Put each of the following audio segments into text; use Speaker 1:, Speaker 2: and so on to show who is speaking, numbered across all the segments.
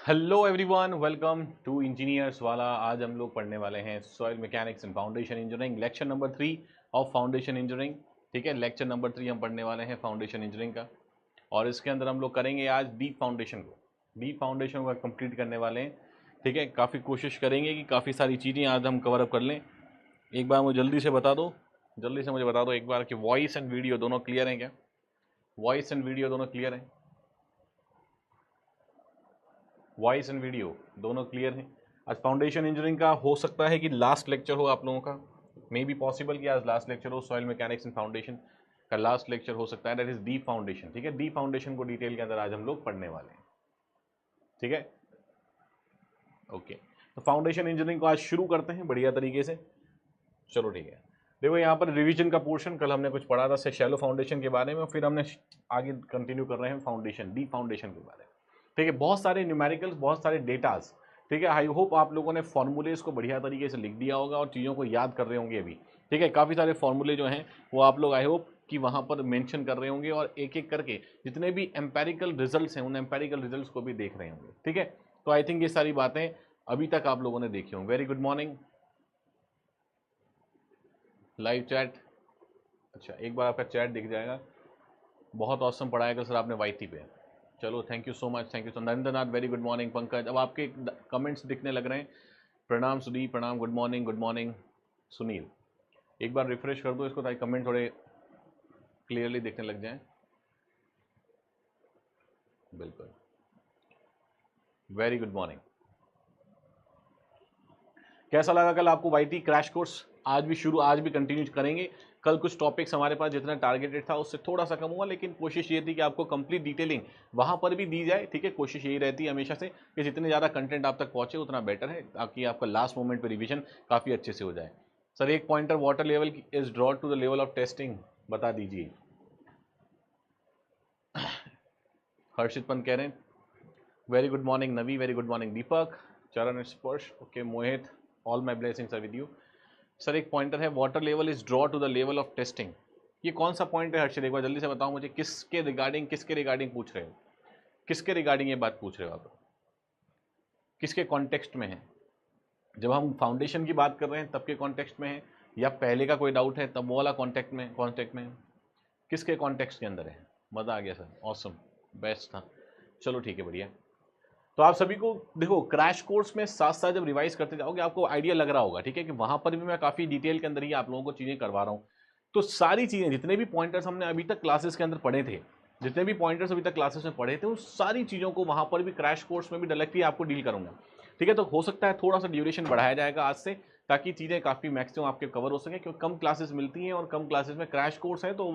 Speaker 1: Hello everyone, welcome to engineers वाला। आज हम लोग पढ़ने वाले हैं soil mechanics and foundation engineering, lecture number 3 of foundation engineering. ठीक है, लेक्चर नंबर 3 हम पढ़ने वाले हैं फाउंडेशन इंजीनियरिंग का, और इसके अंदर हम लोग करेंगे आज डीप फाउंडेशन को। डीप फाउंडेशन को कंप्लीट करने वाले हैं। ठीक है, काफ़ी कोशिश करेंगे कि काफ़ी सारी चीज़ें आज हम कवर अप कर लें। एक बार मुझे जल्दी से मुझे बता दो एक बार कि वॉइस एंड वीडियो दोनों क्लियर हैं क्या? वॉइस एंड वीडियो दोनों क्लियर हैं? वॉइस एंड वीडियो दोनों क्लियर हैं? आज फाउंडेशन इंजीनियरिंग का हो सकता है कि लास्ट लेक्चर हो आप लोगों का, मे बी पॉसिबल कि आज लास्ट लेक्चर हो। सॉइल मैकेनिक्स एंड फाउंडेशन का लास्ट लेक्चर हो सकता है, दैट इज डीप फाउंडेशन। ठीक है, डीप फाउंडेशन को डिटेल के अंदर आज हम लोग पढ़ने वाले हैं। ठीक है, ओके। तो फाउंडेशन इंजीनियरिंग को आज शुरू करते हैं बढ़िया तरीके से। चलो ठीक है, देखो यहाँ पर रिवीजन का पोर्शन कल हमने कुछ पढ़ा था शैलो फाउंडेशन के बारे में, फिर हमने आगे कंटिन्यू कर रहे हैं फाउंडेशन, डीप फाउंडेशन के बारे में। ठीक है, बहुत सारे न्यूमेरिकल्स, बहुत सारे डेटाज। ठीक है, आई होप आप लोगों ने फॉर्मूलेज को बढ़िया तरीके से लिख दिया होगा और चीज़ों को याद कर रहे होंगे अभी। ठीक है, काफ़ी सारे फॉर्मूले जो हैं वो आप लोग आई होप कि वहाँ पर मेंशन कर रहे होंगे, और एक एक करके जितने भी एम्पेरिकल रिजल्ट्स हैं उन एम्पेरिकल रिजल्ट्स को भी देख रहे होंगे। ठीक है, तो आई थिंक ये सारी बातें अभी तक आप लोगों ने देखी होंगी। Very good morning. Live chat, अच्छा एक बार आपका चैट दिख जाएगा। बहुत औसम पढ़ाया कल सर आपने वाईटी पे। चलो thank you so much, thank you so. Narendranath very good morning. Pankaj, अब आपके कमेंट्स दिखने लग रहे हैं। प्रणाम सुदीप, प्रणाम, good morning, good morning Sunil. एक बार रिफ्रेश कर दो इसको ताकि कमेंट थोड़े क्लियरली दिखने लग जाएं। बिल्कुल, वेरी गुड मॉर्निंग। कैसा लगा कल आपको वाईटी क्रैश कोर्स? आज भी कंटिन्यू करेंगे। कल कुछ टॉपिक्स हमारे पास जितना टारगेटेड था उससे थोड़ा सा कम हुआ, लेकिन कोशिश ये थी कि आपको कंप्लीट डिटेलिंग वहाँ पर भी दी जाए। ठीक है, कोशिश यही रहती है हमेशा से कि जितने ज़्यादा कंटेंट आप तक पहुँचे उतना बेटर है, ताकि आपका लास्ट मोमेंट पर रिविजन काफ़ी अच्छे से हो जाए। सर एक pointer, water level is drawn to the level of testing, बता दीजिए। हर्षित पंत कह रहे हैं very good morning Navi, very good morning Deepak, चरण स्पर्श, okay Mohit, all my blessings are with you. Sir एक पॉइंटर है, water level is draw to the level of testing. ये कौन सा पॉइंट है हर्षित? एक बार जल्दी से बताओ मुझे, किसके रिगार्डिंग पूछ रहे हो? किसके रिगार्डिंग ये बात पूछ रहे हो आप? किसके कॉन्टेक्स्ट में है? जब हम फाउंडेशन की बात कर रहे हैं तब के कॉन्टेक्स्ट में है, या पहले का कोई डाउट है तब वो वाला कॉन्टेक्ट में है? किसके कॉन्टेक्स्ट के अंदर है? मज़ा आ गया सर, ऑसम, बेस्ट था। चलो ठीक है, बढ़िया। तो आप सभी को देखो, क्रैश कोर्स में साथ साथ जब रिवाइज करते जाओगे आपको आइडिया लग रहा होगा। ठीक है, कि वहां पर भी मैं काफ़ी डिटेल के अंदर ही आप लोगों को चीज़ें करवा रहा हूँ। तो सारी चीज़ें, जितने भी पॉइंटर्स हमने अभी तक क्लासेस के अंदर पढ़े थे, जितने भी पॉइंटर्स अभी तक क्लासेस में पढ़े थे, उन सारी चीज़ों को वहां पर भी क्रैश कोर्स में भी डायरेक्टली आपको डील करूंगा। ठीक है, तो हो सकता है थोड़ा सा ड्यूरेशन बढ़ाया जाएगा आज से, ताकि चीज़ें काफ़ी मैक्सिमम आपके कवर हो सके, क्योंकि कम क्लासेस मिलती हैं और कम क्लासेस में क्रैश कोर्स है, तो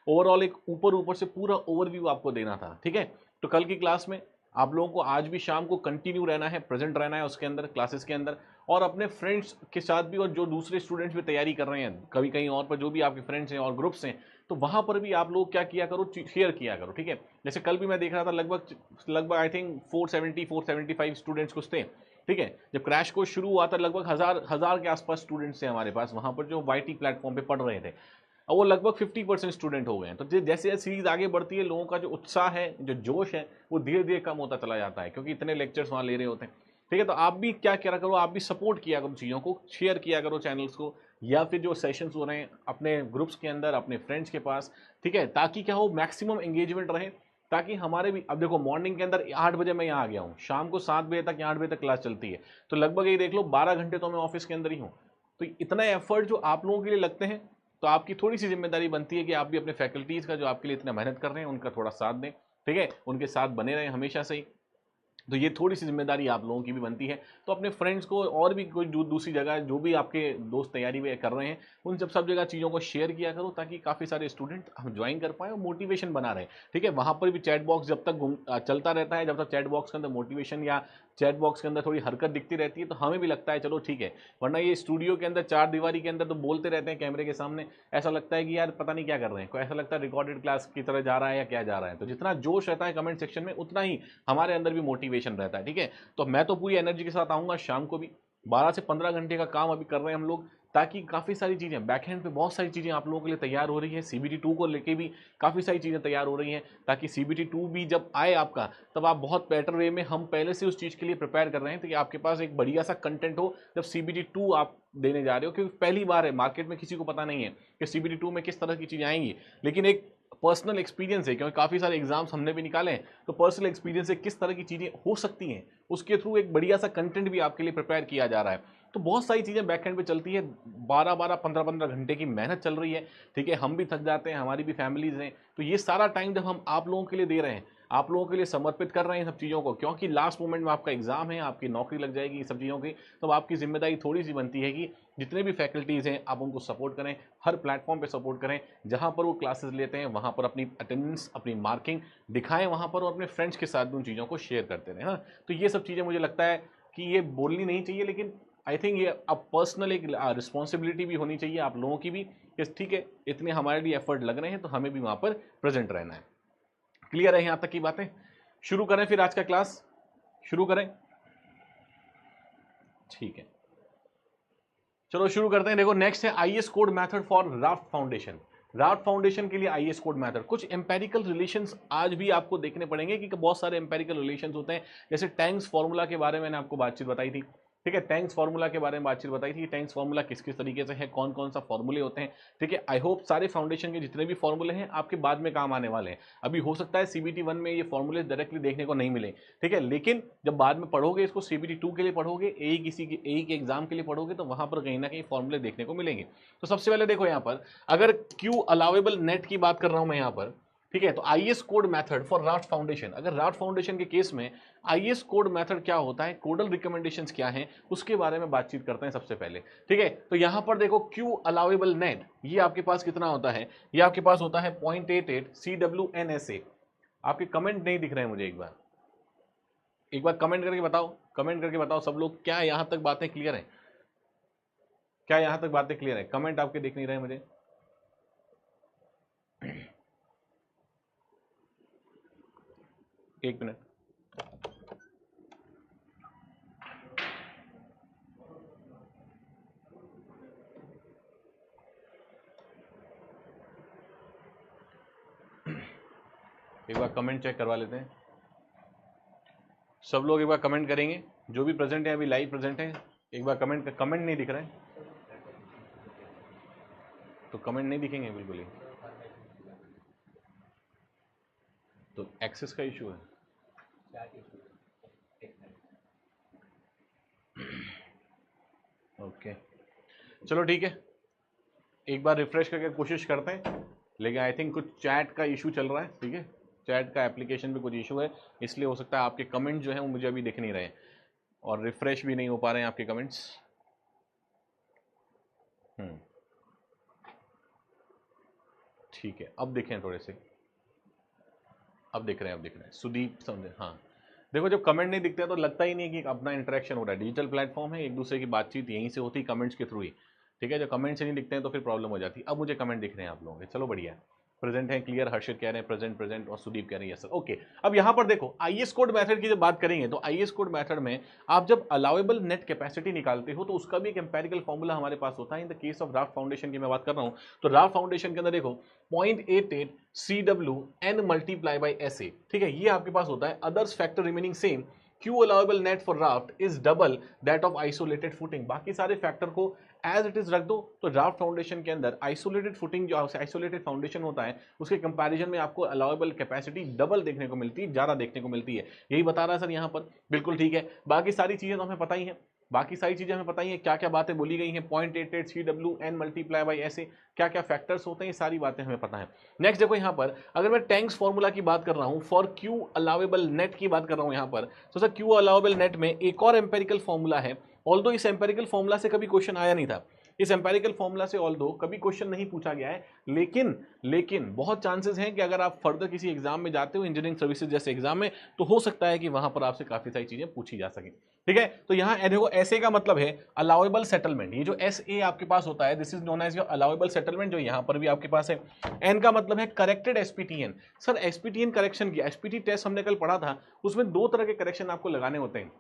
Speaker 1: ओवरऑल एक ऊपर से पूरा ओवरव्यू आपको देना था। ठीक है, तो कल की क्लास में आप लोगों को आज भी शाम को कंटिन्यू रहना है, प्रेजेंट रहना है उसके अंदर, क्लासेस के अंदर, और अपने फ्रेंड्स के साथ भी, और जो दूसरे स्टूडेंट्स भी तैयारी कर रहे हैं कभी कहीं और पर, जो भी आपके फ्रेंड्स हैं और ग्रुप्स हैं, तो वहाँ पर भी आप लोग क्या किया करो, शेयर किया करो। ठीक है, जैसे कल भी मैं देख रहा था लगभग आई थिंक 475 स्टूडेंट्स कुछ थे। ठीक है, जब क्रैश कोर्स शुरू हुआ था लगभग हजार के आसपास स्टूडेंट्स थे हमारे पास वहाँ पर, जो वाईटी प्लेटफॉर्म पे पढ़ रहे थे। और वो लगभग 50% स्टूडेंट हो गए हैं। तो जैसे जैसे सीरीज आगे बढ़ती है, लोगों का जो उत्साह है, जो जोश है, वो धीरे धीरे कम होता चला जाता है, क्योंकि इतने लेक्चर्स वहाँ ले रहे होते हैं। ठीक है, तो आप भी क्या क्या करो, आप भी सपोर्ट किया करो चीज़ों को, शेयर किया करो चैनल्स को, या फिर जो सेशंस हो रहे हैं अपने ग्रुप्स के अंदर, अपने फ्रेंड्स के पास। ठीक है, ताकि क्या हो, मैक्सिमम एंगेजमेंट रहे, ताकि हमारे भी, अब देखो मॉर्निंग के अंदर 8 बजे मैं यहाँ आ गया हूँ, शाम को 7 बजे तक या 8 बजे तक क्लास चलती है, तो लगभग ये देख लो 12 घंटे तो मैं ऑफिस के अंदर ही हूँ। तो इतना एफर्ट जो आप लोगों के लिए लगते हैं, तो आपकी थोड़ी सी जिम्मेदारी बनती है कि आप भी अपने फैकल्टीज़ का, जो आपके लिए इतना मेहनत कर रहे हैं, उनका थोड़ा साथ दें। ठीक है, उनके साथ बने रहें हमेशा से ही। तो ये थोड़ी सी जिम्मेदारी आप लोगों की भी बनती है। तो अपने फ्रेंड्स को, और भी कोई दूसरी जगह जो भी आपके दोस्त तैयारी में कर रहे हैं, उन सब जगह चीज़ों को शेयर किया करो, ताकि काफ़ी सारे स्टूडेंट हम ज्वाइन कर पाएँ और मोटिवेशन बना रहे। ठीक है, वहाँ पर भी चैट बॉक्स जब तक चलता रहता है, जब तक चैट बॉक्स के अंदर मोटिवेशन या चैट बॉक्स के अंदर थोड़ी हरकत दिखती रहती है, तो हमें भी लगता है चलो ठीक है। वरना ये स्टूडियो के अंदर, चार दीवारी के अंदर तो बोलते रहते हैं कैमरे के सामने, ऐसा लगता है कि यार पता नहीं क्या कर रहे हैं, कोई ऐसा लगता है रिकॉर्डेड क्लास की तरह जा रहा है या क्या जा रहा है। तो जितना जोश रहता है कमेंट सेक्शन में, उतना ही हमारे अंदर भी मोटिवेशन रहता है। ठीक है, तो मैं तो पूरी एनर्जी के साथ आऊँगा शाम को भी। 12 से 15 घंटे का काम अभी कर रहे हैं हम लोग, ताकि काफ़ी सारी चीज़ें बैक हैंड पे बहुत सारी चीज़ें आप लोगों के लिए तैयार हो रही है। CBT2 को लेके भी काफ़ी सारी चीज़ें तैयार हो रही हैं, ताकि CBT2 भी जब आए आपका, तब आप बहुत बेटर वे में, हम पहले से उस चीज़ के लिए प्रिपेयर कर रहे हैं ताकि आपके पास एक बढ़िया सा कंटेंट हो जब CBT2 आप देने जा रहे हो, क्योंकि पहली बार है, मार्केट में किसी को पता नहीं है कि CBT2 में किस तरह की चीज़ें आएंगी। लेकिन एक पर्सनल एक्सपीरियंस है, क्योंकि काफ़ी सारे एग्जाम्स हमने भी निकाले हैं, तो पर्सनल एक्सपीरियंस से किस तरह की चीज़ें हो सकती हैं, उसके थ्रू एक बढ़िया सा कंटेंट भी आपके लिए प्रिपेयर किया जा रहा है। तो बहुत सारी चीज़ें बैकएंड पे चलती है, 12-12, 15-15 घंटे की मेहनत चल रही है, ठीक है। हम भी थक जाते हैं, हमारी भी फैमिलीज हैं, तो ये सारा टाइम जब हम आप लोगों के लिए दे रहे हैं, आप लोगों के लिए समर्पित कर रहे हैं सब चीज़ों को, क्योंकि लास्ट मोमेंट में आपका एग्जाम है, आपकी नौकरी लग जाएगी इस सब चीज़ों की, तो आपकी जिम्मेदारी थोड़ी सी बनती है कि जितने भी फैकल्टीज़ हैं आप उनको सपोर्ट करें, हर प्लेटफॉर्म पे सपोर्ट करें, जहाँ पर वो क्लासेस लेते हैं वहाँ पर अपनी अटेंडेंस, अपनी मार्किंग दिखाएं वहाँ पर, और अपने फ्रेंड्स के साथ भी उन चीज़ों को शेयर करते रहें। हाँ, तो ये सब चीज़ें मुझे लगता है कि ये बोलनी नहीं चाहिए, लेकिन आई थिंक ये अब पर्सनल एक रिस्पॉन्सिबिलिटी भी होनी चाहिए आप लोगों की भी, कि ठीक है इतने हमारे लिए एफर्ट लग रहे हैं तो हमें भी वहाँ पर प्रेजेंट रहना है। क्लियर है यहाँ तक की बातें? शुरू करें फिर आज का क्लास, शुरू करें, ठीक है चलो शुरू करते हैं। देखो नेक्स्ट है IAS code method for raft foundation. Raft foundation के लिए IAS कोड मेथड, कुछ एम्पेरिकल रिलेशंस आज भी आपको देखने पड़ेंगे, कि बहुत सारे एम्पेरिकल रिलेशंस होते हैं। जैसे टैंक्स फार्मूला के बारे में मैंने आपको बातचीत बताई थी, ठीक है, टैंक्स फार्मूला के बारे में बातचीत बताई थी, टैंक्स फार्मूला किस किस तरीके से है, कौन कौन सा फार्मूले होते हैं, ठीक है। आई होप सारे फाउंडेशन के जितने भी फार्मूले हैं आपके बाद में काम आने वाले हैं। अभी हो सकता है CBT1 में ये फार्मूले डायरेक्टली देखने को नहीं मिले, ठीक है, लेकिन जब बाद में पढ़ोगे इसको, CBT2 के लिए पढ़ोगे, AE के एग्जाम के लिए पढ़ोगे, तो वहां पर कहीं ना कहीं फार्मूले देखने को मिलेंगे। तो सबसे पहले देखो यहाँ पर, अगर क्यू अलाउेबल नेट की बात कर रहा हूं मैं यहाँ पर, ठीक है, तो IAS code method for raft foundation, अगर राफ्ट फाउंडेशन के केस में IAS कोड मेथड क्या होता है, कोडल रिकमेंडेशंस क्या हैं, उसके बारे में बातचीत करते हैं सबसे पहले, ठीक है। तो यहां पर देखो क्यू अलाउेबल नेट, ये आपके पास कितना होता है, ये आपके पास होता है 0.88 CWNSA। आपके कमेंट नहीं दिख रहे हैं मुझे, एक बार कमेंट करके बताओ, कमेंट करके बताओ सब लोग, क्या यहां तक बातें क्लियर है, क्या यहां तक बातें क्लियर है? कमेंट आपके दिख नहीं रहे मुझे। एक मिनट, एक बार कमेंट चेक करवा लेते हैं सब लोग, एक बार कमेंट करेंगे जो भी प्रेजेंट है, अभी लाइव प्रेजेंट है, एक बार कमेंट, कमेंट नहीं दिख रहा है तो कमेंट नहीं दिखेंगे बिल्कुल ही, तो एक्सेस का इशू है। ओके चलो ठीक है, एक बार रिफ्रेश करके कोशिश करते हैं, लेकिन आई थिंक कुछ चैट का इशू चल रहा है, ठीक है, चैट का एप्लीकेशन पे कुछ इशू है, इसलिए हो सकता है आपके कमेंट जो है वो मुझे अभी दिख नहीं रहे और रिफ्रेश भी नहीं हो पा रहे हैं आपके कमेंट्स। ठीक है, अब दिखें थोड़े से, अब दिख रहे हैं, अब दिख रहे हैं, सुदीप समझे, हाँ। देखो जब कमेंट नहीं दिखते हैं तो लगता ही नहीं है कि अपना इंटरेक्शन हो रहा है, डिजिटल प्लेटफॉर्म है, एक दूसरे की बातचीत यहीं से होती है, कमेंट्स के थ्रू ही, ठीक है। जब कमेंट से नहीं दिखते हैं तो फिर प्रॉब्लम हो जाती है। अब मुझे कमेंट दिख रहे हैं आप लोगों के, चलो बढ़िया, प्रेजेंट है, क्लियर, हर्षित कह रहे हैं प्रेजेंट प्रेजेंट, और सुदीप कह रहे हैं यस सर, ओके। अब यहाँ पर देखो IAS कोड मेथड की जब बात करेंगे, तो IAS कोड मेथड में आप जब अलाउेबल नेट कैपेसिटी निकालते हो तो उसका भी एक एम्पेरिकल फॉर्मूला हमारे पास होता है। इन the case of raft foundation की मैं बात कर रहा हूँ, तो राफ्ट फाउंडेशन के अंदर देखो 0.88 CWN मल्टीप्लाई बाई SA, ठीक है, ये आपके पास होता है। Others factor remaining same, Q allowable net for raft is double that of isolated footing। बाकी सारे फैक्टर को एज इट इज रख दो, तो राफ्ट फाउंडेशन के अंदर आइसोलेटेड फुटिंग जो आइसोलेटेड फाउंडेशन होता है उसके कंपैरिजन में आपको अलाउेबल कैपेसिटी डबल देखने को मिलती है, ज्यादा देखने को मिलती है, यही बता रहा है सर यहाँ पर, बिल्कुल ठीक है। बाकी सारी चीजें तो हमें पता ही है, बाकी सारी चीजें हमें पता ही है, क्या क्या बातें बोली गई हैं, 0.88 CWN मल्टीप्लाई बाई ऐसे क्या क्या फैक्टर्स होते हैं, ये सारी बातें हमें पता है। नेक्स्ट देखो यहाँ पर, अगर मैं टैंक्स फॉर्मूला की बात कर रहा हूँ, फॉर क्यू अलाउेबल नेट की बात कर रहा हूँ यहाँ पर, तो सर क्यू अलाउेबल नेट में एक और एम्पेरिकल फॉर्मूला है, ऑल्दो इस एम्पेरिकल फॉर्मूला से कभी क्वेश्चन आया नहीं था, इस एम्पेरिकल फॉर्मूला से ऑल्दो कभी क्वेश्चन नहीं पूछा गया है, लेकिन बहुत चांसेस हैं कि अगर आप फर्दर किसी एग्जाम में जाते हो, इंजीनियरिंग सर्विसेज जैसे एग्जाम में, तो हो सकता है कि वहां पर आपसे काफी सारी चीजें पूछी जा सके, ठीक है। तो यहाँ देखो ऐसे का मतलब है अलाउेबल सेटलमेंट, ये जो SA आपके पास होता है this is known as your allowable settlement, जो यहाँ पर भी आपके पास है। N का मतलब है corrected SPTN। Sir SPTN correction की SPT टेस्ट हमने कल पढ़ा था, उसमें दो तरह के करेक्शन आपको लगाने होते हैं,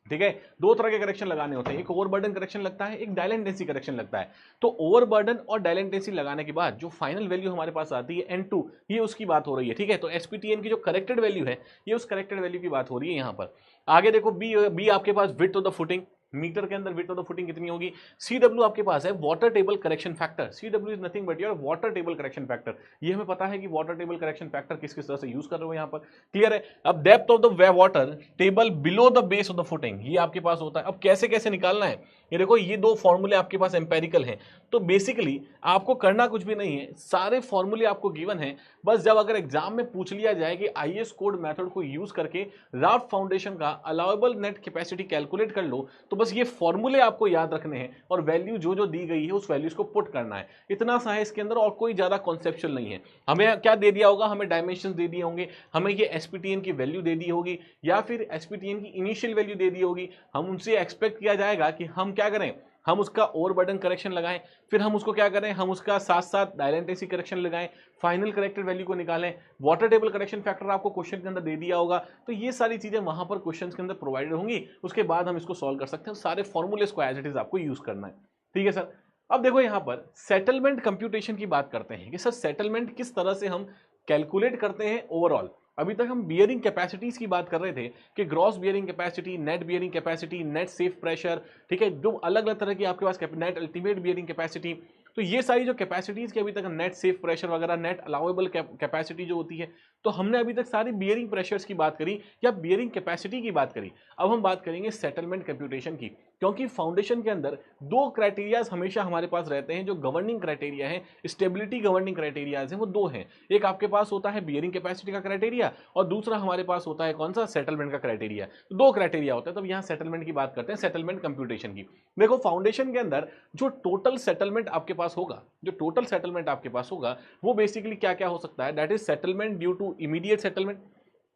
Speaker 1: ठीक है। दो तरह के करेक्शन लगाने होते हैं, एक ओवरबर्डन करेक्शन लगता है, एक डायलेंट टेंसी करेक्शन लगता है। तो ओवरबर्डन और डायलेंट टेंसी लगाने के बाद जो फाइनल वैल्यू हमारे पास आती है N2, ये उसकी बात हो रही है। ठीक है, तो SPTN की जो करेक्टेड वैल्यू है, ये उस करेक्टेड वैल्यू की बात हो रही है यहाँ पर। आगे देखो बी आपके पास width of the footing, metre के अंदर विड्थ ऑफ द फुटिंग कितनी होगी। CW आपके पास है water table correction factor, CW is nothing but your water table correction factor. ये हमें पता है कि वाटर टेबल करेक्शन फैक्टर किस किस तरह से यूज कर रहे हो यहाँ पर, क्लियर है। अब depth of the water table below the base of the footing, ये आपके पास होता है। अब कैसे कैसे निकालना है, ये देखो ये दो फॉर्मूले आपके पास एम्पेरिकल हैं। तो बेसिकली आपको करना कुछ भी नहीं है, सारे फॉर्मूले आपको गिवन है। बस जब अगर एग्जाम में पूछ लिया जाए कि IS कोड मेथड को यूज करके राफ्ट फाउंडेशन का अलाउएबल नेट कैपेसिटी कैलकुलेट कर लो, तो बस ये फॉर्मूले आपको याद रखने हैं और वैल्यू जो जो दी गई है उस वैल्यूज को पुट करना है। इतना सा है इसके अंदर, और कोई ज्यादा कॉन्सेप्चुअल नहीं है। हमें क्या दे दिया होगा, हमें डायमेंशन दे दिए होंगे, हमें ये SPTN की वैल्यू दे दी होगी, या फिर SPTN की इनिशियल वैल्यू दे दी होगी। हम उनसे एक्सपेक्ट किया जाएगा कि हम क्या करें, हम उसका ओवरबर्डन करेक्शन लगाएं, फिर हम उसको क्या करें, हम उसका साथ साथ डायलेंट टेंसी करेक्शन लगाएं, फाइनल करेक्टेड वैल्यू को निकालें, वाटर टेबल करेक्शन फैक्टर आपको क्वेश्चन के अंदर दे दिया होगा। तो ये सारी चीजें वहां पर क्वेश्चन के अंदर प्रोवाइडेड होंगी, उसके बाद हम इसको सॉल्व कर सकते हैं। सारे फॉर्मूलेस को एज इट इज आपको यूज करना है, ठीक है सर। अब देखो यहां पर सेटलमेंट कंप्यूटेशन की बात करते हैं कि सर सेटलमेंट किस तरह से हम कैलकुलेट करते हैं ओवरऑल। अभी तक हम बियरिंग कैपेसिटीज की बात कर रहे थे कि gross bearing capacity, net bearing capacity, net safe pressure, ठीक है, जो अलग अलग तरह की आपके पास नेट अल्टीमेट बियरिंग कैपेसिटी। तो ये सारी जो कैपेसिटीज की अभी तक नेट सेफ प्रेशर वगैरह, नेट अलाउएबल कैपेसिटी जो होती है, तो हमने अभी तक सारी बियरिंग प्रेशर्स की बात करी या बियरिंग कैपेसिटी की बात करी। अब हम बात करेंगे सेटलमेंट कंप्यूटेशन की, क्योंकि फाउंडेशन के अंदर दो क्राइटेरियाज हमेशा हमारे पास रहते हैं जो गवर्निंग क्राइटेरिया है, स्टेबिलिटी गवर्निंग क्राइटेरियाज हैं, वो दो हैं। एक आपके पास होता है बियरिंग कैपेसिटी का क्राइटेरिया और दूसरा हमारे पास होता है कौन सा, सेटलमेंट का क्राइटेरिया। दो क्राइटेरिया होता है, तब यहाँ सेटलमेंट की बात करते हैं, सेटलमेंट कंप्यूटेशन की। देखो फाउंडेशन के अंदर जो टोटल सेटलमेंट आपके पास होगा, जो टोटल सेटलमेंट आपके पास होगा, वो बेसिकली क्या क्या हो सकता है, that is settlement due to immediate settlement,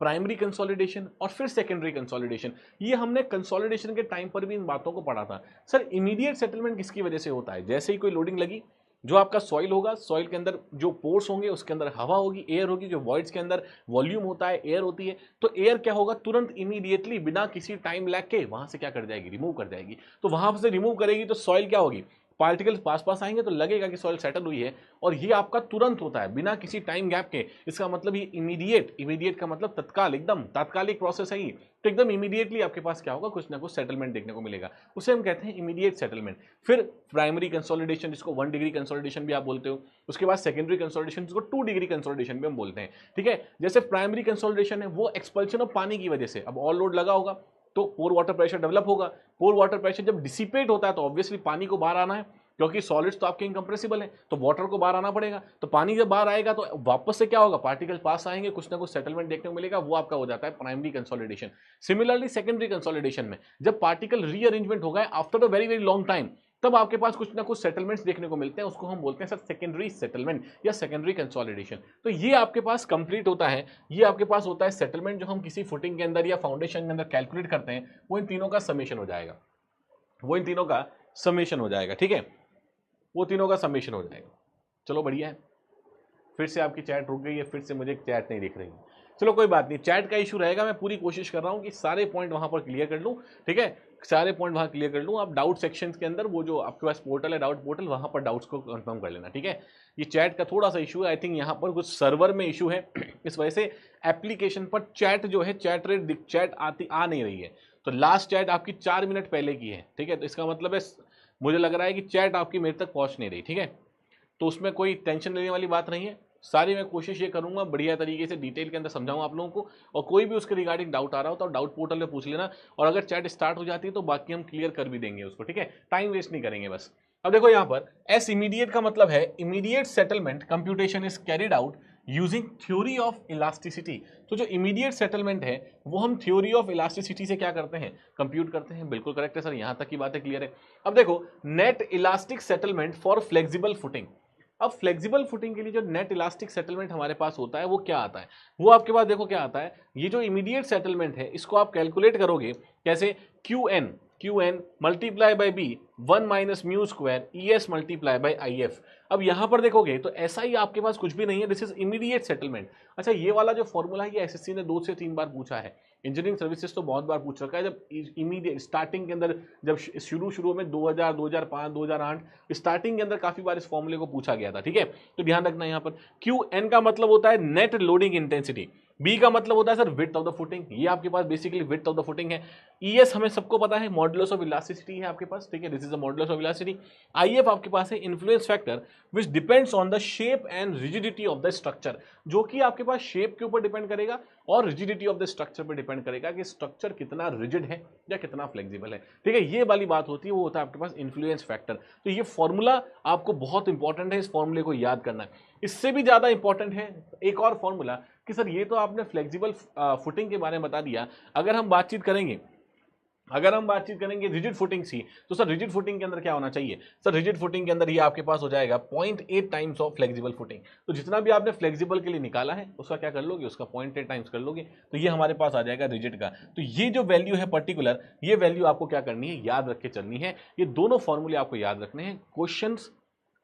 Speaker 1: primary consolidation और फिर सेकेंडरी कंसोलिडेशन। ये हमने कंसोलिडेशन के टाइम पर भी इन बातों को पढ़ा था। सर इमीडिएट सेटलमेंट किसकी वजह से होता है, जैसे ही कोई लोडिंग लगी, जो आपका सॉइल होगा, सॉइल के अंदर जो पोर्स होंगे उसके अंदर हवा होगी, एयर होगी, जो वॉइड्स के अंदर वॉल्यूम होता है एयर होती है, तो एयर क्या होगा, तुरंत इमीडिएटली बिना किसी टाइम लैग के वहां से क्या कर जाएगी, रिमूव कर जाएगी। तो वहां से रिमूव करेगी तो सॉइल क्या होगी, पार्टिकल्स पास पास आएंगे तो लगेगा कि सॉइल सेटल हुई है, और ये आपका तुरंत होता है बिना किसी टाइम गैप के। इसका मतलब ये इमीडिएट, इमीडिएट का मतलब तत्काल, एकदम तात्कालिक प्रोसेस है ये। तो एकदम इमीडिएटली आपके पास क्या होगा, कुछ ना कुछ सेटलमेंट देखने को मिलेगा, उसे हम कहते हैं इमीडिएट सेटलमेंट। फिर प्राइमरी कंसोलिडेशन, जिसको 1 डिग्री कंसोलिडेशन भी आप बोलते हो, उसके बाद सेकेंडरी कंसोलिडेशन, जिसको 2 डिग्री कंसोलिडेशन भी हम बोलते हैं, ठीक है। जैसे प्राइमरी कंसोलिडेशन है वो एक्सपल्शन ऑफ पानी की वजह से, अब ऑल लोड लगा होगा तो पोर वाटर प्रेशर डेवलप होगा। पोर वाटर प्रेशर जब डिसिपेट होता है तो ऑब्वियसली पानी को बाहर आना है, क्योंकि सॉलिड्स तो आपके इनकम्प्रेसिबल हैं, तो वाटर को बाहर आना पड़ेगा। तो पानी जब बाहर आएगा तो वापस से क्या होगा, पार्टिकल पास आएंगे, कुछ ना कुछ सेटलमेंट देखने को मिलेगा, वो आपका हो जाता है primary consolidation. Similarly secondary consolidation में जब पार्टिकल रीअरेंजमेंट हो गए after a very very long time, तब आपके पास कुछ ना कुछ सेटलमेंट्स देखने को मिलते हैं, उसको हम बोलते हैं सर सेकेंडरी सेटलमेंट या सेकेंडरी कंसोलिडेशन। तो ये आपके पास कंप्लीट होता है, ये आपके पास होता है सेटलमेंट जो हम किसी फुटिंग के अंदर या फाउंडेशन के अंदर कैलकुलेट करते हैं, वो इन तीनों का समेशन हो जाएगा, वो इन तीनों का समेशन हो जाएगा, ठीक है, वो तीनों का समेशन हो जाएगा। चलो बढ़िया है। फिर से आपकी चैट रुक गई है, फिर से मुझे चैट नहीं दिख रही है। चलो कोई बात नहीं, चैट का इशू रहेगा, मैं पूरी कोशिश कर रहा हूँ कि सारे पॉइंट वहां पर क्लियर कर लूँ, ठीक है, सारे पॉइंट वहां क्लियर कर लूँ। आप डाउट सेक्शन के अंदर वो जो आपके पास पोर्टल है, डाउट पोर्टल, वहां पर डाउट्स को कंफर्म कर लेना, ठीक है। ये चैट का थोड़ा सा इशू है, आई थिंक यहाँ पर कुछ सर्वर में इशू है, इस वजह से एप्लीकेशन पर चैट जो है, चैट रेट चैट आ नहीं रही है। तो लास्ट चैट आपकी 4 मिनट पहले की है, ठीक है, तो इसका मतलब है मुझे लग रहा है कि चैट आपकी मेरे तक पहुंच नहीं रही, ठीक है। तो उसमें कोई टेंशन लेने वाली बात नहीं है, सारी मैं कोशिश ये करूंगा बढ़िया तरीके से डिटेल के अंदर समझाऊं आप लोगों को, और कोई भी उसके रिगार्डिंग डाउट आ रहा हो तो डाउट पोर्टल में पूछ लेना, और अगर चैट स्टार्ट हो जाती है तो बाकी हम क्लियर कर भी देंगे उसको, ठीक है, टाइम वेस्ट नहीं करेंगे बस। अब देखो यहाँ पर एस इमीडिएट का मतलब है immediate settlement computation is carried out using theory of elasticity. तो जो इमीडिएट सेटलमेंट है वो हम थ्योरी ऑफ इलास्टिसिटी से क्या करते हैं, कंप्यूट करते हैं। बिल्कुल करेक्ट है सर, यहां तक की बातें क्लियर है। अब देखो net elastic settlement for flexible footing. अब फ्लेक्सिबल फुटिंग के लिए जो नेट इलास्टिक सेटलमेंट हमारे पास होता है वो क्या आता है, वो आपके पास देखो क्या आता है, ये जो इमीडिएट सेटलमेंट है इसको आप कैलकुलेट करोगे कैसे, QN Q N multiply by B 1 minus mu square E S multiply by I F. अब यहां पर देखोगे तो ऐसा ही आपके पास कुछ भी नहीं है, दिस इज इमीडिएट सेटलमेंट। अच्छा, ये वाला जो फॉर्मूला है ये एसएससी ने 2 से 3 बार पूछा है, इंजीनियरिंग सर्विसेज तो बहुत बार पूछ रखा है। जब इमीडिएट स्टार्टिंग के अंदर, जब शुरू में 2000, 2005, 2008 स्टार्टिंग के अंदर काफी बार इस फॉर्मूले को पूछा गया था। ठीक है, तो ध्यान रखना यहाँ पर क्यू एन का मतलब होता है नेट लोडिंग इंटेंसिटी, बी का मतलब होता है sir width of the footing, ये आपके पास basically width of the footing है। ईएस हमें सबको पता है मॉडुलस ऑफ इलास्टिसिटी है आपके पास। ठीक है, this is the modulus of elasticity. If आपके पास है influence factor which depends on the shape and rigidity of the structure, जो कि आपके पास शेप के ऊपर डिपेंड करेगा और रिजिडिटी ऑफ द स्ट्रक्चर पर डिपेंड करेगा कि स्ट्रक्चर कितना रिजिड है या कितना फ्लेक्सिबल है। ठीक है, ये वाली बात होती है, वो होता है आपके पास इन्फ्लुएंस फैक्टर। तो ये फॉर्मूला आपको बहुत इंपॉर्टेंट है, इस फॉर्मूले को याद करना है। इससे भी ज्यादा इंपॉर्टेंट है एक और फॉर्मूला कि सर ये तो आपने फ्लेक्सिबल फुटिंग के बारे में बता दिया, अगर हम बातचीत करेंगे रिजिड फुटिंग सी, तो सर रिजिड फुटिंग के अंदर क्या होना चाहिए? सर रिजिड फुटिंग के अंदर ये आपके पास हो जाएगा 0.8 टाइम्स ऑफ फ्लेक्सिबल फुटिंग। तो जितना भी आपने फ्लेक्सिबल के लिए निकाला है उसका क्या कर लोगे, उसका 0.8 टाइम्स कर लोगे, तो ये हमारे पास आ जाएगा रिजिड का। तो ये जो वैल्यू है पर्टिकुलर, ये वैल्यू आपको क्या करनी है, याद रख के चलनी है। ये दोनों फॉर्मूले आपको याद रखने हैं। क्वेश्चंस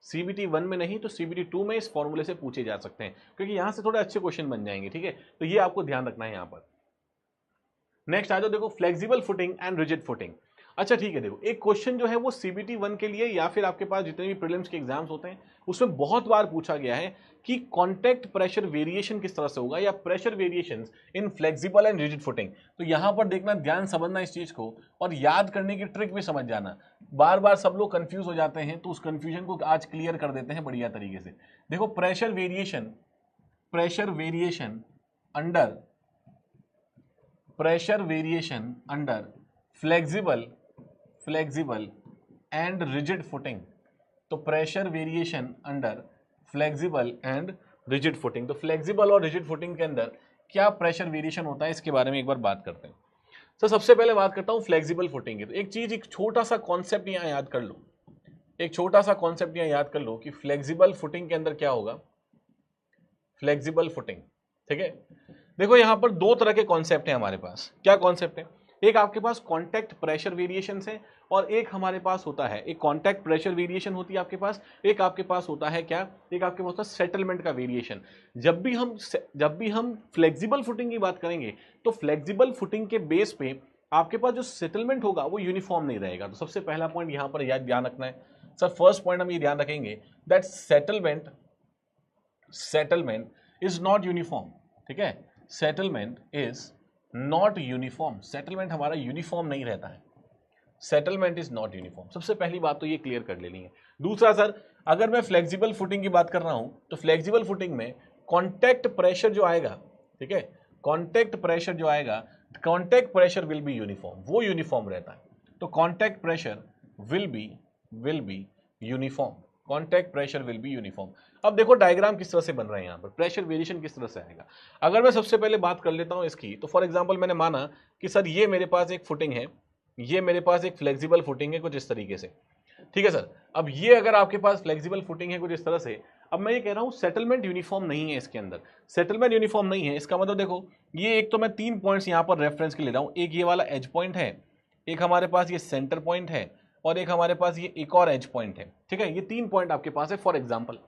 Speaker 1: CBT 1 में नहीं तो CBT 2 में इस फॉर्मूले से पूछे जा सकते हैं, क्योंकि यहां से थोड़े अच्छे क्वेश्चन बन जाएंगे। ठीक है, तो ये आपको ध्यान रखना है यहां पर। नेक्स्ट आ जाओ, देखो flexible footing and rigid footing. अच्छा ठीक है, देखो एक क्वेश्चन जो है वो CBT 1 के लिए या फिर आपके पास जितने भी प्रीलिम्स के एग्जाम्स होते हैं उसमें बहुत बार पूछा गया है कि कॉन्टैक्ट प्रेशर वेरिएशन किस तरह से होगा या pressure variations in flexible and rigid footing. तो यहां पर देखना, ध्यान समझना इस चीज को और याद करने की ट्रिक भी समझ जाना। बार बार सब लोग कंफ्यूज हो जाते हैं, तो उस कंफ्यूजन को आज क्लियर कर देते हैं बढ़िया तरीके से। देखो pressure variation under flexible and rigid footing. तो pressure variation under flexible and rigid footing, तो फ्लेक्सिबल और रिजिड फुटिंग के अंदर क्या प्रेशर वेरिएशन होता है, इसके बारे में एक बार बात करते हैं। तो सबसे पहले बात करता हूं फ्लेक्सिबल फुटिंग की। तो एक छोटा सा कॉन्सेप्ट यहां याद कर लो, कि फ्लेक्सिबल फुटिंग के अंदर क्या होगा, फ्लेक्सिबल फुटिंग। ठीक है, देखो यहां पर दो तरह के कॉन्सेप्ट हैं हमारे पास। क्या कॉन्सेप्ट है? एक आपके पास कॉन्टैक्ट प्रेशर वेरिएशन है और एक हमारे पास होता है, एक कॉन्टैक्ट प्रेशर वेरिएशन होती है आपके पास, एक आपके पास होता है क्या, एक आपके पास होता है सेटलमेंट का वेरिएशन। जब भी हम फ्लेक्सिबल फुटिंग की बात करेंगे तो फ्लेक्सिबल फुटिंग के बेस पे आपके पास जो सेटलमेंट होगा वो यूनिफॉर्म नहीं रहेगा। तो सबसे पहला पॉइंट यहां पर याद ध्यान रखना है सर। फर्स्ट पॉइंट हम ये ध्यान रखेंगे that settlement is not uniform. ठीक है, settlement is not uniform, settlement हमारा यूनिफॉर्म नहीं रहता है, सेटलमेंट इज नॉट यूनिफॉर्म। सबसे पहली बात तो ये क्लियर कर लेनी है। दूसरा सर, अगर मैं फ्लेक्सिबल फुटिंग की बात कर रहा हूं तो फ्लेक्सिबल फुटिंग में कॉन्टैक्ट प्रेशर जो आएगा, ठीक है, contact pressure will be uniform, वो यूनिफॉर्म रहता है। तो contact pressure will be uniform, contact pressure will be uniform. अब देखो डायग्राम किस तरह से बन रहा है, यहां पर प्रेशर वेरिएशन किस तरह से आएगा। अगर मैं सबसे पहले बात कर लेता हूं इसकी, तो फॉर एग्जांपल मैंने माना कि सर ये मेरे पास एक फुटिंग है, ये मेरे पास एक फ्लेक्सिबल फुटिंग है कुछ इस तरीके से। ठीक है सर, अब ये अगर आपके पास फ्लेक्सिबल फुटिंग है कुछ इस तरह से, अब मैं ये कह रहा हूं सेटलमेंट यूनिफॉर्म नहीं है इसके अंदर, सेटलमेंट यूनिफॉर्म नहीं है। इसका मतलब देखो, ये एक तो मैं 3 पॉइंट्स यहां पर रेफरेंस के ले रहा हूं, एक ये वाला एज पॉइंट है, एक हमारे पास ये सेंटर पॉइंट है और एक हमारे पास ये एक और एज पॉइंट है। ठीक है, ये 3 पॉइंट आपके पास है। फॉर एग्जांपल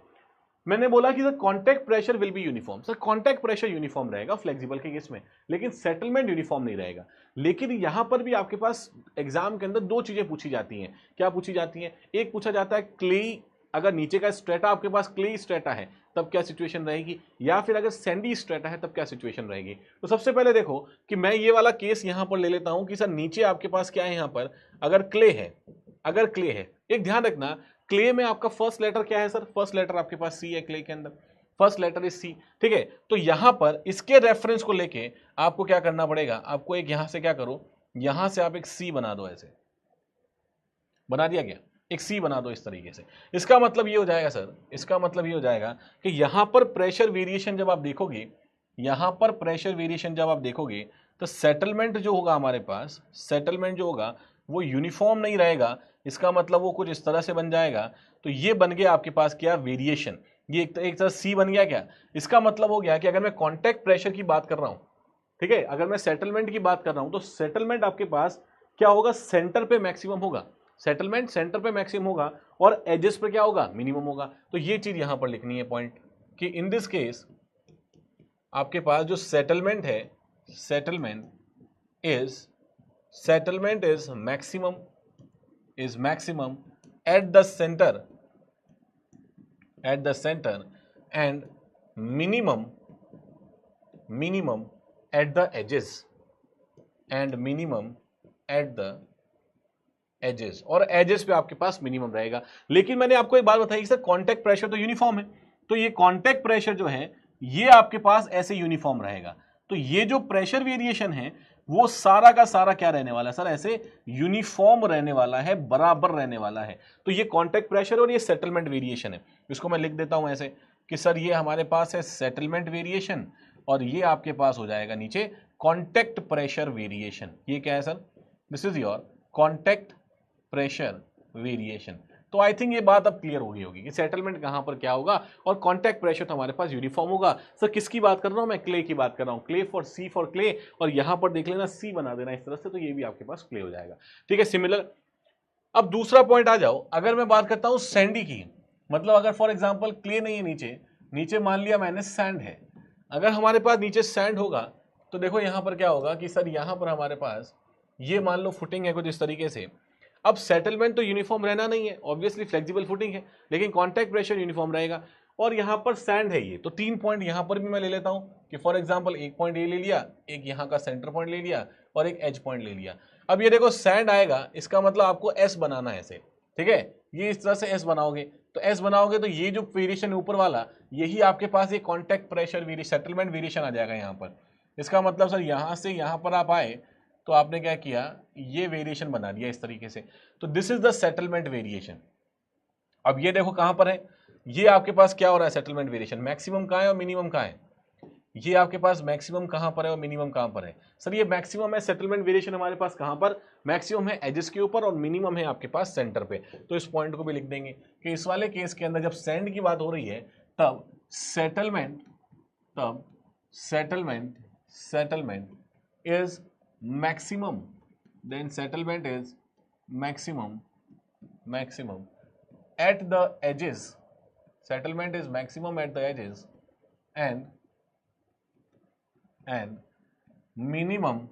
Speaker 1: मैंने बोला कि sir contact pressure will be uniform, sir contact pressure uniform रहेगा फ्लेक्सिबल के केस में, लेकिन सेटलमेंट यूनिफॉर्म नहीं रहेगा। लेकिन यहां पर भी आपके पास एग्जाम के अंदर 2 चीजें पूछी जाती हैं। क्या पूछी जाती हैं? एक पूछा जाता है क्ले, अगर नीचे का स्ट्रेटा आपके पास क्ले स्ट्रेटा है तब क्या सिचुएशन रहेगी, या फिर अगर सैंडी स्ट्रेटा है तब क्या सिचुएशन रहेगी। तो सबसे पहले देखो कि मैं ये वाला केस यहां पर ले लेता हूं कि सर नीचे आपके पास क्या है, यहां पर अगर क्ले है, एक ध्यान रखना, क्ले में आपका फर्स्ट लेटर क्या है सर, फर्स्ट लेटर आपके पास सी है, क्ले के अंदर फर्स्ट लेटर इज सी। ठीक है, तो यहां पर इसके रेफरेंस को लेके आपको क्या करना पड़ेगा, आपको एक यहां से क्या करो, यहां से आप एक सी बना दो, ऐसे बना दिया गया, एक सी बना दो इस तरीके से। इसका मतलब ये हो जाएगा सर, इसका मतलब ये हो जाएगा कि यहां पर प्रेशर वेरिएशन जब आप देखोगे, यहां पर प्रेशर वेरिएशन जब आप देखोगे तो सेटलमेंट जो होगा हमारे पास, सेटलमेंट जो होगा वो यूनिफॉर्म नहीं रहेगा। इसका मतलब वो कुछ इस तरह से बन जाएगा। तो ये बन गया आपके पास क्या, वेरिएशन, ये एक तरह सी बन गया क्या। इसका मतलब हो गया कि अगर मैं कॉन्टैक्ट प्रेशर की बात कर रहा हूं, ठीक है, अगर मैं सेटलमेंट की बात कर रहा हूं तो सेटलमेंट आपके पास क्या होगा, सेंटर पे मैक्सिमम होगा, सेटलमेंट सेंटर पे मैक्सिमम होगा और एजेस पे क्या होगा, मिनिमम होगा। तो ये चीज यहां पर लिखनी है पॉइंट कि इन दिस केस आपके पास जो सेटलमेंट है, settlement is maximum at the centre and minimum at the edges और एजेस पे आपके पास मिनिमम रहेगा। लेकिन मैंने आपको एक बात बताई कि सर कांटेक्ट प्रेशर तो यूनिफॉर्म है, तो ये कांटेक्ट प्रेशर जो है ये आपके पास ऐसे यूनिफॉर्म रहेगा। तो ये जो प्रेशर वेरिएशन है वो सारा का सारा क्या रहने वाला है सर, ऐसे यूनिफॉर्म रहने वाला है, बराबर रहने वाला है। तो ये कांटेक्ट प्रेशर और ये सेटलमेंट वेरिएशन है। इसको मैं लिख देता हूं ऐसे कि सर ये हमारे पास है सेटलमेंट वेरिएशन और ये आपके पास हो जाएगा नीचे कांटेक्ट प्रेशर वेरिएशन। ये क्या है sir, this is your contact pressure variation. तो आई थिंक ये बात अब क्लियर हो गई होगी कि सेटलमेंट कहां पर क्या होगा और कांटेक्ट प्रेशर तो हमारे पास यूनिफॉर्म होगा। सर किसकी बात कर रहा हूं मैं, क्ले की बात कर रहा हूं, clay for C for clay, और यहां पर देख लेना सी बना देना इस तरह से, तो ये भी आपके पास क्ले हो जाएगा। ठीक है, सिमिलर। अब दूसरा पॉइंट आ जाओ, अगर मैं बात करता हूं सैंडी की, मतलब अगर फॉर एग्जाम्पल क्ले नहीं है नीचे मान लिया मैंने सैंड है, अगर हमारे पास नीचे सैंड होगा तो देखो यहां पर क्या होगा कि सर यहां पर हमारे पास ये मान लो फुटिंग है कुछ इस तरीके से। अब सेटलमेंट तो यूनिफॉर्म रहना नहीं है, ऑब्वियसली फ्लेक्सिबल फुटिंग है, लेकिन कांटेक्ट प्रेशर यूनिफॉर्म रहेगा। और यहां पर सैंड है ये, तो 3 पॉइंट यहां पर भी मैं ले लेता हूं कि फॉर एग्जांपल एक पॉइंट ये ले लिया, एक यहां का सेंटर पॉइंट ले लिया और एक एज पॉइंट ले लिया। अब ये देखो सैंड आएगा, इसका मतलब आपको एस बनाना है ऐसे, ठीक है, ये इस तरह से एस बनाओगे, तो एस बनाओगे तो ये जो वेरिएशन ऊपर वाला यही आपके पास ये कांटेक्ट प्रेशर सेटलमेंट वेरिएशन आ जाएगा यहां पर। इसका मतलब सर यहां से यहां पर आप आए तो आपने क्या किया, ये वेरिएशन बना दिया इस तरीके से, तो this is the settlement variation. अब ये देखो कहां पर है, ये आपके पास क्या हो रहा है, सेटलमेंट वेरिएशन मैक्सिमम कहां है और मिनिमम कहां है, ये आपके पास मैक्सिमम कहां पर है और मिनिमम कहां पर है। सर ये मैक्सिमम है, सेटलमेंट वेरिएशन हमारे पास कहां पर, मैक्सिमम है एजेस के ऊपर और मिनिमम है आपके पास सेंटर पे। तो इस पॉइंट को भी लिख देंगे कि इस वाले केस के अंदर जब सैंड की बात हो रही है तब settlement is maximum, then settlement is maximum at the edges, settlement is maximum at the edges and minimum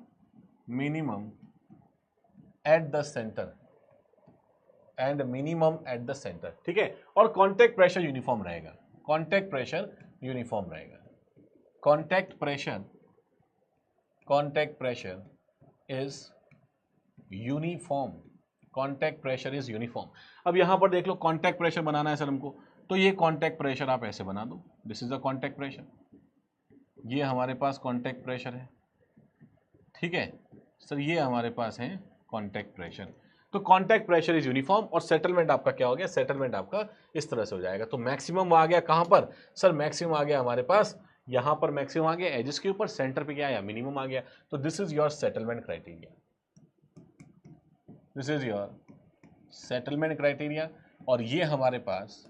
Speaker 1: at the center ठीक है। और कांटेक्ट प्रेशर यूनिफॉर्म रहेगा, contact pressure is uniform, contact pressure is uniform. अब यहां पर देख लो contact pressure बनाना है sir हमको, तो ये कांटेक्ट प्रेशर आप ऐसे बना दो, this is the contact pressure, ये हमारे पास कांटेक्ट प्रेशर है, ठीक है सर, ये हमारे पास है कांटेक्ट प्रेशर। तो कांटेक्ट प्रेशर इज यूनिफॉर्म और सेटलमेंट आपका क्या हो गया, सेटलमेंट आपका इस तरह से हो जाएगा। तो मैक्सिमम आ गया कहां पर सर, मैक्सिमम आ गया हमारे पास यहां पर, मैक्सिमम आ गया एजेस के ऊपर, सेंटर पे क्या आया, मिनिमम आ गया। तो this is your settlement criteria, this is your settlement criteria. और ये हमारे पास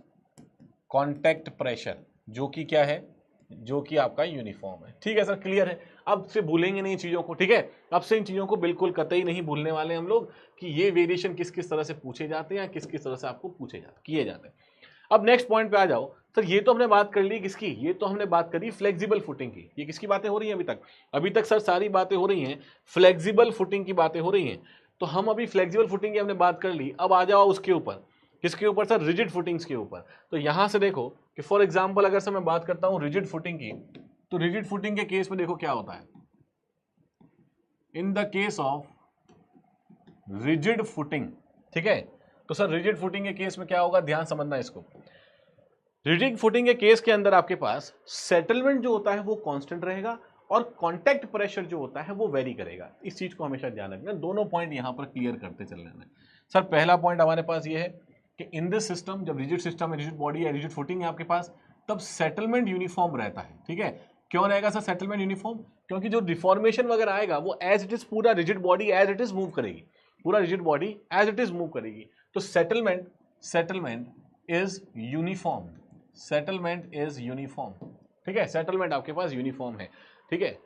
Speaker 1: कांटेक्ट प्रेशर जो कि क्या है, जो कि आपका यूनिफॉर्म है। ठीक है सर, क्लियर है, अब से भूलेंगे नहीं चीजों को, ठीक है, अब से इन चीजों को बिल्कुल कतई नहीं भूलने वाले हम लोग कि ये वेरिएशन किस किस तरह से पूछे जाते हैं, किस किस तरह से आपको किए जाते हैं। अब नेक्स्ट पॉइंट पे आ जाओ सर, ये तो हमने बात कर ली किसकी, ये तो हमने बात करी फ्लेक्सिबल फुटिंग की। ये किसकी बातें हो रही हैं अभी तक सर सारी बातें हो रही हैं फ्लेक्सिबल फुटिंग की बातें हो रही हैं। तो हम अभी फ्लेक्सिबल फुटिंग की हमने बात कर ली, अब आ जाओ उसके ऊपर, किसके ऊपर सर, रिजिड फुटिंग्स के ऊपर। तो यहां से देखो कि फॉर एग्जांपल अगर से मैं बात करता हूं रिजिड फुटिंग की, तो रिजिड फुटिंग के केस में देखो क्या होता है, इन the case of rigid footing, ठीक है, तो सर रिजिड फुटिंग के केस में क्या होगा, ध्यान समझना इसको। रिजिड फुटिंग के केस के अंदर आपके पास सेटलमेंट जो होता है वो कांस्टेंट रहेगा और कांटेक्ट प्रेशर जो होता है वो वेरी करेगा। इस चीज को हमेशा ध्यान रखना, दोनों पॉइंट यहां पर क्लियर करते चल रहे हैं। सर पहला पॉइंट हमारे पास ये है कि इन दिस सिस्टम, जब रिजिड सिस्टम है, रिजिड बॉडी है, रिजिड फुटिंग है आपके पास, तब सेटलमेंट यूनिफॉर्म रहता है। ठीक है, क्यों रहेगा सर सेटलमेंट यूनिफॉर्म, क्योंकि जो डिफॉर्मेशन वगैरह आएगा वो एज इट इज पूरा rigid body as it is move करेगी, पूरा rigid body as it is move करेगी। तो settlement is uniform, settlement is uniform, ठीक है, सेटलमेंट आपके पास यूनिफॉर्म है। ठीक है,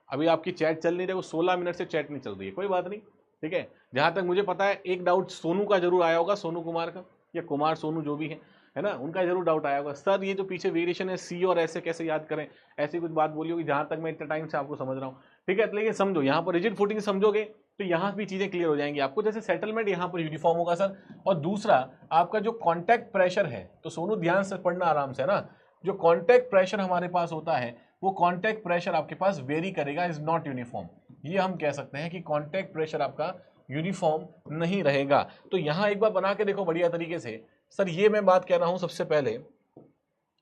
Speaker 1: अभी आपकी चैट चल नहीं रही, वो 16 मिनट से चैट नहीं चल रही है, कोई बात नहीं, ठीक है, जहां तक मुझे पता है एक डाउट सोनू का जरूर आया होगा, सोनू कुमार का या कुमार सोनू जो भी है ना, उनका जरूर डाउट आया होगा, सर ये जो पीछे वेरिएशन है सी और ऐसे कैसे याद करें, ऐसी कुछ बात बोली होगी जहां तक मैं इतने टाइम से आपको समझ रहा हूँ। ठीक है, लेकिन समझो यहाँ पर रिजिड फुटिंग समझोगे तो यहाँ भी चीजें क्लियर हो जाएंगी आपको। जैसे सेटलमेंट यहाँ पर यूनिफॉर्म होगा सर, और दूसरा आपका जो कॉन्टैक्ट प्रेशर है, तो सोनू ध्यान से पढ़ना आराम से ना, जो कॉन्टैक्ट प्रेशर हमारे पास होता है वो कॉन्टैक्ट प्रेशर आपके पास वेरी करेगा, इज नॉट यूनिफॉर्म। ये हम कह सकते हैं कि कॉन्टैक्ट प्रेशर आपका यूनिफॉर्म नहीं रहेगा। तो यहां एक बार बना के देखो बढ़िया तरीके से। सर ये मैं बात कह रहा हूं सबसे पहले,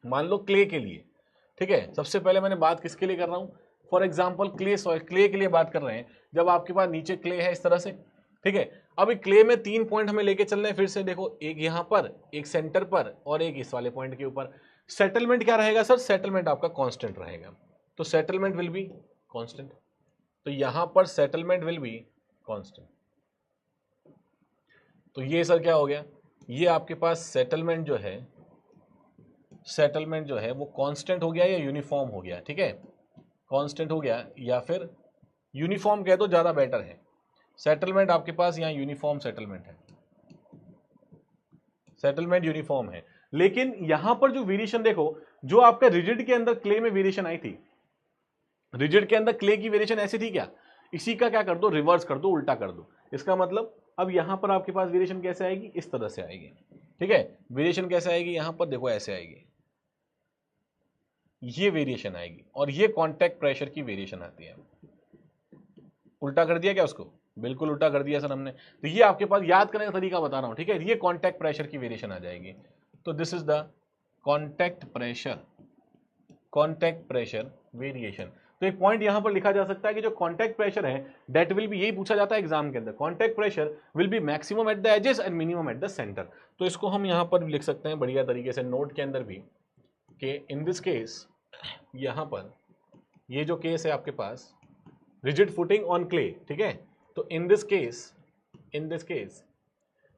Speaker 1: मान लो क्ले के लिए, ठीक है, सबसे पहले मैंने बात किसके लिए कर रहा हूं, for example clay soil, clay के लिए बात कर रहे हैं। जब आपके पास नीचे क्ले है इस तरह से, ठीक है, अब क्ले में 3 पॉइंट हमें लेके चलने हैं, फिर से देखो, एक यहां पर, एक सेंटर पर, और एक इस वाले पॉइंट के ऊपर। सेटलमेंट क्या रहेगा सर, सेटलमेंट आपका कांस्टेंट रहेगा, तो सेटलमेंट विल बी कांस्टेंट, तो यहां पर सेटलमेंट विल बी कांस्टेंट। तो ये सर क्या हो गया, ये आपके पास सेटलमेंट जो है, सेटलमेंट जो है वो कांस्टेंट हो गया या यूनिफॉर्म हो गया, ठीक है, कांस्टेंट हो गया या फिर यूनिफॉर्म कह दो ज्यादा बेटर है। सेटलमेंट आपके पास यहाँ यूनिफॉर्म सेटलमेंट है, सेटलमेंट यूनिफॉर्म है। लेकिन यहां पर जो वेरिएशन देखो, जो आपका रिजिड के अंदर क्ले में वेरिएशन आई थी, रिजिड के अंदर क्ले की वेरिएशन ऐसी थी क्या, इसी का क्या कर दो, रिवर्स कर दो, उल्टा कर दो। इसका मतलब अब यहां पर आपके पास वेरिएशन कैसे आएगी, इस तरह से आएगी, ठीक है, वेरिएशन कैसे आएगी, यहां पर देखो ऐसे आएगी, ये वेरिएशन आएगी, और ये कांटेक्ट प्रेशर की वेरिएशन आती है। उल्टा कर दिया क्या उसको, बिल्कुल उल्टा कर दिया सर हमने। तो ये आपके पास याद करने का तरीका बता रहा हूं, ठीक है, ये कांटेक्ट प्रेशर की वेरिएशन आ जाएगी। तो this is the contact pressure, contact pressure variation. तो एक पॉइंट यहां पर लिखा जा सकता है कि जो कांटेक्ट प्रेशर है दैट विल बी, यही पूछा जाता है एग्जाम के अंदर, contact pressure will be maximum at the edges and minimum at the centre. तो इसको हम यहां पर लिख सकते हैं बढ़िया तरीके से नोट के अंदर भी, कि इन दिस केस, यहां पर ये जो केस है आपके पास रिजिड फुटिंग ऑन क्ले, ठीक है, तो इन दिस केस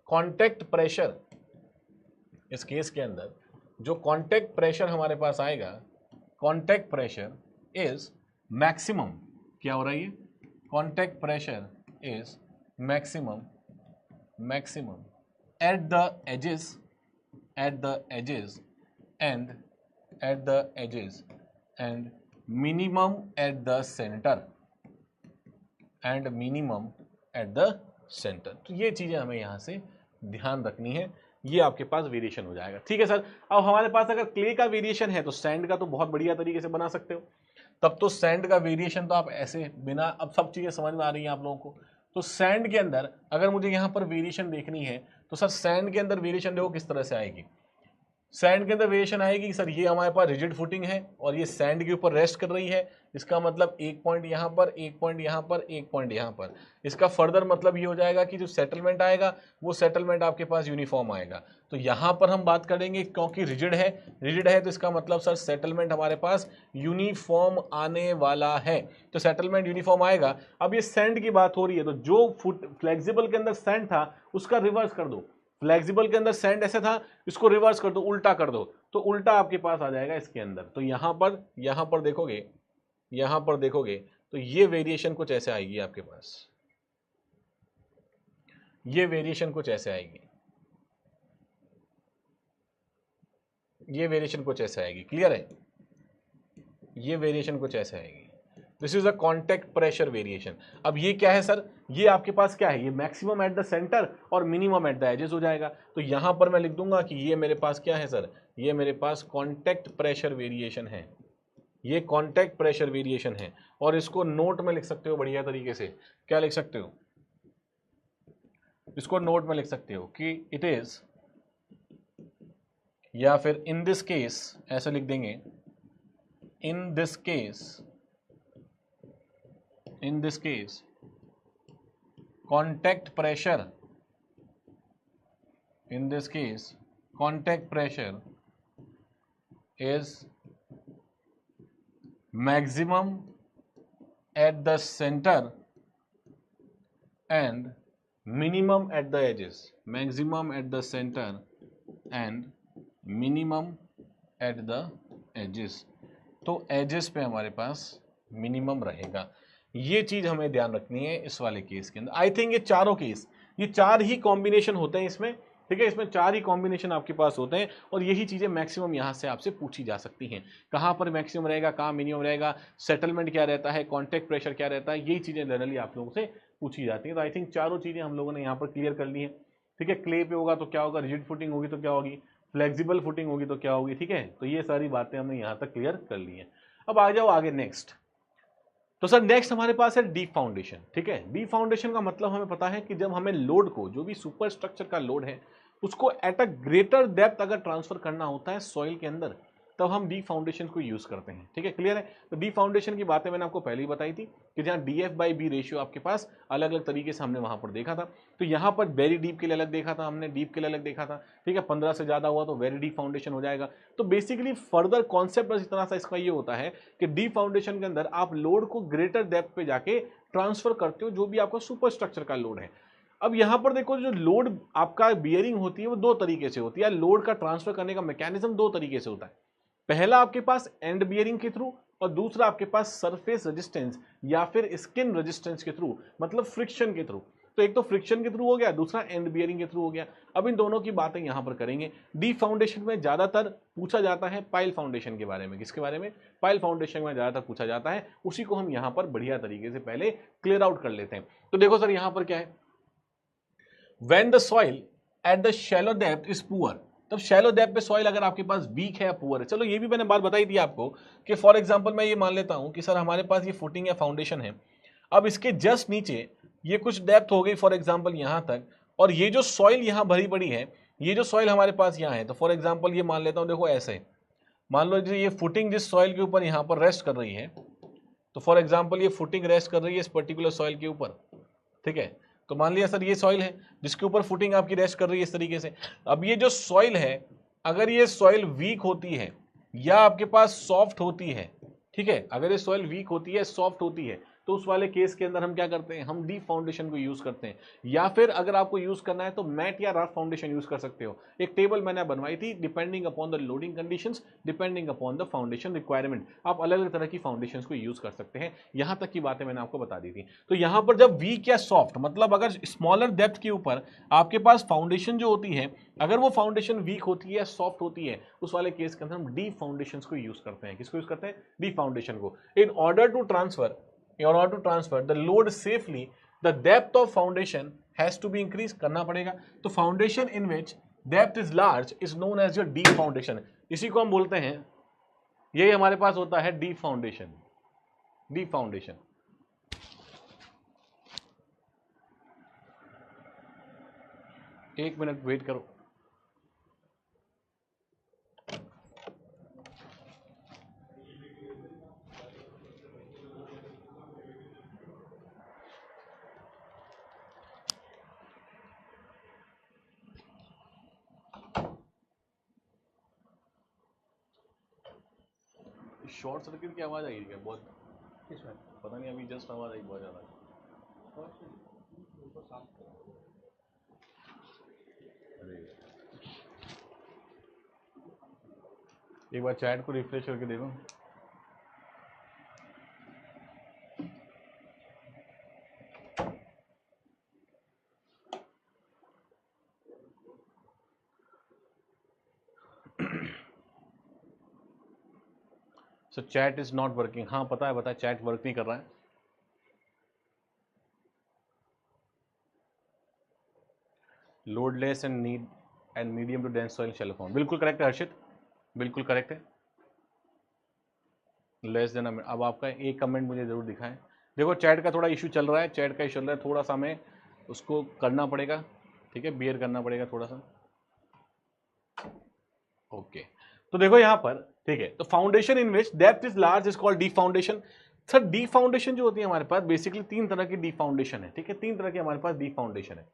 Speaker 1: कांटेक्ट प्रेशर, इस केस के अंदर जो कांटेक्ट प्रेशर हमारे पास आएगा, कांटेक्ट प्रेशर इज मैक्सिमम, क्या हो रहा है ये, contact pressure is maximum at the edges and minimum at the centre तो ये चीजें हमें यहां से ध्यान रखनी है, ये आपके पास वेरिएशन हो जाएगा। ठीक है सर, अब हमारे पास अगर क्ले का वेरिएशन है तो सैंड का तो बहुत बढ़िया तरीके से बना सकते हो। तब तो सैंड का वेरिएशन तो आप ऐसे बिना, अब सब चीजें समझ में आ रही हैं आप लोगों को। तो सैंड के अंदर अगर मुझे यहां पर वेरिएशन देखनी है तो सर सैंड के अंदर वेरिएशन देखो किस तरह से आएगी। सैंड के अंदर वेरिएशन आएगी सर, ये हमारे पास रिजिड फुटिंग है और ये सैंड के ऊपर रेस्ट कर रही है, इसका मतलब एक पॉइंट यहां पर, एक पॉइंट यहां पर, एक पॉइंट यहां पर। इसका फर्दर मतलब ये हो जाएगा कि जो सेटलमेंट आएगा वो सेटलमेंट आपके पास यूनिफॉर्म आएगा। तो यहां पर हम बात करेंगे क्योंकि रिजिड है तो इसका मतलब सर सेटलमेंट हमारे पास यूनिफॉर्म आने वाला है, तो सेटलमेंट यूनिफॉर्म आएगा। अब ये सैंड की बात हो रही है तो जो फ्लेक्सिबल के अंदर सैंड था उसका रिवर्स कर दो, फ्लेक्सिबल के अंदर सैंड ऐसे था, इसको रिवर्स कर दो, उल्टा कर दो, तो उल्टा आपके पास आ जाएगा इसके अंदर। तो यहां पर देखोगे तो ये वेरिएशन कुछ ऐसे आएगी आपके पास, ये वेरिएशन कुछ ऐसे आएगी, ये वेरिएशन कुछ ऐसे आएगी, क्लियर है, ये वेरिएशन कुछ ऐसे आएगी। This is a contact pressure variation. अब ये क्या है सर, ये आपके पास क्या है, ये मैक्सिमम एट द सेंटर और मिनिमम एट द एजेस हो जाएगा। तो यहां पर मैं लिख दूंगा कि ये मेरे पास क्या है सर, ये मेरे पास कॉन्टैक्ट प्रेशर वेरिएशन है, ये कॉन्टैक्ट प्रेशर वेरिएशन है। और इसको नोट में लिख सकते हो बढ़िया तरीके से, क्या लिख सकते हो, इसको नोट में लिख सकते हो कि इट इज, या फिर इन दिस केस ऐसे लिख देंगे, इन this case contact pressure, in this case contact pressure is maximum at the center and minimum at the edges, maximum at the center and minimum at the edges। तो edges पे हमारे पास minimum रहेगा। ये चीज हमें ध्यान रखनी है इस वाले केस के अंदर। आई थिंक ये चारों केस, ये 4 ही कॉम्बिनेशन होते हैं इसमें, ठीक है, इसमें 4 ही कॉम्बिनेशन आपके पास होते हैं और यही चीजें मैक्सिमम यहां से आपसे पूछी जा सकती हैं। कहां पर मैक्सिमम रहेगा, कहां मिनिमम रहेगा, सेटलमेंट क्या रहता है, कॉन्टैक्ट प्रेशर क्या रहता है, यही चीजें जनरली आप लोगों से पूछी जाती हैं। तो आई थिंक चारों चीजें हम लोगों ने यहाँ पर क्लियर कर ली है, ठीक है। क्ले पे होगा तो क्या होगा, रिजिड फुटिंग होगी तो क्या होगी, फ्लेक्सिबल फुटिंग होगी तो क्या होगी, ठीक है। तो ये सारी बातें हमने यहाँ तक क्लियर कर ली हैं। अब आ जाओ आगे नेक्स्ट। तो सर नेक्स्ट हमारे पास है डीप फाउंडेशन, ठीक है। डीप फाउंडेशन का मतलब हमें पता है कि जब हमें लोड को, जो भी सुपर स्ट्रक्चर का लोड है, उसको एट अ ग्रेटर डेप्थ अगर ट्रांसफर करना होता है सॉइल के अंदर, तब हम डीप फाउंडेशन को यूज करते हैं, ठीक है, क्लियर है। तो डीप फाउंडेशन की बातें मैंने आपको पहले ही बताई थी कि जहां DF/B रेशियो आपके पास अलग अलग तरीके से हमने वहां पर देखा था। तो यहां पर वेरी डीप के लिए अलग देखा था हमने, डीप के लिए अलग देखा था, ठीक है। 15 से ज्यादा हुआ तो वेरी डीप फाउंडेशन हो जाएगा। तो बेसिकली फर्दर कॉन्सेप्ट बस इतना सा इसका ये होता है कि डीप फाउंडेशन के अंदर आप लोड को ग्रेटर डेप्थ पे जाके ट्रांसफर करते हो, जो भी आपका सुपर स्ट्रक्चर का लोड है। अब यहां पर देखो, जो लोड आपका बियरिंग होती है वो दो तरीके से होती है, लोड का ट्रांसफर करने का मैकेनिज्म दो तरीके से होता है। पहला आपके पास एंड बियरिंग के थ्रू और दूसरा आपके पास सरफेस रेजिस्टेंस या फिर स्किन रेजिस्टेंस के थ्रू, मतलब फ्रिक्शन के थ्रू। तो एक तो फ्रिक्शन के थ्रू हो गया, दूसरा एंड बियरिंग के थ्रू हो गया। अब इन दोनों की बातें यहां पर करेंगे। डीप फाउंडेशन में ज्यादातर पूछा जाता है पाइल फाउंडेशन के बारे में। किसके बारे में, पाइल फाउंडेशन में ज्यादातर पूछा जाता है। उसी को हम यहां पर बढ़िया तरीके से पहले क्लियर आउट कर लेते हैं। तो देखो सर यहां पर क्या है, when the soil at the shallow depth is poor, तब शैलो डेप्थ पे सॉइल अगर आपके पास वीक है या पुअर है। चलो ये भी मैंने बात बताई थी आपको कि फॉर एग्जांपल मैं ये मान लेता हूं कि सर हमारे पास ये फुटिंग या फाउंडेशन है, अब इसके जस्ट नीचे ये कुछ डेप्थ हो गई फॉर एग्जांपल यहां तक, और ये जो सॉइल यहां भरी पड़ी है, ये जो सॉइल हमारे पास यहां है, तो फॉर एग्जांपल ये मान लेता हूं, देखो ऐसे मान लो ये फुटिंग जिस सॉइल के ऊपर यहां पर रेस्ट कर रही है, तो फॉर एग्जांपल ये फुटिंग रेस्ट कर रही है इस पर्टिकुलर सॉइल के ऊपर, ठीक है। तो मान लिया सर ये सॉइल है जिसके ऊपर फुटिंग आपकी रेस्ट कर रही है इस तरीके से। अब ये जो सॉइल है, अगर ये सॉइल वीक होती है या आपके पास सॉफ्ट होती है, ठीक है, अगर ये सॉइल वीक होती है, सॉफ्ट होती है, तो उस वाले केस के अंदर हम क्या करते हैं, हम डीप फाउंडेशन को यूज करते हैं। या फिर अगर आपको यूज करना है तो मैट या रफ फाउंडेशन यूज कर सकते हो। एक टेबल मैंने बनवाई थी, depending upon the loading conditions, depending upon the foundation requirement, आप अलग अलग तरह की फाउंडेशंस को यूज कर सकते हैं। यहां तक की बातें मैंने आपको बता दी थी। तो यहां पर जब वीक या सॉफ्ट, मतलब अगर स्मॉलर डेप्थ के ऊपर आपके पास फाउंडेशन जो होती है, अगर वो फाउंडेशन वीक होती है या सॉफ्ट होती है, उस वाले केस के अंदर हम डीप फाउंडेशंस को यूज करते हैं। किसको यूज करते हैं, डीप फाउंडेशन को। In order to transfer the load safely, the depth of foundation has to be increase करना पड़ेगा। तो foundation in which depth is large is known as your deep foundation. इसी को हम बोलते हैं, यही हमारे पास होता है डीप फाउंडेशन। डीप फाउंडेशन, एक मिनट वेट करो। शॉर्ट सर्किट की आवाज आई है क्या बहुत, किसमें पता नहीं, अभी जस्ट आवाज आई बहुत ज्यादा। अरे एक बार चैट को रिफ्रेश करके देखो। So chat is not working, हाँ पता है चैट वर्क नहीं कर रहा है। Load less and need and medium to dense soil shallow found, बिल्कुल करेक्ट है हर्षित, बिल्कुल करेक्ट है। लेस देन, अब आपका एक कमेंट मुझे जरूर दिखाएं। देखो चैट का थोड़ा इशू चल रहा है, चैट का इशू चल रहा है, थोड़ा सा हमें उसको करना पड़ेगा, ठीक है, बियर करना पड़ेगा थोड़ा सा। ओके, तो देखो यहां पर, ठीक है, तो foundation in which depth is large is called deep foundation. Sir deep foundation जो होती है हमारे पास, बेसिकली 3 तरह की डीप फाउंडेशन है, ठीक है, 3 तरह की हमारे पास डीप फाउंडेशन है।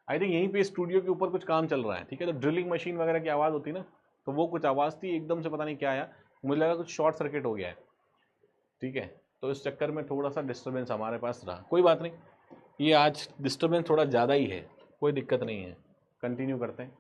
Speaker 1: आई थिंक यहीं पे स्टूडियो के ऊपर कुछ काम चल रहा है, ठीक है, तो ड्रिलिंग मशीन वगैरह की आवाज़ होती है ना, तो वो कुछ आवाज़ थी, एकदम से पता नहीं क्या आया, मुझे लगा कुछ शॉर्ट सर्किट हो गया है, ठीक है, तो इस चक्कर में थोड़ा सा डिस्टर्बेंस हमारे पास रहा। कोई बात नहीं, ये आज डिस्टर्बेंस थोड़ा ज़्यादा ही है, कोई दिक्कत नहीं है, कंटिन्यू करते हैं,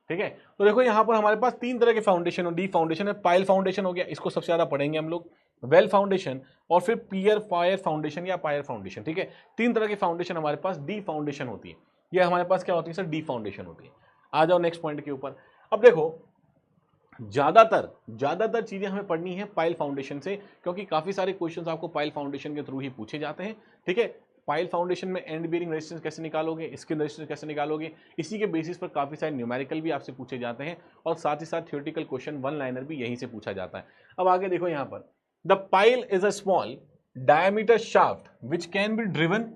Speaker 1: ठीक है। तो देखो यहाँ पर हमारे पास 3 तरह के फाउंडेशन और डीप फाउंडेशन है। पाइल फाउंडेशन हो गया, इसको सबसे ज़्यादा पढ़ेंगे हम लोग, वेल फाउंडेशन और फिर पियर फायर फाउंडेशन या पायर फाउंडेशन। ठीक है, 3 तरह की फाउंडेशन हमारे पास डी फाउंडेशन होती है। ये हमारे पास क्या होती है सर? डी फाउंडेशन होती है। आ जाओ नेक्स्ट पॉइंट के ऊपर। अब देखो ज्यादातर चीजें हमें पढ़नी है पाइल फाउंडेशन से, क्योंकि काफी सारे क्वेश्चंस आपको पाइल फाउंडेशन के थ्रू ही पूछे जाते हैं। ठीक है, पाइल फाउंडेशन में एंड बेरिंग रेजिस्टेंस कैसे निकालोगे, स्किन रेजिस्टेंस कैसे निकालोगे, इसी के बेसिस पर काफी सारे न्यूमेरिकल भी आपसे पूछे जाते हैं और साथ ही साथ थ्योरेटिकल क्वेश्चन वन लाइनर भी यहीं से पूछा जाता है। अब आगे देखो यहाँ पर, the pile is a small diameter shaft which can be driven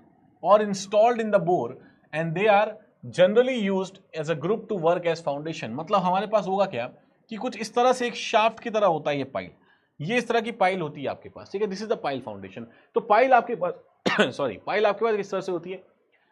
Speaker 1: और installed in the bore and they are generally used as a group to work as foundation. मतलब हमारे पास होगा क्या कि कुछ इस तरह से एक शाफ्ट की तरह होता है ये पाइल, ये इस तरह की पाइल होती है आपके पास। ठीक है, this is the pile foundation. तो पाइल आपके पास सॉरी पाइल आपके पास किस तरह से होती है?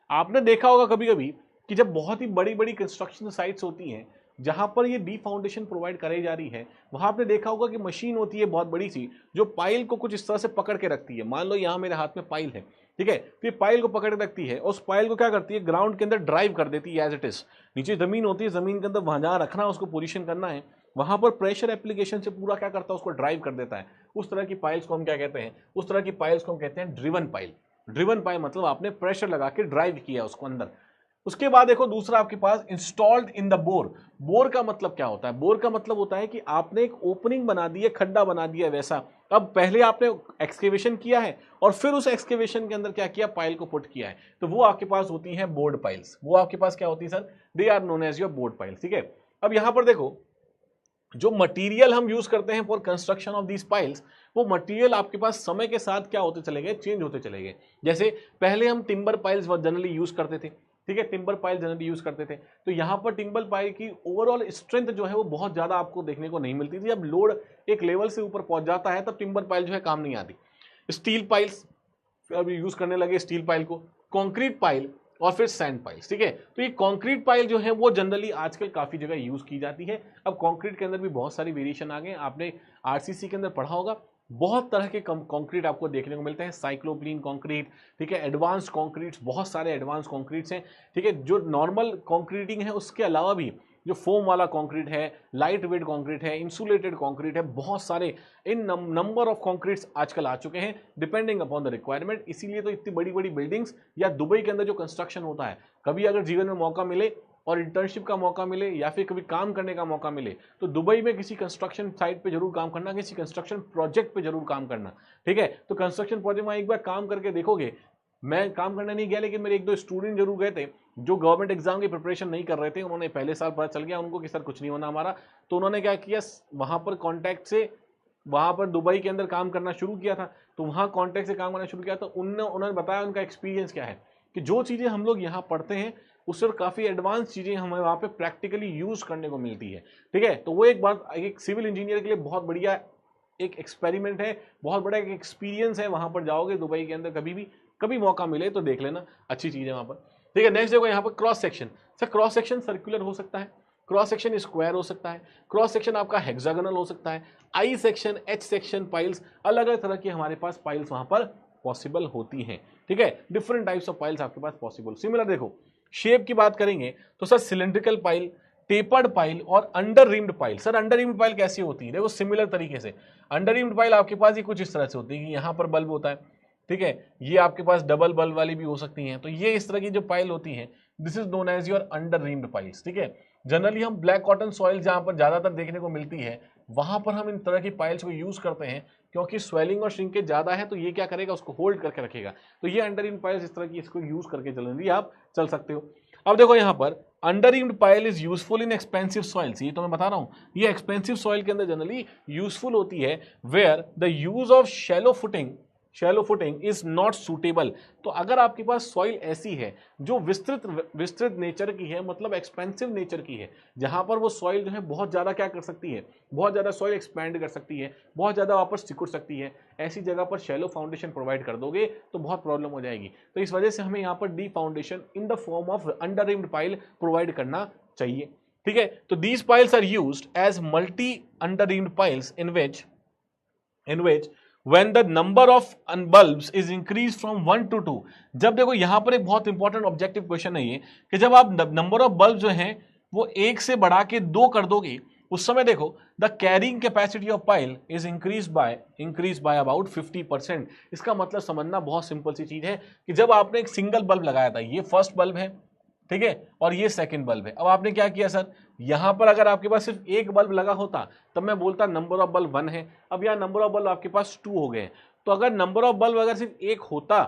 Speaker 1: आपने देखा होगा कभी कभी कि जब बहुत ही बड़ी बड़ी कंस्ट्रक्शन साइट्स होती हैं जहां पर ये डी फाउंडेशन प्रोवाइड कराई जा रही है, वहां आपने देखा होगा कि मशीन होती है बहुत बड़ी सी जो पाइल को कुछ इस तरह से पकड़ के रखती है। मान लो यहां मेरे हाथ में पाइल है, ठीक है, तो ये पाइल को पकड़ के रखती है और उस पाइल को क्या करती है, ग्राउंड के अंदर ड्राइव कर देती है एज इट इज। नीचे जमीन होती है, जमीन के अंदर वहां जहां रखना है उसको पोजीशन करना है, वहां पर प्रेशर एप्लीकेशन से पूरा क्या करता है, उसको ड्राइव कर देता है। उस तरह की पाइल्स को हम क्या कहते हैं? उस तरह की पाइल्स को हम कहते हैं ड्रिवन पाइल। ड्रिवन पाइल मतलब आपने प्रेशर लगा के ड्राइव किया उसको अंदर। उसके बाद देखो दूसरा आपके पास installed in the bore. Bore का मतलब क्या होता है? बोर का मतलब होता है कि आपने एक ओपनिंग बना दी है, खड्डा बना दिया वैसा। अब पहले आपने एक्सकेवेशन किया है और फिर उस एक्सकेवेशन के अंदर क्या किया, पाइल को पुट किया है, तो वो आपके पास होती है बोर्ड पाइल्स। वो आपके पास क्या होती है sir? They are known as your bored piles. ठीक है, अब यहां पर देखो जो मटेरियल हम यूज करते हैं for construction of these piles, वो मटेरियल आपके पास समय के साथ क्या होते चले गए, चेंज होते चले गए। जैसे पहले हम टिम्बर पाइल्स जनरली यूज करते थे, ठीक है, टिम्बर पाइल जनरली यूज करते थे, तो यहां पर टिम्बर पाइल की ओवरऑल स्ट्रेंथ जो है वो बहुत ज्यादा आपको देखने को नहीं मिलती थी। अब लोड एक लेवल से ऊपर पहुंच जाता है तब टिम्बर पाइल जो है काम नहीं आती। स्टील पाइल्स अब यूज करने लगे, स्टील पाइल को, कंक्रीट पाइल और फिर सैंड पाइल्स। ठीक है, तो ये कंक्रीट पाइल जो है वो जनरली आजकल काफी जगह यूज की जाती है। अब कंक्रीट के अंदर भी बहुत सारी वेरिएशन आ गए, आपने आरसीसी के अंदर पढ़ा होगा, बहुत तरह के कंक्रीट आपको देखने को मिलते हैं। साइक्लोप्लीन कंक्रीट, ठीक है, एडवांस कंक्रीट्स, बहुत सारे एडवांस कंक्रीट्स हैं। ठीक है, जो नॉर्मल कंक्रीटिंग है उसके अलावा भी जो फोम वाला कंक्रीट है, लाइट वेट कंक्रीट है, इंसुलेटेड कंक्रीट है, बहुत सारे इन नंबर ऑफ कंक्रीट्स आजकल आ चुके हैं डिपेंडिंग अपॉन द रिक्वायरमेंट। इसीलिए तो इतनी बड़ी बड़ी बिल्डिंग्स या दुबई के अंदर जो कंस्ट्रक्शन होता है, कभी अगर जीवन में मौका मिले और इंटर्नशिप का मौका मिले या फिर कभी काम करने का मौका मिले तो दुबई में किसी कंस्ट्रक्शन साइट पे जरूर काम करना, किसी कंस्ट्रक्शन प्रोजेक्ट पे जरूर काम करना। ठीक है, तो कंस्ट्रक्शन प्रोजेक्ट में एक बार काम करके देखोगे, मैं काम करने नहीं गया लेकिन मेरे एक दो स्टूडेंट जरूर गए थे जो गवर्नमेंट एग्जाम की प्रिपरेशन नहीं कर रहे थे, उन्होंने पहले साल पता चल गया उनको कि सर कुछ नहीं होना हमारा, तो उन्होंने क्या किया, वहां पर कॉन्टैक्ट से वहां पर दुबई के अंदर काम करना शुरू किया था। तो वहां कॉन्टैक्ट से काम करना शुरू किया तो उन्होंने बताया उनका एक्सपीरियंस क्या है कि जो चीजें हम लोग यहाँ पढ़ते हैं उससे काफी एडवांस चीजें हमें वहां पे प्रैक्टिकली यूज करने को मिलती है। ठीक है, तो वो एक बात एक सिविल इंजीनियर के लिए बहुत बढ़िया एक एक्सपेरिमेंट है, बहुत बड़ा एक एक्सपीरियंस है। वहां पर जाओगे दुबई के अंदर कभी मौका मिले तो देख लेना, अच्छी चीज है वहां पर। ठीक है, नेक्स्ट देखो यहाँ पर cross section. Sir cross section circular हो सकता है, क्रॉस सेक्शन स्क्वायर हो सकता है, क्रॉस सेक्शन आपका हेक्सागोनल हो सकता है, I section, H section piles, अलग अलग तरह की हमारे पास पाइल्स वहां पर पॉसिबल होती हैं। ठीक है, डिफरेंट टाइप्स ऑफ पाइल्स आपके पास पॉसिबल। सिमिलर देखो शेप की बात करेंगे तो sir cylindrical pile, tapered pile और under reamed pile. Sir under reamed pile कैसी होती है? देखो सिमिलर तरीके से अंडर रिम्ड पाइल आपके पास ये कुछ इस तरह से होती है कि यहाँ पर बल्ब होता है, ठीक है, ये आपके पास डबल बल्ब वाली भी हो सकती हैं। तो ये इस तरह की जो पाइल होती हैं this is known as your under reamed piles. ठीक है, जनरली हम ब्लैक कॉटन सॉइल जहां पर ज्यादातर देखने को मिलती है वहां पर हम इन तरह की पाइल्स को यूज करते हैं क्योंकि स्वेलिंग और श्रिंकेज ज्यादा है तो ये क्या करेगा, उसको होल्ड करके रखेगा। तो ये अंडर रिम्ड पाइल्स इस तरह की, इसको यूज करके जनरली आप चल सकते हो। अब देखो यहाँ पर under reamed pile is useful in expensive soils, ये तो मैं बता रहा हूँ, ये एक्सपेंसिव सॉइल के अंदर जनरली यूजफुल होती है where the use of shallow footing is not suitable. तो अगर आपके पास सॉइल ऐसी है जो विस्तृत नेचर की है, मतलब एक्सपेंसिव नेचर की है, जहां पर वो सॉइल जो है बहुत ज्यादा क्या कर सकती है, बहुत ज्यादा सॉइल एक्सपैंड कर सकती है, बहुत ज्यादा वापस सिकुड़ सकती है, ऐसी जगह पर शैलो फाउंडेशन प्रोवाइड कर दोगे तो बहुत प्रॉब्लम हो जाएगी। तो इस वजह से हमें यहाँ पर the foundation in the form of under reamed pile provide करना चाहिए। ठीक है, तो these piles are used as multi under reamed piles in which when the number of bulbs is increased from 1 to 2। जब देखो यहां पर एक बहुत इंपॉर्टेंट ऑब्जेक्टिव क्वेश्चन है ये कि जब आप नंबर ऑफ बल्ब जो हैं वो 1 से बढ़ा के 2 कर दोगे उस समय देखो the carrying capacity of pile is increase by about 50%। इसका मतलब समझना बहुत सिंपल सी चीज है कि जब आपने एक सिंगल बल्ब लगाया था, ये फर्स्ट बल्ब है, ठीक है, और ये सेकंड बल्ब है। अब आपने क्या किया सर, यहां पर अगर आपके पास सिर्फ एक बल्ब लगा होता तब मैं बोलता नंबर ऑफ बल्ब 1 है। अब यहाँ नंबर ऑफ बल्ब आपके पास 2 हो गए। तो अगर नंबर ऑफ बल्ब अगर सिर्फ एक होता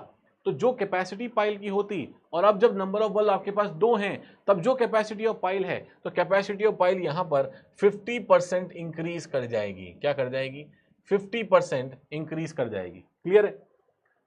Speaker 1: तो जो कैपेसिटी पाइल की होती, और अब जब नंबर ऑफ बल्ब आपके पास 2 हैं तब जो कैपेसिटी ऑफ पाइल है, तो कैपेसिटी ऑफ पाइल यहां पर 50% इंक्रीज कर जाएगी। क्या कर जाएगी? 50% इंक्रीज कर जाएगी। क्लियर है?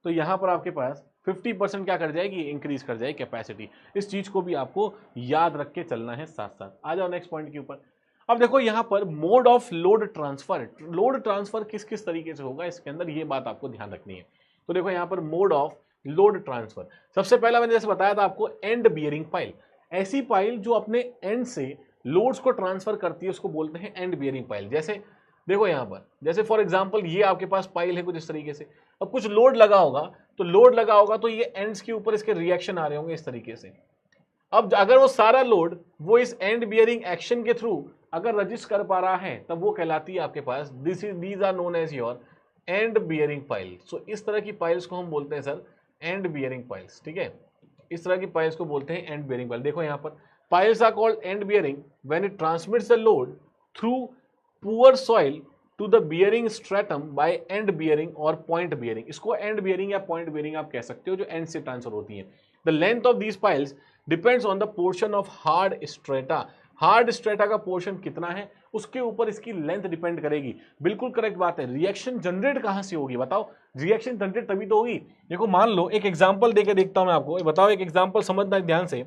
Speaker 1: तो यहां पर आपके पास 50% क्या कर जाएगी? इंक्रीज कर जाएगी कैपेसिटी। इस चीज को भी आपको याद रख के चलना है साथ साथ। आ जाओ नेक्स्ट पॉइंट के ऊपर। अब देखो यहां पर mode of load transfer, load transfer किस किस तरीके से होगा इसके अंदर, ये बात आपको ध्यान रखनी है। तो देखो यहां पर मोड ऑफ लोड ट्रांसफर, सबसे पहला मैंने जैसे बताया था आपको एंड बियरिंग पाइल। ऐसी पाइल जो अपने एंड से लोड्स को ट्रांसफर करती है उसको बोलते हैं एंड बियरिंग पाइल। जैसे देखो यहां पर, जैसे फॉर एग्जांपल ये आपके पास पाइल है कुछ इस तरीके से, अब कुछ लोड लगा होगा, तो लोड लगा होगा तो ये एंड्स के ऊपर इसके रिएक्शन आ रहे होंगे इस तरीके से। अब अगर वो सारा लोड वो इस एंड बियरिंग एक्शन के थ्रू अगर रजिस्ट कर पा रहा है तब वो कहलाती है आपके पास these are known as your end bearing pile. So इस तरह की पाइल्स को हम बोलते हैं सर एंड बियरिंग पाइल्स। ठीक है, इस तरह की पाइल्स को बोलते हैं एंड बियरिंग पाइल। देखो यहां पर piles are called end bearing when it transmits the load through poor soil to the bearing stratum by end bearing और पॉइंट बियरिंग। इसको एंड बियरिंग या पॉइंट बियरिंग आप कह सकते हो, जो एंड से ट्रांसफर होती है। The length of these piles depends on the portion of hard strata. Hard strata का पोर्शन कितना है उसके ऊपर इसकी लेंथ डिपेंड करेगी। बिल्कुल करेक्ट बात है। रिएक्शन जनरेट कहां से होगी बताओ? रिएक्शन जनरेट तभी तो होगी। देखो मान लो एक एग्जांपल देके देखता हूं मैं आपको, बताओ एक एग्जांपल समझना ध्यान से,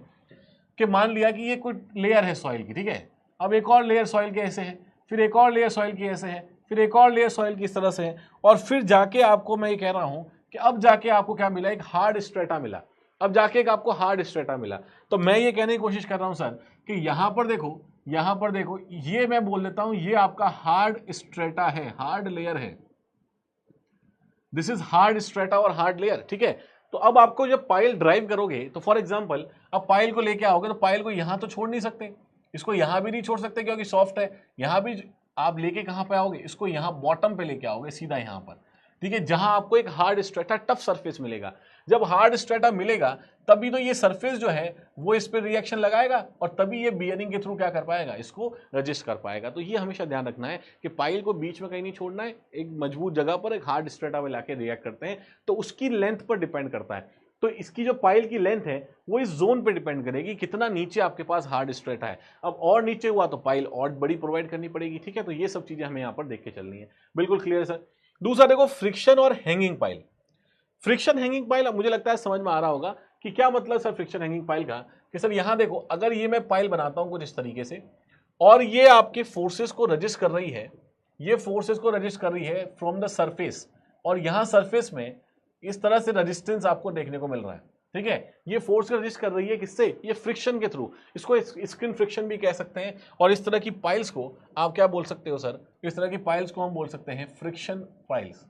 Speaker 1: कि मान लिया कि ये कोई लेयर है सॉइल की, ठीक है, अब एक और लेयर सॉइल के ऐसे है, फिर एक और लेयर सॉइल की ऐसे है, फिर एक और लेयर सॉइल की इस तरह से है, और फिर जाके आपको मैं ये कह रहा हूं कि अब जाके आपको क्या मिला? एक हार्ड स्ट्रेटा मिला। अब जाके एक आपको हार्ड स्ट्रेटा मिला। तो मैं ये कहने की कोशिश कर रहा हूं सर कि यहां पर देखो, यहां पर देखो, ये मैं बोल देता हूं ये आपका हार्ड स्ट्रेटा है, हार्ड लेयर है। दिस इज हार्ड स्ट्रेटा और हार्ड लेयर। ठीक है, तो अब आपको जब पाइल ड्राइव करोगे तो फॉर एग्जांपल अब पाइल को लेके आओगे तो पाइल को यहां तो छोड़ नहीं सकते, इसको यहां भी नहीं छोड़ सकते क्योंकि सॉफ्ट है। यहां भी आप लेके कहां पे आओगे? इसको यहां बॉटम पे लेके आओगे सीधा यहां पर, ठीक है, जहां आपको एक हार्ड स्ट्रेटा टफ सरफेस मिलेगा। जब हार्ड स्ट्रेटा मिलेगा तभी तो ये सरफेस जो है वो इस पर रिएक्शन लगाएगा और तभी ये बियरिंग के थ्रू क्या कर पाएगा? इसको रजिस्ट कर पाएगा। तो ये हमेशा ध्यान रखना है कि पाइल को बीच में कहीं नहीं छोड़ना है, एक मजबूत जगह पर एक हार्ड स्ट्रेटा में लाके रिएक्ट करते हैं, तो उसकी लेंथ पर डिपेंड करता है। तो इसकी जो पाइल की लेंथ है वो इस जोन पे डिपेंड करेगी कितना नीचे आपके पास हार्ड स्ट्रेटा है। अब और नीचे हुआ तो पाइल और बड़ी प्रोवाइड करनी पड़ेगी। ठीक है, तो ये सब चीजें हमें यहाँ पर देख के चलनी है। बिल्कुल क्लियर है सर। दूसरा देखो फ्रिक्शन और hanging pile. Friction hanging pile, अब मुझे लगता है समझ में आ रहा होगा कि क्या मतलब सर फ्रिक्शन हैंगिंग पाइल का, कि सर यहां देखो अगर ये मैं पाइल बनाता हूं कुछ इस तरीके से और ये आपके फोर्सेस को रजिस्ट कर रही है, ये फोर्सेस को रजिस्ट कर रही है फ्रॉम द सरफेस, और यहां सरफेस में इस तरह से रेजिस्टेंस आपको देखने को मिल रहा है। ठीक है, ये फोर्स रजिस्ट कर रही है किससे? ये फ्रिक्शन के थ्रू। इसको स्किन फ्रिक्शन भी कह सकते हैं। और इस तरह की पाइल्स को आप क्या बोल सकते हो सर? इस तरह की पाइल्स को हम बोल सकते हैं friction piles.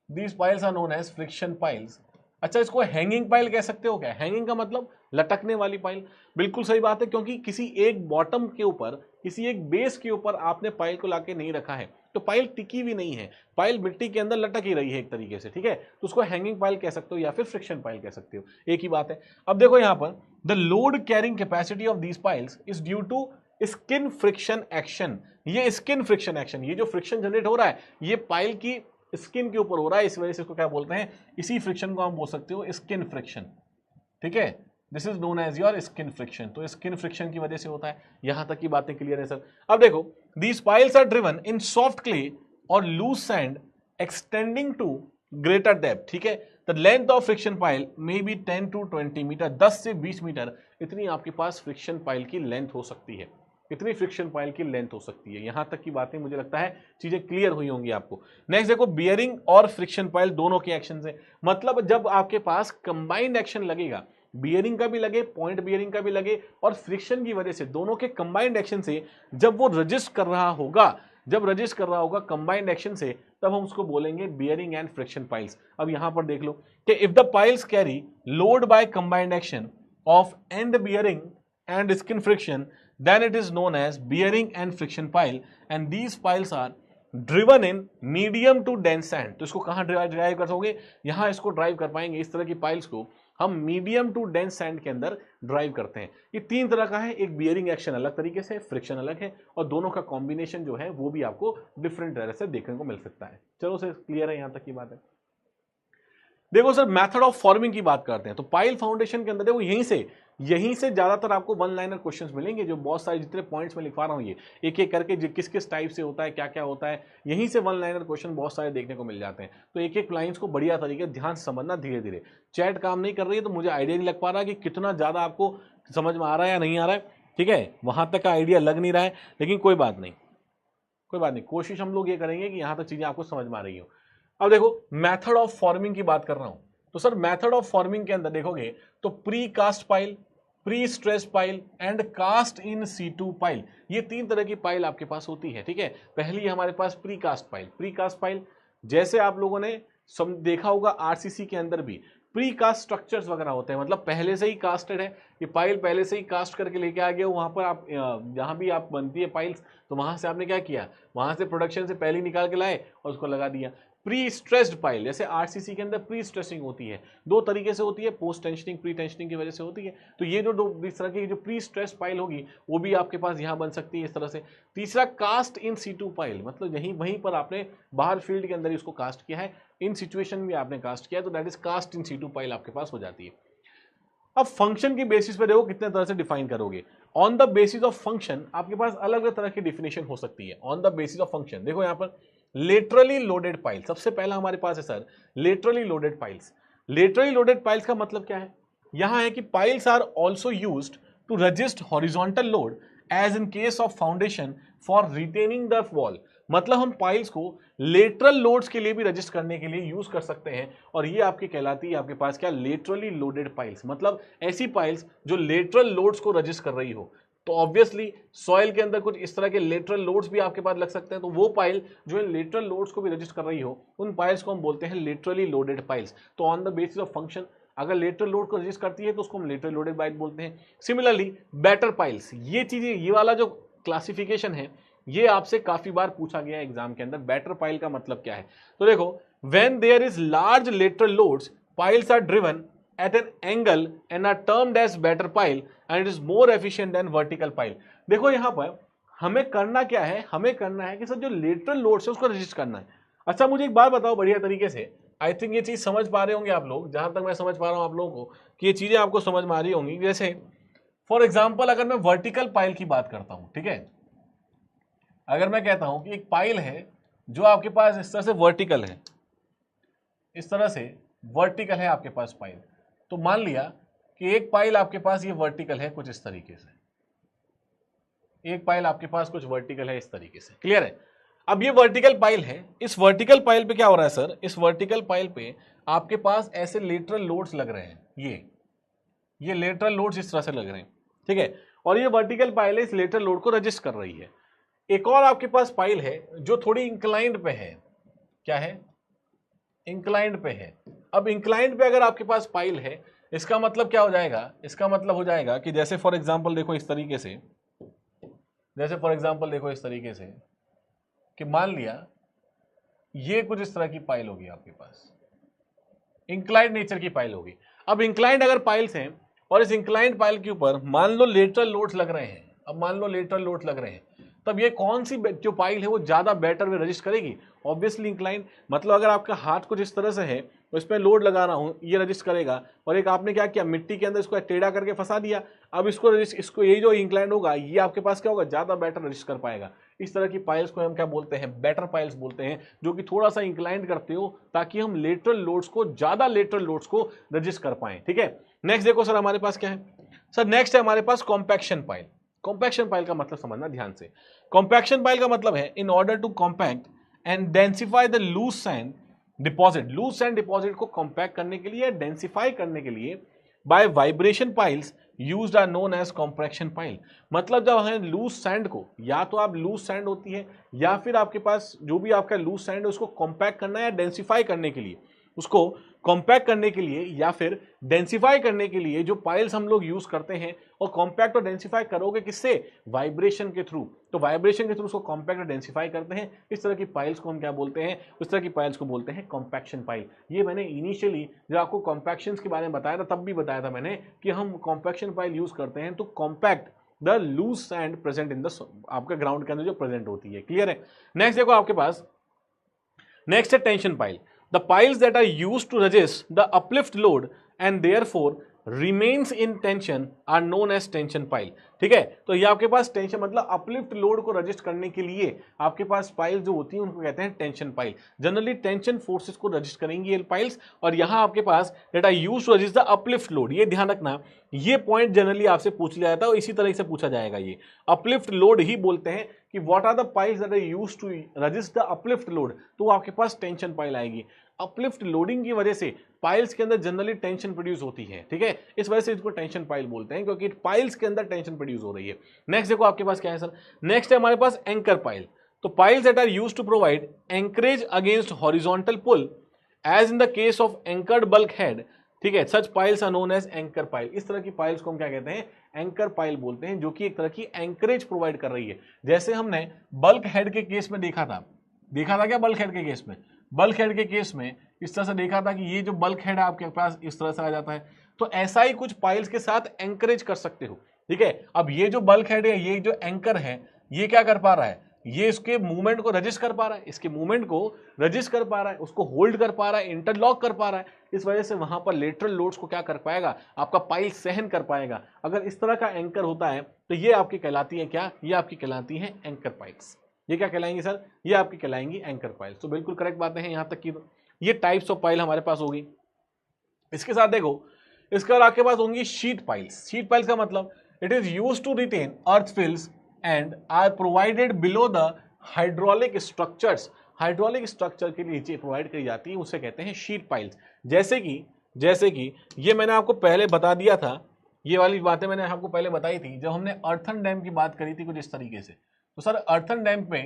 Speaker 1: These piles are known as friction piles। अच्छा, इसको हैंगिंग पाइल कह सकते हो क्या? हैंगिंग का मतलब लटकने वाली पाइल। बिल्कुल सही बात है, क्योंकि किसी एक बॉटम के ऊपर, किसी एक बेस के ऊपर आपने पाइल को लाके नहीं रखा है तो पाइल टिकी भी नहीं है, पाइल मिट्टी के अंदर लटक ही रही है एक तरीके से। ठीक है, तो उसको हैंगिंग पाइल कह सकते हो या फिर फ्रिक्शन पाइल कह सकते हो, एक ही बात है। अब देखो यहां पर the load carrying capacity of these piles is due to skin friction action. ये स्किन फ्रिक्शन एक्शन, ये जो फ्रिक्शन जनरेट हो रहा है ये पाइल की स्किन के ऊपर हो रहा है, इस वजह से इसको क्या बोलते हैं? इसी फ्रिक्शन को हम बोल सकते हो स्किन फ्रिक्शन। ठीक है, this is known as your skin friction. तो स्किन फ्रिक्शन की वजह से होता है। यहां तक की बातें क्लियर है सर। अब देखो these piles are driven in soft clay और loose sand extending to greater depth. ठीक है, the length of friction pile may be 10 to 20 metre, 10 से 20 मीटर इतनी आपके पास फ्रिक्शन पाइल की लेंथ हो सकती है, इतनी फ्रिक्शन पाइल की लेंथ हो सकती है। यहां तक की बातें मुझे लगता है चीजें क्लियर हुई होंगी आपको। नेक्स्ट देखो बियरिंग और फ्रिक्शन पाइल दोनों के एक्शन से, मतलब जब आपके पास कंबाइंड एक्शन लगेगा, बियरिंग का भी लगे, पॉइंट बियरिंग का भी लगे, और फ्रिक्शन की वजह से दोनों के कंबाइंड एक्शन से जब वो रजिस्ट कर रहा होगा, जब रजिस्ट कर रहा होगा कंबाइंड एक्शन से, तब हम उसको बोलेंगे बियरिंग एंड फ्रिक्शन पाइल्स। अब यहां पर देख लो कि if the piles carry load bye combined action of and bearing and skin friction, then it is known as bearing and friction pile, and these piles are driven in medium to dense sand. तो इसको कहाँ drive कर सकोगे, यहाँ इसको drive कर पाएंगे। इस तरह की पाइल्स को हम मीडियम टू डेंस सैंड के अंदर ड्राइव करते हैं। ये तीन तरह का है, एक बियरिंग एक्शन अलग तरीके से, फ्रिक्शन अलग है, और दोनों का कॉम्बिनेशन जो है वो भी आपको डिफरेंट तरह से देखने को मिल सकता है। चलो सर, क्लियर है यहां तक की बात है। देखो सर, मेथड ऑफ फॉर्मिंग की बात करते हैं तो पाइल फाउंडेशन के अंदर देखो यहीं से ज्यादातर आपको वन लाइनर क्वेश्चंस मिलेंगे। जो बहुत सारे जितने पॉइंट्स में लिखवा रहा हूं, ये एक एक करके किस किस टाइप से होता है, क्या क्या होता है, यहीं से वन लाइनर क्वेश्चन बहुत सारे देखने को मिल जाते हैं। तो एक एक लाइंस को बढ़िया तरीके ध्यान से समझना, धीरे धीरे। चैट काम नहीं कर रही है तो मुझे आइडिया नहीं लग पा रहा कि कितना ज्यादा आपको समझ में आ रहा है या नहीं आ रहा है, ठीक है, वहां तक का आइडिया लग नहीं रहा है, लेकिन कोई बात नहीं, कोशिश हम लोग ये करेंगे कि यहां तक चीजें आपको समझ में आ रही हो। अब देखो, मैथड ऑफ फॉर्मिंग की बात कर रहा हूं, तो सर मैथड ऑफ फॉर्मिंग के अंदर देखोगे तो pre cast pile, prestress pile and cast in situ pile, ये तीन तरह की पाइल आपके पास होती है, ठीक है। पहली हमारे पास pre cast pile. Pre cast pile जैसे आप लोगों ने देखा होगा आरसीसी के अंदर भी प्री कास्ट स्ट्रक्चर्स वगैरह होते हैं, मतलब पहले से ही कास्टेड है, ये पाइल पहले से ही कास्ट करके लेके आ गया, वहां पर आप जहां भी आप बनती है पाइल्स, तो वहां से आपने क्या किया, वहां से प्रोडक्शन से पहले निकाल के लाए और उसको लगा दिया। प्री स्ट्रेस्ड पाइल, जैसे आरसीसी के अंदर प्री स्ट्रेसिंग होती है, दो तरीके से होती है, पोस्ट टेंशनिंग, प्री टेंशनिंग की वजह से होती है। तो ये जो दो इस तरह की जो प्री स्ट्रेस्ड पाइल होगी वो भी आपके पास यहाँ बन सकती है इस तरह से। तीसरा कास्ट इन सीटू पाइल, मतलब वहीं पर आपने बाहर फील्ड के अंदर इसको कास्ट किया है, इन सिचुएशन में आपने कास्ट किया है, तो that is cast in situ pile आपके पास हो जाती है। अब फंक्शन की बेसिस पे देखो कितने तरह से डिफाइन करोगे। On the basis of function आपके पास अलग अलग तरह की डिफिनेशन हो सकती है। On the basis of function देखो यहाँ पर लेटरली लोडेड पाइल सबसे पहला हमारे पास है sir, laterally loaded piles. Laterally loaded piles का मतलब क्या है, यहां है कि piles are also used to resist horizontal load as in case of foundation for retaining the wall. मतलब हम पाइल्स को लेटरल लोड्स के लिए भी रजिस्ट करने के लिए यूज कर सकते हैं, और ये आपकी कहलाती है आपके पास क्या, लेटरली लोडेड पाइल्स। मतलब ऐसी पाइल्स जो लेटरल लोड्स को रजिस्ट कर रही हो। तो ऑब्वियसली सॉइल के अंदर कुछ इस तरह के लेटरल लोड्स भी आपके पास लग सकते हैं, तो वो पाइल जो इन लेटरल लोड्स को भी रजिस्ट कर रही हो, उन पाइल्स को हम बोलते हैं लेटरली लोडेड पाइल्स। तो on the basis of function अगर लेटरल लोड को रजिस्ट करती है तो उसको हम लेटरल लोडेड पाइल बोलते हैं। सिमिलरली बैटर पाइल्स, ये चीजें, ये वाला जो क्लासिफिकेशन है ये आपसे काफी बार पूछा गया है एग्जाम के अंदर। बैटर पाइल का मतलब क्या है, तो देखो when there is large lateral loads piles are driven at an angle and are termed as better pile and it is more efficient than vertical pile। देखो यहां पर हमें करना क्या है, हमें करना है कि सर जो लेटरल लोड्स है उसको रजिस्ट करना है। अच्छा मुझे एक बात बताओ बढ़िया तरीके से, आई थिंक ये चीज समझ पा रहे होंगे आप लोग, जहां तक मैं समझ पा रहा हूं आप लोगों को कि ये चीजें आपको समझ में आ रही होंगी। जैसे फॉर एग्जाम्पल अगर मैं वर्टिकल पाइल की बात करता हूं, ठीक है, अगर मैं कहता हूं कि एक पाइल है जो आपके पास इस तरह से वर्टिकल है, इस तरह से वर्टिकल है आपके पास पाइल, तो मान लिया कि एक पाइल आपके पास ये वर्टिकल है कुछ इस तरीके से, एक पाइल आपके पास कुछ वर्टिकल है इस तरीके से, क्लियर है। अब ये वर्टिकल पाइल है, इस वर्टिकल पाइल पे क्या हो रहा है सर, इस वर्टिकल पाइल पे आपके पास ऐसे लेटरल लोड्स लग रहे हैं, ये लेटरल लोड्स इस तरह से लग रहे हैं, ठीक है, और ये वर्टिकल पाइल है, इस लेटरल लोड को रजिस्ट कर रही है। एक और आपके पास पाइल है जो थोड़ी इंक्लाइंड पे है, क्या है, इंक्लाइंड पे है। अब इंक्लाइंड पे अगर आपके पास पाइल है, इसका मतलब क्या हो जाएगा, इसका मतलब हो जाएगा कि जैसे फॉर एग्जांपल देखो इस तरीके से, जैसे फॉर एग्जांपल देखो इस तरीके से कि मान लिया ये कुछ इस तरह की पाइल होगी आपके पास, इंक्लाइंड नेचर की पाइल होगी। अब इंक्लाइंड अगर पाइल्स हैं और इस इंक्लाइंड पाइल के ऊपर मान लो लेटरल लोड्स लग रहे हैं, अब मान लो लेटरल लोड्स लग रहे हैं, तब ये कौन सी जो पाइल है वो ज्यादा बेटर में रजिस्ट करेगी, ऑब्वियसली इंक्लाइंड। मतलब अगर आपका हाथ कुछ इस तरह से है तो इस पर लोड लगा रहा हूं, ये रजिस्ट करेगा, और एक आपने क्या किया, मिट्टी के अंदर इसको टेढ़ा करके फंसा दिया, अब इसको ये जो इंक्लाइंड होगा ये आपके पास क्या होगा, ज्यादा बेटर रजिस्ट कर पाएगा। इस तरह की पाइल्स को हम क्या बोलते हैं, बेटर पाइल्स बोलते हैं, जो कि थोड़ा सा इंक्लाइंड करते हो ताकि हम लेटरल लोड्स को, ज्यादा लेटरल लोड्स को रजिस्ट कर पाए, ठीक है। नेक्स्ट देखो सर हमारे पास क्या है, सर नेक्स्ट है हमारे पास कॉम्पैक्शन पाइल। कॉम्पैक्शन पाइल का मतलब समझना ध्यान से, कॉम्पैक्शन पाइल का मतलब है in order to compact and densify the loose sand deposit, loose sand deposit को कॉम्पैक्ट करने के लिए, डेंसिफाई करने के लिए by vibration piles used are known as compaction pile. मतलब जब हमें लूज सैंड को, या तो आप लूज सैंड होती है या फिर आपके पास जो भी आपका लूज सैंड है उसको कॉम्पैक्ट करना है या डेंसिफाई करने के लिए, उसको कॉम्पैक्ट करने के लिए या फिर डेंसिफाई करने के लिए जो पाइल्स हम लोग यूज करते हैं, और कॉम्पैक्ट और डेंसिफाई करोगे किससे? वाइब्रेशन के थ्रू। तो वाइब्रेशन के थ्रू उसको कॉम्पैक्ट और डेंसिफाई करते हैं। इस तरह की पाइल्स को हम क्या बोलते हैं? उस तरह की पाइल्स को बोलते हैं कॉम्पैक्शन पाइल। ये मैंने इनिशियली जब आपको कॉम्पैक्शन के बारे में बताया था तब भी बताया था मैंने कि हम कॉम्पैक्शन पाइल यूज करते हैं तो compact the loose sand present in the आपका ग्राउंड के अंदर जो प्रेजेंट होती है। क्लियर है? नेक्स्ट देखो आपके पास, नेक्स्ट है tension pile. The piles that are used to resist the uplift load and therefore remains in tension are known as tension pile. ठीक है, तो ये आपके पास टेंशन मतलब अपलिफ्ट लोड को रजिस्ट करने के लिए आपके पास पाइल्स जो होती हैं उनको कहते हैं tension pile. Generally tension forces को रजिस्ट करेंगी ये पाइल्स, और यहां आपके पास that are used to resist the uplift load. ये ध्यान रखना, ये पॉइंट जनरली आपसे पूछ लिया जाता है और इसी तरह से पूछा जाएगा। ये अपलिफ्ट लोड ही बोलते हैं कि what are the piles that are used to resist the uplift load, तो आपके पास टेंशन पाइल आएगी। अपलिफ्ट लोडिंग की वजह से पाइल्स के अंदर जनरली टेंशन प्रोड्यूस होती है। ठीक है, इस वजह से इसको टेंशन पाइल बोलते हैं क्योंकि पाइल्स के अंदर टेंशन प्रोड्यूस हो रही है। नेक्स्ट देखो आपके पास क्या है सर, नेक्स्ट है हमारे पास एंकर पाइल। तो piles that are used to provide anchorage against horizontal pull as in the case of anchored bulkhead. ठीक है, such piles are known as anchor pile. इस तरह की पाइल्स को हम क्या कहते हैं? एंकर पाइल बोलते हैं, जो कि एक तरह की एंकरेज प्रोवाइड कर रही है। जैसे हमने बल्क हेड के केस में देखा था क्या बल्क हेड के केस में? बल्क हेड के केस में इस तरह से देखा था कि ये जो बल्क हेड है आपके पास इस तरह से आ जाता है, तो ऐसा ही कुछ पाइल्स के साथ एंकरेज कर सकते हो। ठीक है, अब ये जो बल्क हेड है, ये जो एंकर है, ये क्या कर पा रहा है? ये इसके मूवमेंट को रजिस्ट कर पा रहा है, इसके मूवमेंट को रजिस्ट कर पा रहा है, उसको होल्ड कर पा रहा है, इंटरलॉक कर पा रहा है। इस वजह से वहां पर लेटरल लोड्स को क्या कर पाएगा? आपका पाइल सहन कर पाएगा। अगर इस तरह का एंकर होता है तो ये आपकी कहलाती है क्या? ये आपकी कहलाती है एंकर पाइल्स। ये क्या कहलाएंगी सर? ये आपकी कहलाएंगी एंकर पाइल्स। तो बिल्कुल करेक्ट बातें हैं यहां तक की। ये टाइप्स ऑफ पाइल हमारे पास होगी। इसके साथ देखो, इसके बाद आपके पास होंगी शीट पाइल्स। शीट पाइल्स का मतलब it is used to retain earth fills and are provided below the hydraulic structures. Hydraulic structure के नीचे प्रोवाइड करी जाती है, उसे कहते हैं शीट पाइल्स। जैसे कि ये मैंने आपको पहले बता दिया था, ये वाली बातें मैंने आपको पहले बताई थी जब हमने अर्थन डैम की बात करी थी कुछ इस तरीके से। तो सर अर्थन डैम पे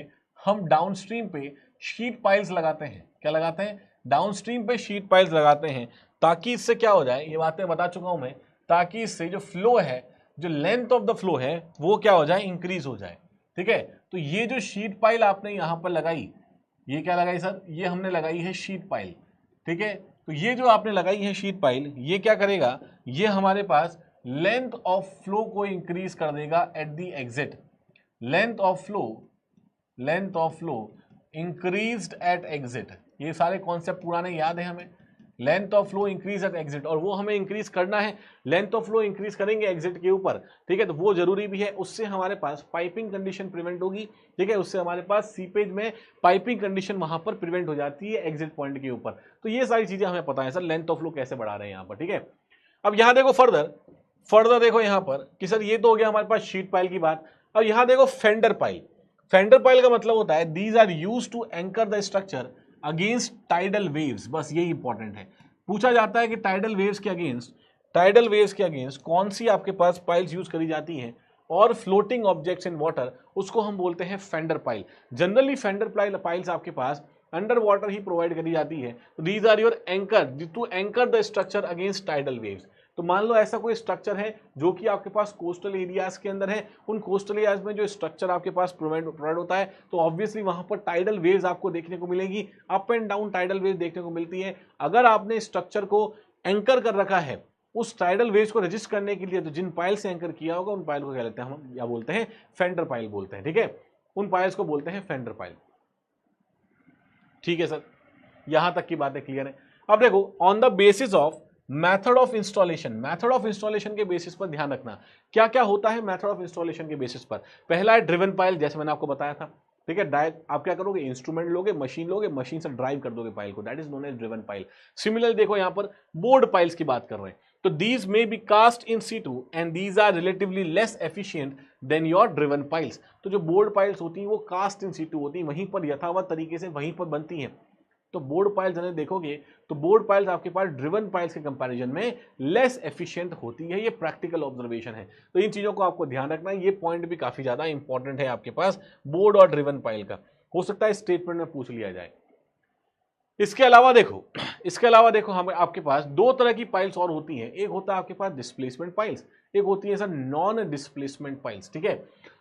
Speaker 1: हम डाउनस्ट्रीम पे शीट पाइल्स लगाते हैं। क्या लगाते हैं? डाउनस्ट्रीम पे शीट पाइल्स लगाते हैं, ताकि इससे क्या हो जाए, ये बातें बता चुका हूं मैं, ताकि इससे जो फ्लो है, जो लेंथ ऑफ द फ्लो है, वो क्या हो जाए? इंक्रीज हो जाए। ठीक है, तो ये जो शीट पाइल आपने यहां पर लगाई, ये क्या लगाई सर? ये हमने लगाई है शीट पाइल। ठीक है, तो ये जो आपने लगाई है शीट पाइल, ये क्या करेगा? ये हमारे पास लेंथ ऑफ फ्लो को इंक्रीज कर देगा at the exit. Length of flow increased at exit. ये सारे कॉन्सेप्ट पुराने याद है हमें। Length of flow increase at exit, और वो हमें इंक्रीज करना है। लेंथ ऑफ फ्लो इंक्रीज करेंगे एग्जिट के ऊपर। ठीक है, तो वो जरूरी भी है। उससे हमारे पास पाइपिंग कंडीशन प्रिवेंट होगी। ठीक है, उससे हमारे पास सीपेज में पाइपिंग कंडीशन वहां पर प्रिवेंट हो जाती है एग्जिट पॉइंट के ऊपर। तो ये सारी चीजें हमें पता है सर, लेंथ ऑफ फ्लो कैसे बढ़ा रहे हैं यहाँ पर। ठीक है, अब यहाँ देखो फर्दर देखो यहाँ पर कि सर ये तो हो गया हमारे पास शीट पाइल की बात। अब यहाँ देखो फेंडर पाइल। फेंडर पाइल का मतलब होता है these are used to anchor the structure against tidal waves. बस यही इंपॉर्टेंट है। पूछा जाता है कि टाइडल वेव्स के अगेंस्ट कौन सी आपके पास पाइल्स यूज करी जाती हैं, और फ्लोटिंग ऑब्जेक्ट्स इन वाटर, उसको हम बोलते हैं fender pile. Generally fender piles आपके पास अंडर वाटर ही प्रोवाइड करी जाती है। These are your anchor to anchor the structure against tidal waves. तो मान लो ऐसा कोई स्ट्रक्चर है जो कि आपके पास कोस्टल एरियाज के अंदर है, उन कोस्टल एरियाज में जो स्ट्रक्चर आपके पास प्रोवाइड होता है, तो ऑब्वियसली वहां पर टाइडल वेव्स आपको देखने को मिलेगी, up and down tidal waves देखने को मिलती है। अगर आपने स्ट्रक्चर को एंकर कर रखा है उस टाइडल वेव्स को रजिस्ट करने के लिए, तो जिन पाइल से एंकर किया होगा उन पाइल को क्या लेते हैं हम? या बोलते हैं फेंडर पाइल बोलते हैं। ठीक है, उन पाइल्स को बोलते हैं फेंडर पाइल। ठीक है सर, यहां तक की बातें क्लियर है। अब देखो, on the basis of method of installation के बेसिस पर ध्यान रखना क्या क्या होता है। मेथड ऑफ इंस्टॉलेशन के बेसिस पर पहला है ड्रिवन पाइल, जैसे मैंने आपको बताया था। ठीक है, डायरेक्ट आप क्या करोगे? इंस्ट्रूमेंट लोगे, मशीन से ड्राइव कर दोगे पाइल को, that is known as driven pile. Similarly देखो यहां पर बोर्ड पाइल्स की बात कर रहे हैं, तो these may be cast in situ and these are relatively less efficient than your driven piles. तो जो बोर्ड पाइल्स होती हैं वो कास्ट इन सीटू होती हैं, वहीं पर यथावत तरीके से वहीं पर बनती हैं। तो बोर्ड पाइल्स अगर देखोगे तो बोर्ड पाइल्स आपके पास ड्रिवन पाइल्स के कंपैरिजन में लेस एफिशिएंट होती है। ये प्रैक्टिकल ऑब्जर्वेशन है, तो इन चीजों को आपको ध्यान रखना है। ये पॉइंट भी काफी ज्यादा इंपॉर्टेंट है आपके पास बोर्ड और ड्रिवन पाइल का। हो सकता है स्टेटमेंट में पूछ लिया जाए। इसके अलावा देखो हमें आपके पास दो तरह की पाइल्स और होती हैं। एक होता है आपके पास डिस्प्लेसमेंट पाइल्स, एक होती है सर नॉन डिस्प्लेसमेंट पाइल्स। ठीक है,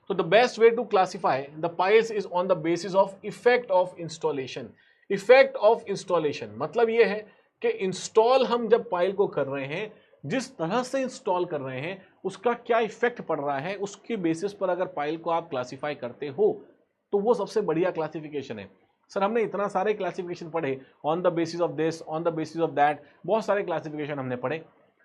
Speaker 1: तो the best way to classify the piles is on the basis of effect of installation. Effect of installation मतलब ये है कि इंस्टॉल हम जब पाइल को कर रहे हैं, जिस तरह से इंस्टॉल कर रहे हैं उसका क्या इफेक्ट पड़ रहा है, उसके बेसिस पर अगर पाइल को आप क्लासिफाई करते हो तो वो सबसे बढ़िया क्लासिफिकेशन है। सर हमने इतना सारे क्लासिफिकेशन पढ़े, on the basis of this, on the basis of that, बहुत सारे क्लासिफिकेशन हमने पढ़े,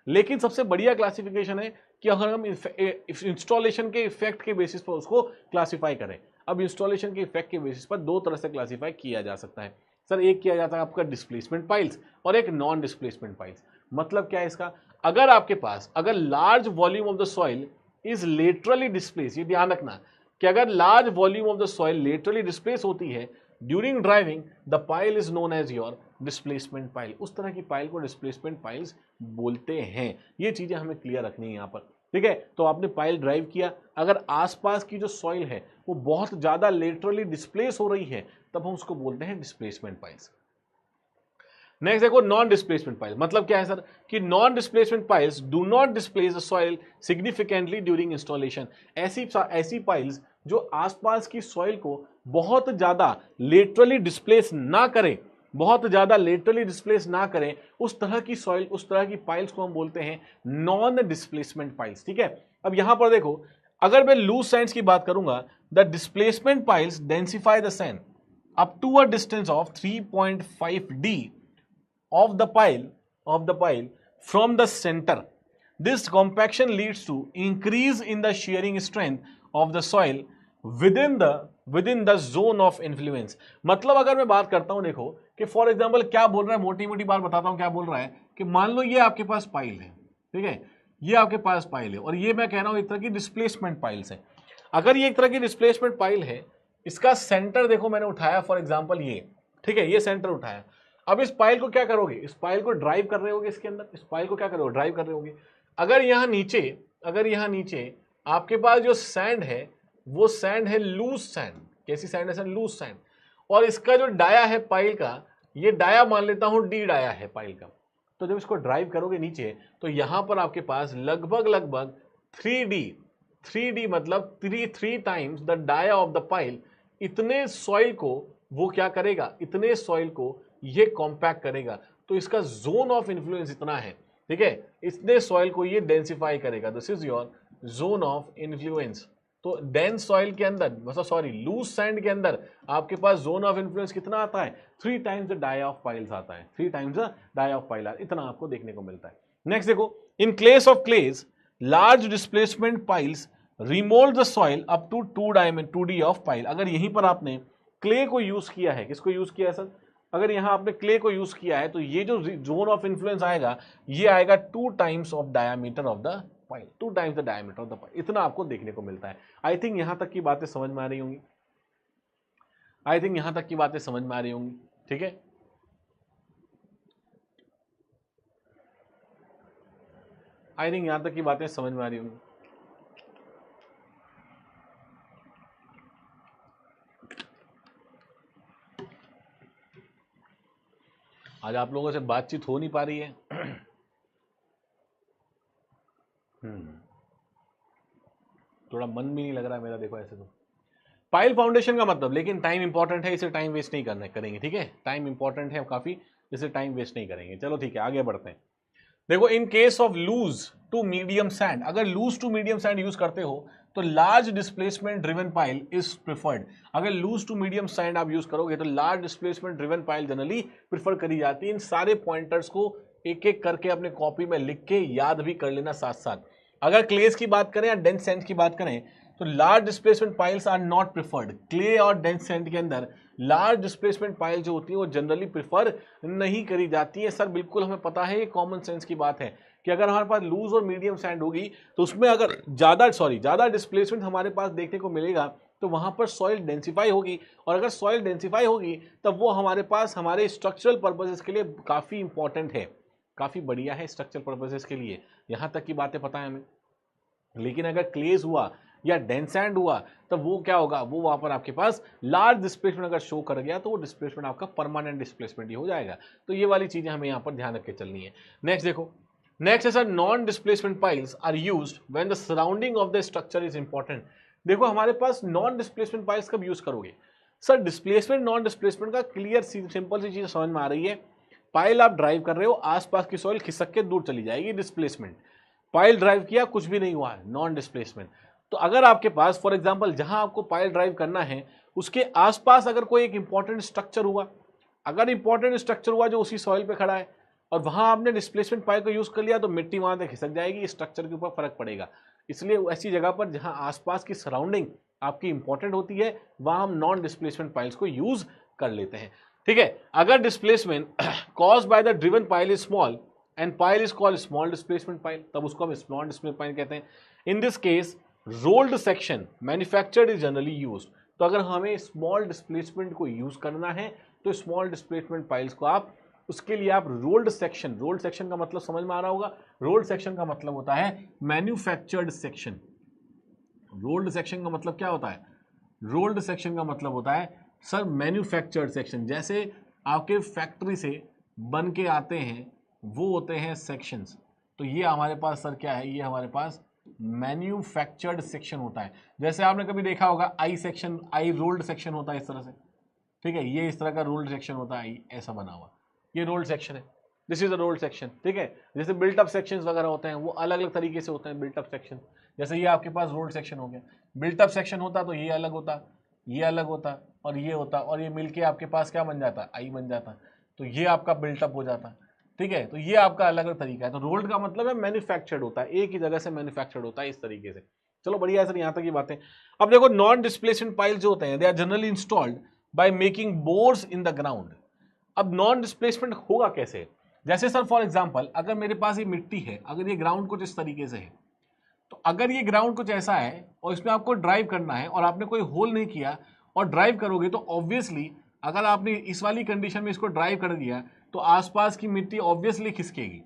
Speaker 1: लेकिन सबसे बढ़िया क्लासिफिकेशन है कि अगर हम इंस्टॉलेशन के इफेक्ट के बेसिस पर उसको क्लासिफाई करें। अब इंस्टॉलेशन के इफेक्ट के बेसिस पर दो तरह से क्लासिफाई किया जा सकता है सर। एक किया जाता है आपका डिस्प्लेसमेंट पाइल्स और एक नॉन डिस्प्लेसमेंट पाइल्स। मतलब क्या है इसका, अगर आपके पास अगर large volume of the soil is laterally displace, ये ध्यान रखना कि अगर large volume of the soil laterally displace होती है during driving, the pile is known as your displacement pile. उस तरह की पाइल को डिस्प्लेसमेंट पाइल्स बोलते हैं। ये चीजें हमें क्लियर रखनी है यहाँ पर। ठीक है, तो आपने पाइल ड्राइव किया, अगर आसपास की जो सॉइल है वो बहुत ज्यादा लेटरली डिस्प्लेस हो रही है तब हम उसको बोलते हैं डिस्प्लेसमेंट पाइल्स। नेक्स्ट देखो नॉन डिस्प्लेसमेंट पाइल। मतलब क्या है सर कि non displacement piles do not displace the soil significantly during installation. ऐसी पाइल्स जो आसपास की सॉइल को बहुत ज्यादा लेटरली डिस्प्लेस ना करें, बहुत ज्यादा लेटरली डिस्प्लेस ना करें, उस तरह की सॉइल, उस तरह की पाइल्स को हम बोलते हैं नॉन डिस्प्लेसमेंट पाइल्स। ठीक है, अब यहां पर देखो अगर मैं लूज सैंड्स की बात करूंगा, the displacement piles densify the sand up to a distance of 3.5 d of the pile from the center. This compaction leads to increase in the shearing strength of the soil within the zone of influence. मतलब अगर मैं बात करता हूं, देखो कि for example क्या बोल रहा है, मोटी मोटी बात बताता हूं क्या बोल रहा है कि मान लो ये आपके पास पाइल है, ठीक है, ये आपके पास पाइल है और ये मैं कह रहा हूं एक तरह की डिस्प्लेसमेंट पाइल्स है। अगर ये एक तरह की डिस्प्लेसमेंट पाइल है, इसका सेंटर देखो मैंने उठाया फॉर एग्जांपल ये, ठीक है, ये सेंटर उठाया। अब इस पाइल को क्या करोगे, इस पाइल को ड्राइव कर रहे होगे इसके अंदर, इस पाइल को क्या करोगे, ड्राइव कर रहे होगे। अगर यहाँ नीचे आपके पास जो सैंड है वो सैंड है लूज सैंड। कैसी सैंड है सर, लूज सैंड। और इसका जो डाया है पाइल का, ये डाया मान लेता हूं डी डाया है पाइल का। तो जब इसको ड्राइव करोगे नीचे तो यहां पर आपके पास लगभग 3D मतलब three times the dia of the pile, इतने सॉइल को वो क्या करेगा, इतने सॉइल को ये कॉम्पैक्ट करेगा। तो इसका जोन ऑफ इन्फ्लुएंस इतना है, ठीक है, इतने सॉइल को ये डेंसिफाई करेगा। This is your zone of influence. तो डेंस सॉइल के अंदर, मतलब सॉरी लूज सैंड के अंदर आपके पास जोन ऑफ इन्फ्लुएंस कितना आता है, 3 times the dia of piles आता है, 3 times the dia of pile, इतना आपको देखने को मिलता है। नेक्स्ट देखो, in case of clays large displacement piles remold the soil up to 2D of pile. अगर यहीं पर आपने क्ले को यूज किया है, किसको यूज किया है सर, अगर यहां आपने क्ले को यूज किया है तो ये जो जोन ऑफ इन्फ्लुएंस आएगा ये आएगा 2 times of diameter of the pile, 2 times the diameter of the pile, इतना आपको देखने को मिलता है। आई थिंक यहां तक की बातें समझ में आ रही होंगी, आई थिंक यहां तक की बातें समझ में आ रही होंगी, ठीक है। आई थिंक यहां तक की बातें समझ में आ रही होंगी। आज आप लोगों से बातचीत हो नहीं पा रही है। थोड़ा मन भी नहीं लग रहा है मेरा, देखो ऐसे तो पाइल फाउंडेशन का मतलब, लेकिन टाइम इंपॉर्टेंट है, इसे टाइम वेस्ट नहीं करेंगे, ठीक है, टाइम इंपॉर्टेंट है काफी, इसे टाइम वेस्ट नहीं करेंगे। चलो ठीक है, आगे बढ़ते हैं। देखो in case of loose to medium sand, अगर loose to medium sand use करते हो तो large displacement driven pile is preferred. अगर लूज टू मीडियम सैंड आप यूज करोगे तो large displacement driven pile generally prefer करी जाती है। इन सारे पॉइंटर्स को एक एक करके अपने कॉपी में लिख के याद भी कर लेना साथ साथ। अगर क्लेस की बात करें या डेंस सैंड की बात करें तो large displacement piles are not preferred. Clay और डेंस सैंड के अंदर लार्ज डिस्प्लेसमेंट पाइल जो होती है वो जनरली प्रिफर नहीं करी जाती है। सर बिल्कुल हमें पता है, ये कॉमन सेंस की बात है कि अगर हमारे पास लूज और मीडियम सैंड होगी तो उसमें अगर ज्यादा डिस्प्लेसमेंट हमारे पास देखने को मिलेगा तो वहां पर सॉइल डेंसिफाई होगी, और अगर सॉइल डेंसिफाई होगी तब वो हमारे पास हमारे स्ट्रक्चरल पर्पसेस के लिए काफी इंपॉर्टेंट है, काफी बढ़िया है स्ट्रक्चरल पर्पसेस के लिए। यहां तक की बातें पता है हमें। लेकिन अगर क्लेज हुआ या डेंस सैंड हुआ, तब वो क्या होगा, वो वहां पर आपके पास लार्ज डिस्प्लेसमेंट अगर शो कर गया तो वो डिस्प्लेसमेंट आपका परमानेंट डिस्प्लेसमेंट ही हो जाएगा। तो ये वाली चीजें हमें यहाँ पर ध्यान रख के चलनी है। नेक्स्ट देखो, नेक्स्ट है sir, non displacement piles are used when the surrounding of the structure is important. देखो हमारे पास नॉन डिस्प्लेसमेंट पाइल्स कब यूज करोगे सर, डिस्प्लेसमेंट नॉन डिस्प्लेसमेंट का क्लियर सिंपल सी चीज समझ में आ रही है। पाइल आप ड्राइव कर रहे हो, आसपास की सॉइल खिसक के दूर चली जाएगी, डिस्प्लेसमेंट। पाइल ड्राइव किया, कुछ भी नहीं हुआ, नॉन डिस्प्लेसमेंट। तो अगर आपके पास फॉर एग्जांपल जहां आपको पाइल ड्राइव करना है उसके आसपास अगर कोई एक इंपॉर्टेंट स्ट्रक्चर हुआ, अगर इंपॉर्टेंट स्ट्रक्चर हुआ जो उसी सॉइल पे खड़ा है और वहां आपने डिस्प्लेसमेंट पाइल को यूज कर लिया, तो मिट्टी वहां तक खिसक जाएगी, स्ट्रक्चर के ऊपर फर्क पड़ेगा। इसलिए ऐसी जगह पर जहां आसपास की सराउंडिंग आपकी इंपॉर्टेंट होती है वहां हम नॉन डिस्प्लेसमेंट पाइल्स को यूज कर लेते हैं। ठीक है, अगर displacement caused by the driven pile is small and pile is called small displacement pile, तब उसको हम स्मॉल डिस्प्लेसमेंट पाइल कहते हैं। इन this case rolled section manufactured is generally used. तो अगर हमें स्मॉल डिस्प्लेसमेंट को यूज करना है तो स्मॉल डिस्प्लेसमेंट पाइल्स को आप, उसके लिए आप रोल्ड सेक्शन का मतलब समझ में आ रहा होगा, रोल्ड सेक्शन का मतलब होता है मैन्युफैक्चर्ड सेक्शन। रोल्ड सेक्शन का मतलब क्या होता है, रोल्ड सेक्शन का मतलब होता है सर मैन्युफैक्चर्ड सेक्शन, जैसे आपके फैक्ट्री से बन के आते हैं वो होते हैं सेक्शंस। तो ये हमारे पास सर क्या है, ये हमारे पास मैन्युफैक्चर्ड सेक्शन होता है। जैसे आपने कभी देखा होगा I section, I rolled section होता है इस तरह से, ठीक है, ये इस तरह का रोल्ड सेक्शन होता है, ऐसा बना हुआ, ये रोल्ड सेक्शन है, this is a rolled section. ठीक है, जैसे बिल्ट अप सेक्शंस वगैरह होते हैं वो अलग अलग तरीके से होते हैं बिल्ट अप सेक्शन। जैसे ये आपके पास रोल्ड सेक्शन हो गया, बिल्ट अप सेक्शन होता तो ये अलग होता, ये अलग होता और ये होता, और ये मिलके आपके पास क्या बन जाता, आई बन जाता, तो ये आपका बिल्टअप हो जाता। ठीक है, तो ये आपका अलग अलग तरीका है। तो रोल्ड का मतलब है मैन्युफैक्चर्ड होता है, एक ही जगह से मैन्युफैक्चर्ड होता है इस तरीके से। चलो बढ़िया है सर, यहाँ तक की बातें। अब देखो नॉन डिस्प्लेसमेंट पाइल जो होते हैं they are generally installed by making bores in the ground. अब नॉन डिस्प्लेसमेंट होगा कैसे, जैसे सर फॉर एग्जांपल अगर मेरे पास ये मिट्टी है, अगर ये ग्राउंड कुछ इस तरीके से है, तो अगर ये ग्राउंड कुछ ऐसा है और इसमें आपको ड्राइव करना है और आपने कोई होल नहीं किया और ड्राइव करोगे, तो ऑब्वियसली अगर आपने इस वाली कंडीशन में इसको ड्राइव कर दिया तो आसपास की मिट्टी ऑब्वियसली खिसकेगी।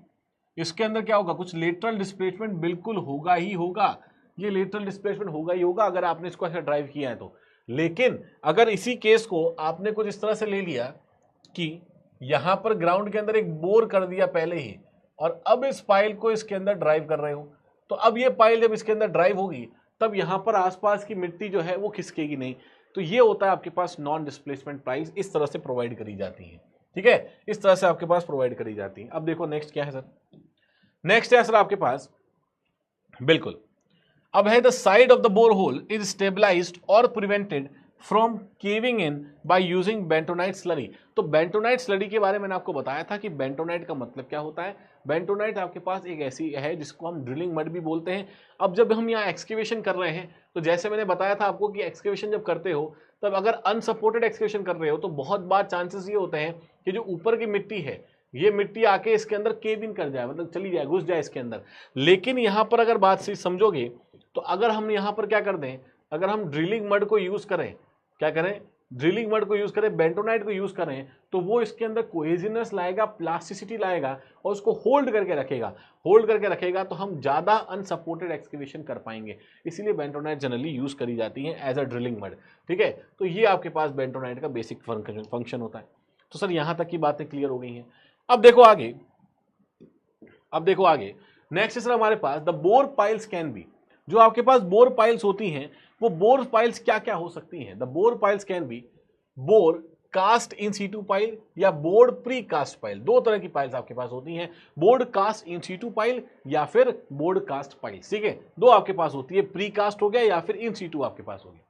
Speaker 1: इसके अंदर क्या होगा, कुछ लेटरल डिस्प्लेसमेंट बिल्कुल होगा ही होगा, ये लेटरल डिस्प्लेसमेंट होगा ही होगा अगर आपने इसको ऐसे ड्राइव किया है तो। लेकिन अगर इसी केस को आपने कुछ इस तरह से ले लिया कि यहां पर ग्राउंड के अंदर एक बोर कर दिया पहले ही और अब इस पाइल को इसके अंदर ड्राइव कर रहे हो, तो अब ये पाइल जब इसके अंदर ड्राइव होगी तब यहां पर आसपास की मिट्टी जो है वो खिसकेगी नहीं। तो ये होता है आपके पास नॉन डिस्प्लेसमेंट पाइल्स, इस तरह से प्रोवाइड करी जाती हैं। ठीक है, इस तरह से आपके पास प्रोवाइड करी जाती हैं। अब देखो नेक्स्ट क्या है सर, नेक्स्ट है सर आपके पास बिल्कुल अब है the side of the bore hole is stabilized और prevented from caving in by using bentonite slurry. तो बेंटोनाइट स्लरी के बारे में मैंने आपको बताया था कि बेंटोनाइट का मतलब क्या होता है। बेंटोनाइट आपके पास एक ऐसी है जिसको हम ड्रिलिंग मड भी बोलते हैं। अब जब हम यहाँ एक्सकेवेशन कर रहे हैं तो जैसे मैंने बताया था आपको कि एक्सकेवेशन जब करते हो तब अगर अनसपोर्टेड एक्सकेवेशन कर रहे हो तो बहुत बार चांसेस ये होते हैं कि जो ऊपर की मिट्टी है ये मिट्टी आके इसके अंदर केव इन कर जाए, मतलब चली जाए, घुस जाए इसके अंदर। लेकिन यहाँ पर अगर बात से समझोगे तो अगर हम यहाँ पर क्या कर दें, अगर हम ड्रिलिंग मड को यूज करें, क्या करें, ड्रिलिंग मड को यूज करें, बेंटोनाइट को यूज करें, तो वो इसके अंदर कोहेजिनेस लाएगा, प्लास्टिसिटी लाएगा और उसको होल्ड करके रखेगा। होल्ड करके रखेगा तो हम ज्यादा अनसपोर्टेड एक्सकेवेशन कर पाएंगे। इसीलिए बेंटोनाइट जनरली यूज करी जाती है एज अ ड्रिलिंग मड। ठीक है, तो ये आपके पास बेंटोनाइट का बेसिक फंक्शन होता है। तो सर यहां तक की बातें क्लियर हो गई हैं। अब देखो आगे, अब देखो आगे नेक्स्ट सर हमारे पास the bore piles can be. जो आपके पास बोर पाइल्स होती हैं वो बोर पाइल्स क्या क्या हो सकती हैं। The bore piles can be bore cast in situ pile या बोर्ड प्री कास्ट पाइल। दो तरह की पाइल्स आपके पास होती हैं, bored cast in situ pile या फिर बोर्ड कास्ट पाइल। ठीक है, दो आपके पास होती है, प्री कास्ट हो गया या फिर इन सीटू आपके पास हो गया।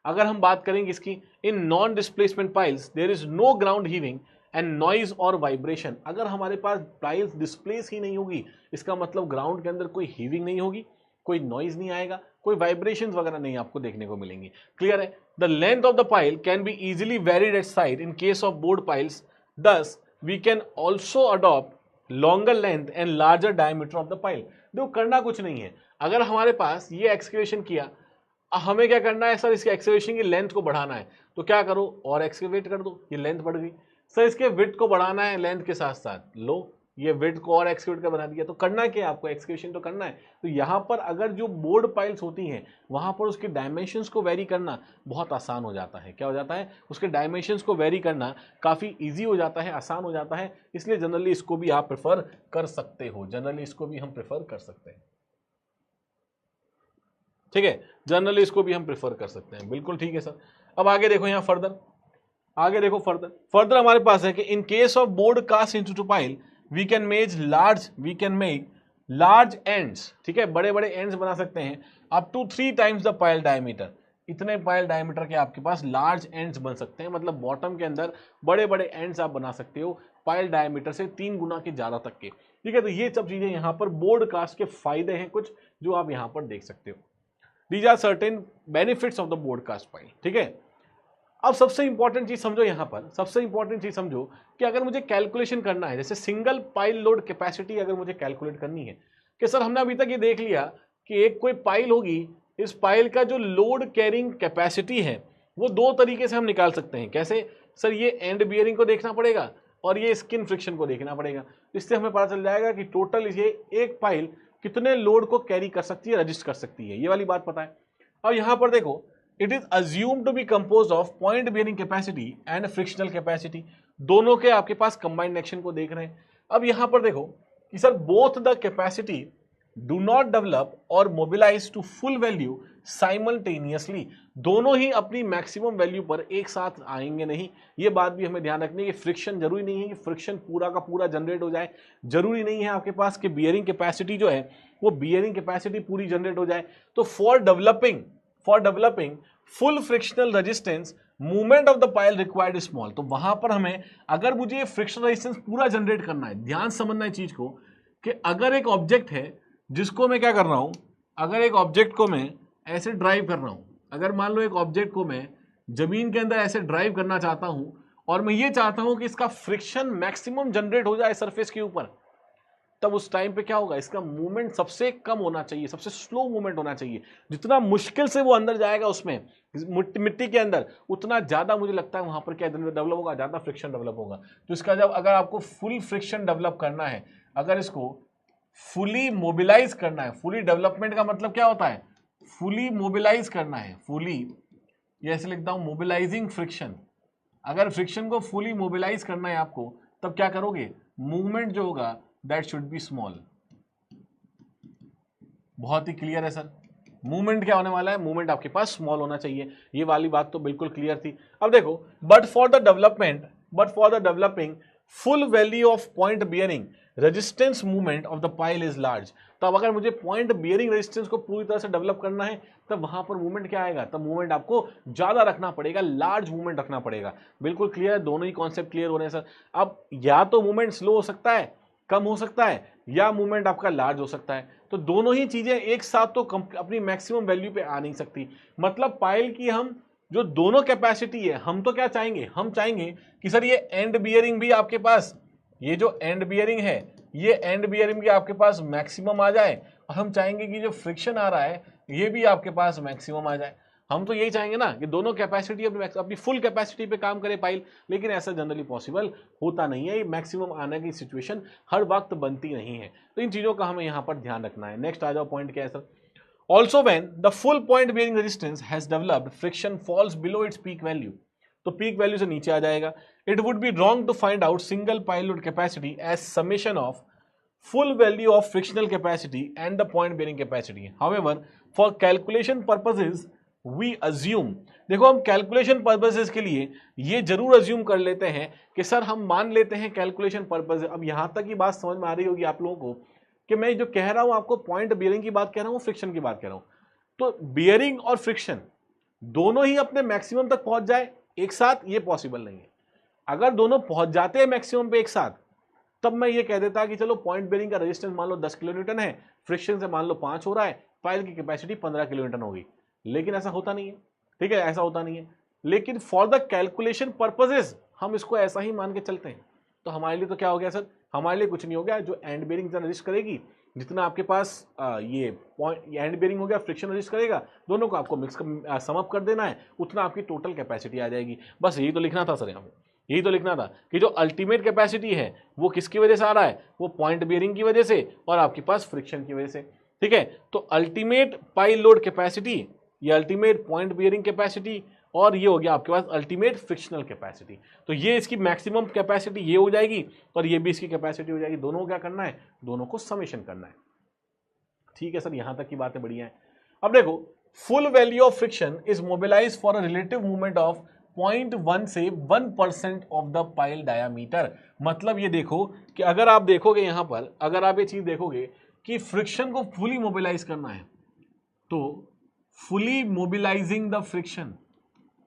Speaker 1: अगर हम बात करेंगे इसकी, in non displacement piles there is no ground heaving and noise और वाइब्रेशन। अगर हमारे पास पाइल्स डिस्प्लेस ही नहीं होगी इसका मतलब ग्राउंड के अंदर कोई हीविंग नहीं होगी, कोई नॉइज नहीं आएगा, कोई वाइब्रेशंस वगैरह नहीं आपको देखने को मिलेंगी। क्लियर है। The length of the pile can be easily varied at site in case of bored piles, thus we can also adopt longer length and larger diameter of the pile. देखो करना कुछ नहीं है, अगर हमारे पास ये एक्सकेवेशन किया, हमें क्या करना है सर, इसके एक्सकेवेशन की लेंथ को बढ़ाना है, तो क्या करो और एक्सकेवेट कर दो, ये लेंथ बढ़ गई। सर इसके विड्थ को बढ़ाना है लेंथ के साथ साथ, लो ये विड्थ को और एक्सक्यूट का बना दिया। तो करना क्या है आपको, एक्सक्यूशन तो करना है। तो यहाँ पर अगर जो बोर्ड पाइल्स होती हैं वहाँ पर उसके डायमेंशंस को वेरी करना बहुत आसान हो जाता है। क्या हो जाता है, उसके डायमेंशंस को वेरी करना काफ़ी ईजी हो जाता है, आसान हो जाता है। इसलिए जनरली इसको भी आप प्रेफर कर सकते हो, जनरली इसको भी हम प्रेफर कर सकते हैं। ठीक है, जनरली इसको भी हम प्रेफर कर सकते हैं, बिल्कुल ठीक है सर। अब आगे देखो यहाँ फर्दर, आगे देखो फर्दर हमारे पास है कि in case of bored cast into pile we can make large ends. ठीक है, बड़े बड़े एंड्स बना सकते हैं up to 3 times the pile diameter. इतने पाइल डायमीटर के आपके पास लार्ज एंड्स बन सकते हैं, मतलब बॉटम के अंदर बड़े बड़े एंड्स आप बना सकते हो पाइल डायमीटर से 3 गुना के ज्यादा तक के। ठीक है, तो ये सब चीजें यहाँ पर बोर्ड कास्ट के फायदे हैं कुछ जो आप यहाँ पर देख सकते हो। These are certain benefits of the bored cast pile. ठीक है, अब सबसे इंपॉर्टेंट चीज समझो, यहाँ पर सबसे इंपॉर्टेंट चीज समझो कि अगर मुझे कैलकुलेशन करना है, जैसे सिंगल पाइल लोड कैपेसिटी अगर मुझे कैलकुलेट करनी है, कि सर हमने अभी तक ये देख लिया कि एक कोई पाइल होगी, इस पाइल का जो लोड कैरिंग कैपेसिटी है वो 2 तरीके से हम निकाल सकते हैं। कैसे सर, ये एंड बियरिंग को देखना पड़ेगा और ये स्किन फ्रिक्शन को देखना पड़ेगा। इससे हमें पता चल जाएगा कि टोटल ये एक पाइल कितने लोड को कैरी कर सकती है, रजिस्ट कर सकती है, ये वाली बात पता है। अब यहां पर देखो, it is assumed to be composed of point bearing capacity and frictional capacity. दोनों के आपके पास कंबाइंड एक्शन को देख रहे हैं। अब यहां पर देखो कि sir both the capacity do not develop और mobilize to full value simultaneously. दोनों ही अपनी मैक्सिमम वैल्यू पर एक साथ आएंगे नहीं। ये बात भी हमें ध्यान रखनी है कि फ्रिक्शन जरूरी नहीं है कि फ्रिक्शन पूरा का पूरा जनरेट हो जाए, जरूरी नहीं है आपके पास कि बियरिंग कैपेसिटी जो है वो बियरिंग कैपेसिटी पूरी जनरेट हो जाए। तो for developing full frictional resistance movement of the pile required small. तो वहां पर हमें, अगर मुझे फ्रिक्शनल रेजिस्टेंस पूरा जनरेट करना है, ध्यान समझना है चीज को कि अगर एक ऑब्जेक्ट है जिसको मैं क्या कर रहा हूं, अगर एक ऑब्जेक्ट को मैं ऐसे ड्राइव कर रहा हूं, अगर मान लो एक ऑब्जेक्ट को मैं जमीन के अंदर ऐसे ड्राइव करना चाहता हूं और मैं ये चाहता हूं कि इसका फ्रिक्शन मैक्सिमम जनरेट हो जाए सरफेस के ऊपर, तब उस टाइम पे क्या होगा, इसका मूवमेंट सबसे कम होना चाहिए, सबसे स्लो मूवमेंट होना चाहिए। जितना मुश्किल से वो अंदर जाएगा उसमें मिट्टी के अंदर, उतना ज्यादा मुझे लगता है वहां पर क्या डेवलप होगा, ज्यादा फ्रिक्शन डेवलप होगा। तो इसका जब अगर आपको फुल फ्रिक्शन डेवलप करना है, अगर इसको फुली मोबिलाइज करना है, फुली डेवलपमेंट का मतलब क्या होता है, फुली मोबिलाइज करना है, फुली, ये ऐसे लिखता हूं मोबिलाइजिंग फ्रिक्शन। अगर फ्रिक्शन को फुली मोबिलाइज करना है आपको, तब क्या करोगे, मूवमेंट जो होगा दैट शुड बी स्मॉल। बहुत ही क्लियर है सर, मूवमेंट क्या होने वाला है, मूवमेंट आपके पास स्मॉल होना चाहिए। ये वाली बात तो बिल्कुल क्लियर थी। अब देखो, but for the developing full value of point bearing resistance movement of the pile is large. तो अब अगर मुझे पॉइंट बियरिंग रेजिस्टेंस को पूरी तरह से डेवलप करना है, तब वहां पर मूवमेंट क्या आएगा, तब मूवमेंट आपको ज्यादा रखना पड़ेगा, लार्ज मूवमेंट रखना पड़ेगा। बिल्कुल क्लियर है, दोनों ही कॉन्सेप्ट क्लियर हो रहे हैं सर। अब या तो मूवमेंट स्लो हो सकता है, कम हो सकता है, या मूवमेंट आपका लार्ज हो सकता है। तो दोनों ही चीजें एक साथ तो अपनी मैक्सिमम वैल्यू पे आ नहीं सकती। मतलब पाइल की हम जो दोनों कैपेसिटी है, हम तो क्या चाहेंगे, हम चाहेंगे कि सर ये एंड बियरिंग भी आपके पास, ये जो एंड बियरिंग है, ये एंड बियरिंग भी आपके पास मैक्सिमम आ जाए, और हम चाहेंगे कि जो फ्रिक्शन आ रहा है ये भी आपके पास मैक्सिमम आ जाए। हम तो यही चाहेंगे ना कि दोनों कैपेसिटी अपनी फुल कैपेसिटी पे काम करे पाइल, लेकिन ऐसा जनरली पॉसिबल होता नहीं है। ये मैक्सिमम आने की सिचुएशन हर वक्त बनती नहीं है। तो इन चीजों का हमें यहाँ पर ध्यान रखना है। नेक्स्ट आ जाओ, पॉइंट क्या है sir, also when the full point bearing resistance has developed friction falls below its peak value. तो पीक वैल्यू से नीचे आ जाएगा। It would be wrong to find out single pile load capacity as summation of full value of frictional capacity and the point bearing capacity. However, for calculation purposes we assume, देखो हम calculation purposes के लिए ये जरूर assume कर लेते हैं कि सर हम मान लेते हैं कैलकुलेशन पर्पस। अब यहां तक की बात समझ में आ रही होगी आप लोगों को कि मैं जो कह रहा हूं आपको पॉइंट बियरिंग की बात कह रहा हूं, फ्रिक्शन की बात कह रहा हूं। तो बियरिंग और फ्रिक्शन दोनों ही अपने मैक्सिमम तक पहुंच जाए एक साथ, ये पॉसिबल नहीं है। अगर दोनों पहुंच जाते हैं मैक्सिमम पे एक साथ, तब मैं ये कह देता कि चलो पॉइंट बेरिंग का रेजिस्टेंस मान लो 10 किलोन्यूटन है, फ्रिक्शन से मान लो 5 हो रहा है, पाइल की कैपेसिटी 15 किलोन्यूटन होगी। लेकिन ऐसा होता नहीं है, ठीक है, ऐसा होता नहीं है। लेकिन फॉर द कैलकुलेशन पर्पसेस हम इसको ऐसा ही मान के चलते हैं। तो हमारे लिए तो क्या हो गया सर, हमारे लिए कुछ नहीं हो गया। जो एंड बेरिंग जितना रजिस्ट करेगी, जितना आपके पास ये पॉइंट एंड बेरिंग हो गया, फ्रिक्शन रजिस्ट करेगा, दोनों को आपको मिक्स सम अप कर देना है, उतना आपकी टोटल कैपेसिटी आ जाएगी। बस यही तो लिखना था सर यहाँ पे। यही तो लिखना था कि जो अल्टीमेट कैपेसिटी है वो किसकी वजह से आ रहा है, वो पॉइंट बियरिंग की वजह से और आपके पास फ्रिक्शन की वजह से। ठीक है, तो अल्टीमेट पाइल लोड कैपेसिटी, ये अल्टीमेट पॉइंट बियरिंग कैपेसिटी, और ये हो गया आपके पास अल्टीमेट फ्रिक्शनल कैपेसिटी। तो ये इसकी मैक्सिमम कैपेसिटी ये हो जाएगी और ये भी इसकी कैपेसिटी हो जाएगी। दोनों को क्या करना है, दोनों को समेशन करना है। ठीक है सर, यहां तक की बातें बढ़िया है। अब देखो, full value of friction is mobilize for a relative movement of 0.1 से 1% ऑफ द पाइल डायामीटर। मतलब ये देखो कि अगर आप देखोगे यहां पर, अगर आप ये चीज देखोगे कि फ्रिक्शन को फुली मोबिलाइज करना है, तो फुली मोबिलाइजिंग द फ्रिक्शन,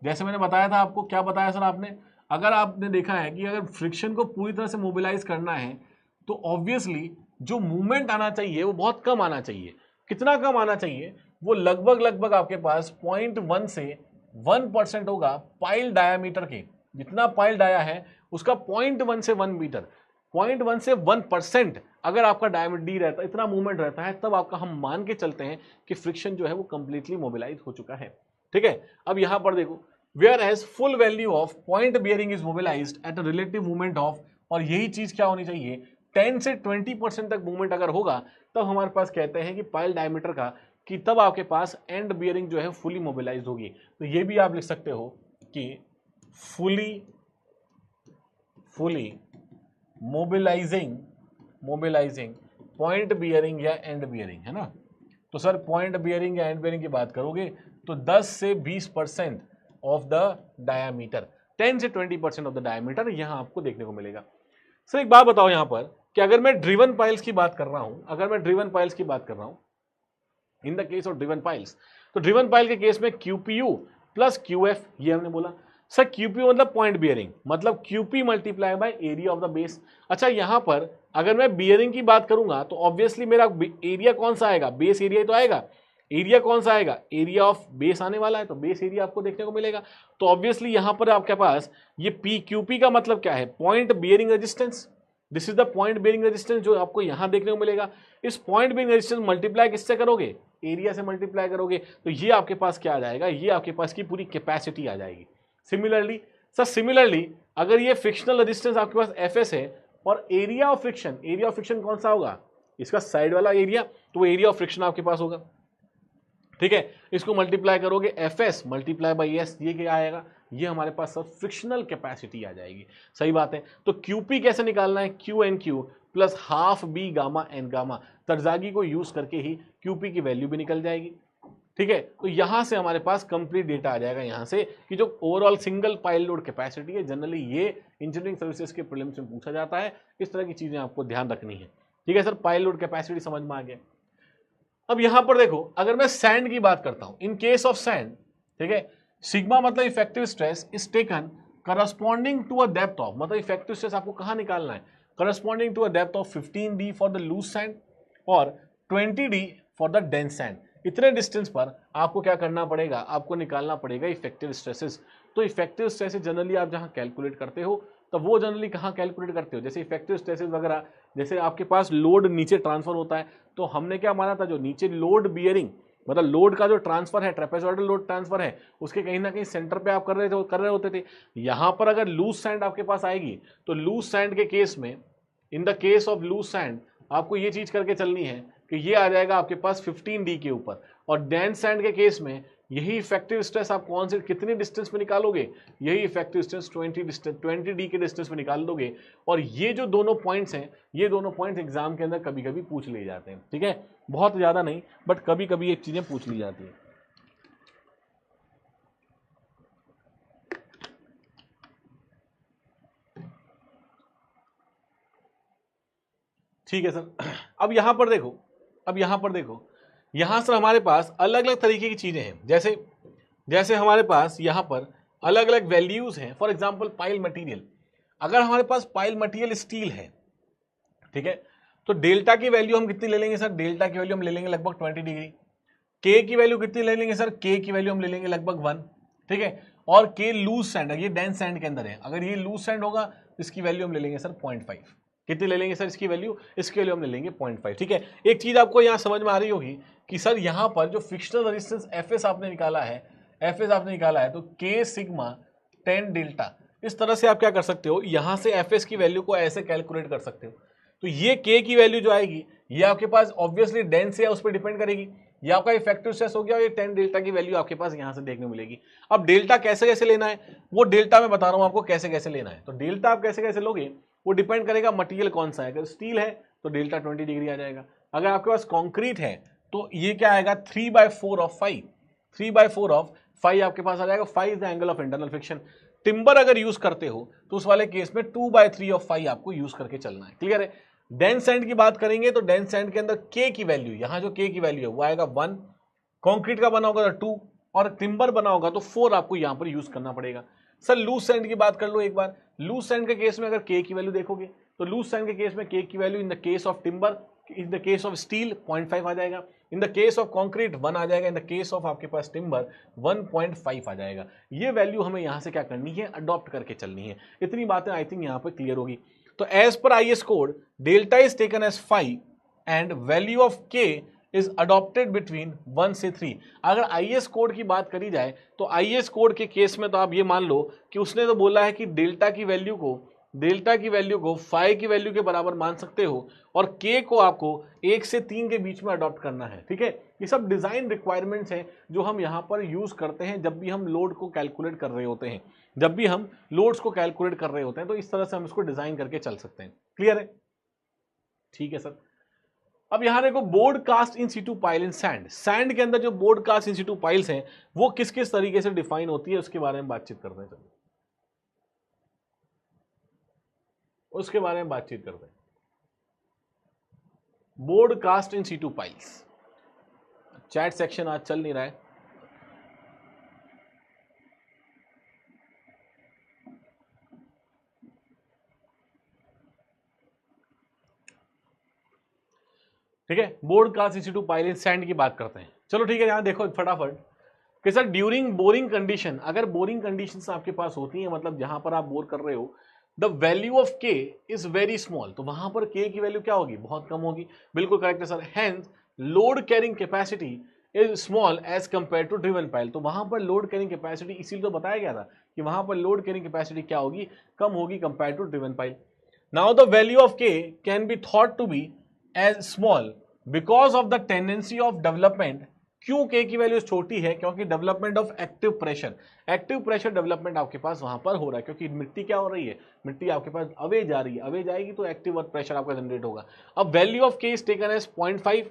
Speaker 1: जैसे मैंने बताया था आपको, क्या बताया सर आपने, अगर आपने देखा है कि अगर फ्रिक्शन को पूरी तरह से मोबिलाइज करना है तो ऑब्वियसली जो मूवमेंट आना चाहिए वो बहुत कम आना चाहिए। कितना कम आना चाहिए, वो लगभग आपके पास 0.1 से 1% होगा पाइल डायामीटर के। जितना पाइल डाया है उसका 0.1 से 1 मीटर, 0.1 से 1% अगर आपका डायमीटर डी रहता है, इतना मूवमेंट रहता है, तब आपका हम मान के चलते हैं कि फ्रिक्शन जो है वो कंप्लीटली मोबिलाइज हो चुका है। ठीक है, अब यहां पर देखो, whereas full value of point bearing is mobilized at a relative movement of, और यही चीज क्या होनी चाहिए, 10 से 20% तक मूवमेंट अगर होगा तब हमारे पास कहते हैं कि पाइल डायमीटर का, कि तब आपके पास एंड बियरिंग जो है फुली मोबिलाइज होगी। तो ये भी आप लिख सकते हो कि फुली मोबिलाइजिंग पॉइंट बियरिंग या एंड बियरिंग, है ना। तो सर पॉइंट बियरिंग या एंड बियरिंग की बात करोगे तो 10 से 20% ऑफ द डायामीटर, 10 से 20% ऑफ द डायामीटर यहां आपको देखने को मिलेगा। सर एक बात बताओ यहां पर कि अगर मैं ड्रिवन पाइल्स की बात कर रहा हूं, इन the case of driven piles, तो ड्रिवन पाइल के केस में QPU प्लस QF, ये हमने बोला। सर QPU मतलब पॉइंट बियरिंग, मतलब QP multiply by area of the base. अच्छा, यहां पर अगर मैं बियरिंग की बात करूंगा तो ऑब्वियसली मेरा एरिया कौन सा आएगा, बेस एरिया तो आएगा। एरिया कौन सा आएगा, एरिया ऑफ बेस आने वाला है, तो बेस एरिया आपको देखने को मिलेगा। तो ऑब्वियसली यहां पर आपके पास ये QP का मतलब क्या है, point bearing resistance. This is the point bearing resistance जो आपको यहां देखने को मिलेगा। इस पॉइंट बियरिंग रेजिस्टेंस मल्टीप्लाई किससे करोगे, एरिया से मल्टीप्लाई करोगे, तो ये आपके पास क्या आ जाएगा, ये आपके पास की पूरी कैपेसिटी आ जाएगी। सिमिलरली अगर ये फ्रिक्शनल रेजिस्टेंस आपके पास Fs है और एरिया ऑफ फ्रिक्शन कौन सा होगा, इसका साइड वाला एरिया, तो वो एरिया ऑफ फ्रिक्शन आपके पास होगा। ठीक है, इसको मल्टीप्लाई करोगे Fs मल्टीप्लाई बाई S, ये क्या आएगा, ये हमारे पास सब फ्रिक्शनल कैपेसिटी आ जाएगी। सही बात है। तो QP कैसे निकालना है, QNQ plus half B gamma N gamma, तरजागी को यूज करके ही QP की वैल्यू भी निकल जाएगी। ठीक है, तो यहां से हमारे पास कंप्लीट डेटा आ जाएगा यहां से कि जो overall single pile load capacity है, जनरली ये इंजीनियरिंग सर्विसेज के प्रीलिम्स में पूछा जाता है। इस तरह की चीजें आपको ध्यान रखनी है। ठीक है सर, पाइल लोड कैपेसिटी समझ में आ गया। अब यहां पर देखो, अगर मैं सैंड की बात करता हूं, इन केस ऑफ सैंड, ठीक है, सिग्मा मतलब effective stress is taken corresponding to a depth of, मतलब इफेक्टिव स्ट्रेस आपको कहां निकालना है, corresponding to a depth of 15D for the loose sand और 20D for the dense sand. इतने डिस्टेंस पर आपको क्या करना पड़ेगा, आपको निकालना पड़ेगा इफेक्टिव स्ट्रेसेस। तो इफेक्टिव स्ट्रेसेस जनरली आप जहां कैलकुलेट करते हो, तो वो जनरली कहां कैलकुलेट करते हो, जैसे इफेक्टिव स्ट्रेसेस वगैरह, जैसे आपके पास लोड नीचे ट्रांसफर होता है, तो हमने क्या माना था, जो नीचे लोड बियरिंग मतलब लोड का जो ट्रांसफर है, ट्रेपेजॉइडल लोड ट्रांसफर है, उसके कहीं ना कहीं सेंटर पे आप कर रहे होते थे। यहां पर अगर लूज सैंड आपके पास आएगी, तो लूज सैंड के केस में, in the case of loose sand, आपको ये चीज करके चलनी है कि ये आ जाएगा आपके पास 15D के ऊपर, और डेंस सैंड के केस में यही इफेक्टिव स्ट्रेस आप कौन से कितनी डिस्टेंस पे निकालोगे, यही इफेक्टिव स्ट्रेस 20D के डिस्टेंस पे निकाल दोगे। और ये जो दोनों पॉइंट्स हैं, ये दोनों पॉइंट्स एग्जाम के अंदर कभी कभी पूछ लिए जाते हैं। ठीक है, बहुत ज्यादा नहीं, बट कभी कभी ये चीजें पूछ ली जाती है। ठीक है सर, अब यहां पर देखो, यहां सर हमारे पास अलग अलग तरीके की चीजें हैं, जैसे हमारे पास यहां पर अलग अलग वैल्यूज हैं। फॉर एग्जांपल पाइल मटेरियल, अगर हमारे पास पाइल मटेरियल स्टील है, ठीक है, तो डेल्टा की वैल्यू हम कितनी ले लेंगे सर, डेल्टा की वैल्यू हम ले लेंगे लगभग 20 डिग्री। के की वैल्यू कितनी ले लेंगे सर, के की वैल्यू हम ले लेंगे लगभग 1। ठीक है, और के लूज सैंड, ये डेंस सैंड के अंदर है, अगर ये लूज सैंड होगा तो इसकी वैल्यू हम ले लेंगे सर 0.5। कितनी ले लेंगे सर इसकी वैल्यू हम ले लेंगे 0.5। ठीक है, एक चीज आपको यहां समझ में आ रही होगी कि सर यहां पर जो फ्रिक्शनल रेजिस्टेंस Fs आपने निकाला है, तो K सिग्मा 10 डेल्टा, इस तरह से आप क्या कर सकते हो, यहां से एफएस की वैल्यू को ऐसे कैलकुलेट कर सकते हो। तो ये के की वैल्यू जो आएगी ये आपके पास ऑब्वियसली डेंस है उस पर डिपेंड करेगी। ये आपका इफेक्टिव स्ट्रेस हो गया और ये 10 डेल्टा की वैल्यू आपके पास यहां से देखने को मिलेगी। अब डेल्टा कैसे कैसे लेना है, वो डेल्टा मैं बता रहा हूं आपको कैसे कैसे लेना है। तो डेल्टा आप कैसे कैसे लोगे वो डिपेंड करेगा मटेरियल कौन सा है। अगर स्टील है तो डेल्टा 20 डिग्री आ जाएगा। अगर आपके पास कॉन्क्रीट है तो ये क्या आएगा 3/4 ऑफ 5, 3/4 ऑफ 5 आपके पास आ जाएगा। 5 is the angle of internal friction. Timber अगर यूज करते हो तो उस वाले केस में 2/3 ऑफ 5 आपको यूज करके चलना है। क्लियर है। डेंस सैंड की बात करेंगे तो डेंस सैंड के अंदर के की वैल्यू, यहां जो के की वैल्यू है वो आएगा 1, कंक्रीट का बना होगा तो 2 और टिम्बर बना होगा तो 4 आपको यहां पर यूज करना पड़ेगा। सर लूज सैंड की बात कर लो एक बार। लूज सैंड के केस में अगर के की वैल्यू देखोगे तो लूज सैंड के केस में के की value in the case of timber, in the case of steel 0.5 आ जाएगा, इन द केस ऑफ कंक्रीट 1 आ जाएगा, इन द केस ऑफ आपके पास टिम्बर 1.5 आ जाएगा। ये वैल्यू हमें यहां से क्या करनी है, अडॉप्ट करके चलनी है। इतनी बातें आई थिंक यहां पर क्लियर होगी। तो as per IS code delta is taken as 5 and value of K is adopted between 1 से 3। अगर आईएस कोड की बात करी जाए तो आईएस कोड के केस में तो आप ये मान लो कि उसने तो बोला है कि डेल्टा की वैल्यू को 5 की वैल्यू के बराबर मान सकते हो और के को आपको 1 से 3 के बीच में अडॉप्ट करना है। ठीक है, ये सब डिजाइन रिक्वायरमेंट्स हैं जो हम यहाँ पर यूज करते हैं जब भी हम लोड को कैलकुलेट कर रहे होते हैं। जब भी हम लोड्स को कैलकुलेट कर रहे होते हैं तो इस तरह से हम इसको डिजाइन करके चल सकते हैं। क्लियर है। ठीक है सर। अब यहां देखो bored cast in situ pile in sand. Sand के अंदर जो bored cast in situ piles हैं वो किस किस तरीके से डिफाइन होती है उसके बारे में बातचीत करते हैं। उसके बारे में बातचीत करते हैं। Bored cast in situ piles. Chat section आज चल नहीं रहा है। ठीक है, bored cast in situ pile in sand की बात करते हैं। चलो ठीक है, यहां देखो फटाफट कि सर ड्यूरिंग बोरिंग कंडीशन, अगर बोरिंग कंडीशंस आपके पास होती हैं, मतलब जहां पर आप बोर कर रहे हो, the value of K is very small, तो वहां पर के की वैल्यू क्या होगी, बहुत कम होगी। बिल्कुल करेक्ट है sir. Hence load carrying capacity is small as compare to driven pile. तो वहां पर लोड कैरिंग कैपेसिटी इसीलिए तो बताया गया था कि वहां पर लोड कैरिंग कैपेसिटी क्या होगी, कम होगी compare to driven pile. Now the value of K can be thought to be as small because of the tendency of development. क्यों के की वैल्यू छोटी है, क्योंकि development of active pressure development आपके पास वहां पर हो रहा है, क्योंकि मिट्टी क्या हो रही है, मिट्टी आपके पास अवे जा रही है, अवे जाएगी तो एक्टिव वर्क प्रेशर आपका जनरेट होगा। अब value of K is taken as 0.5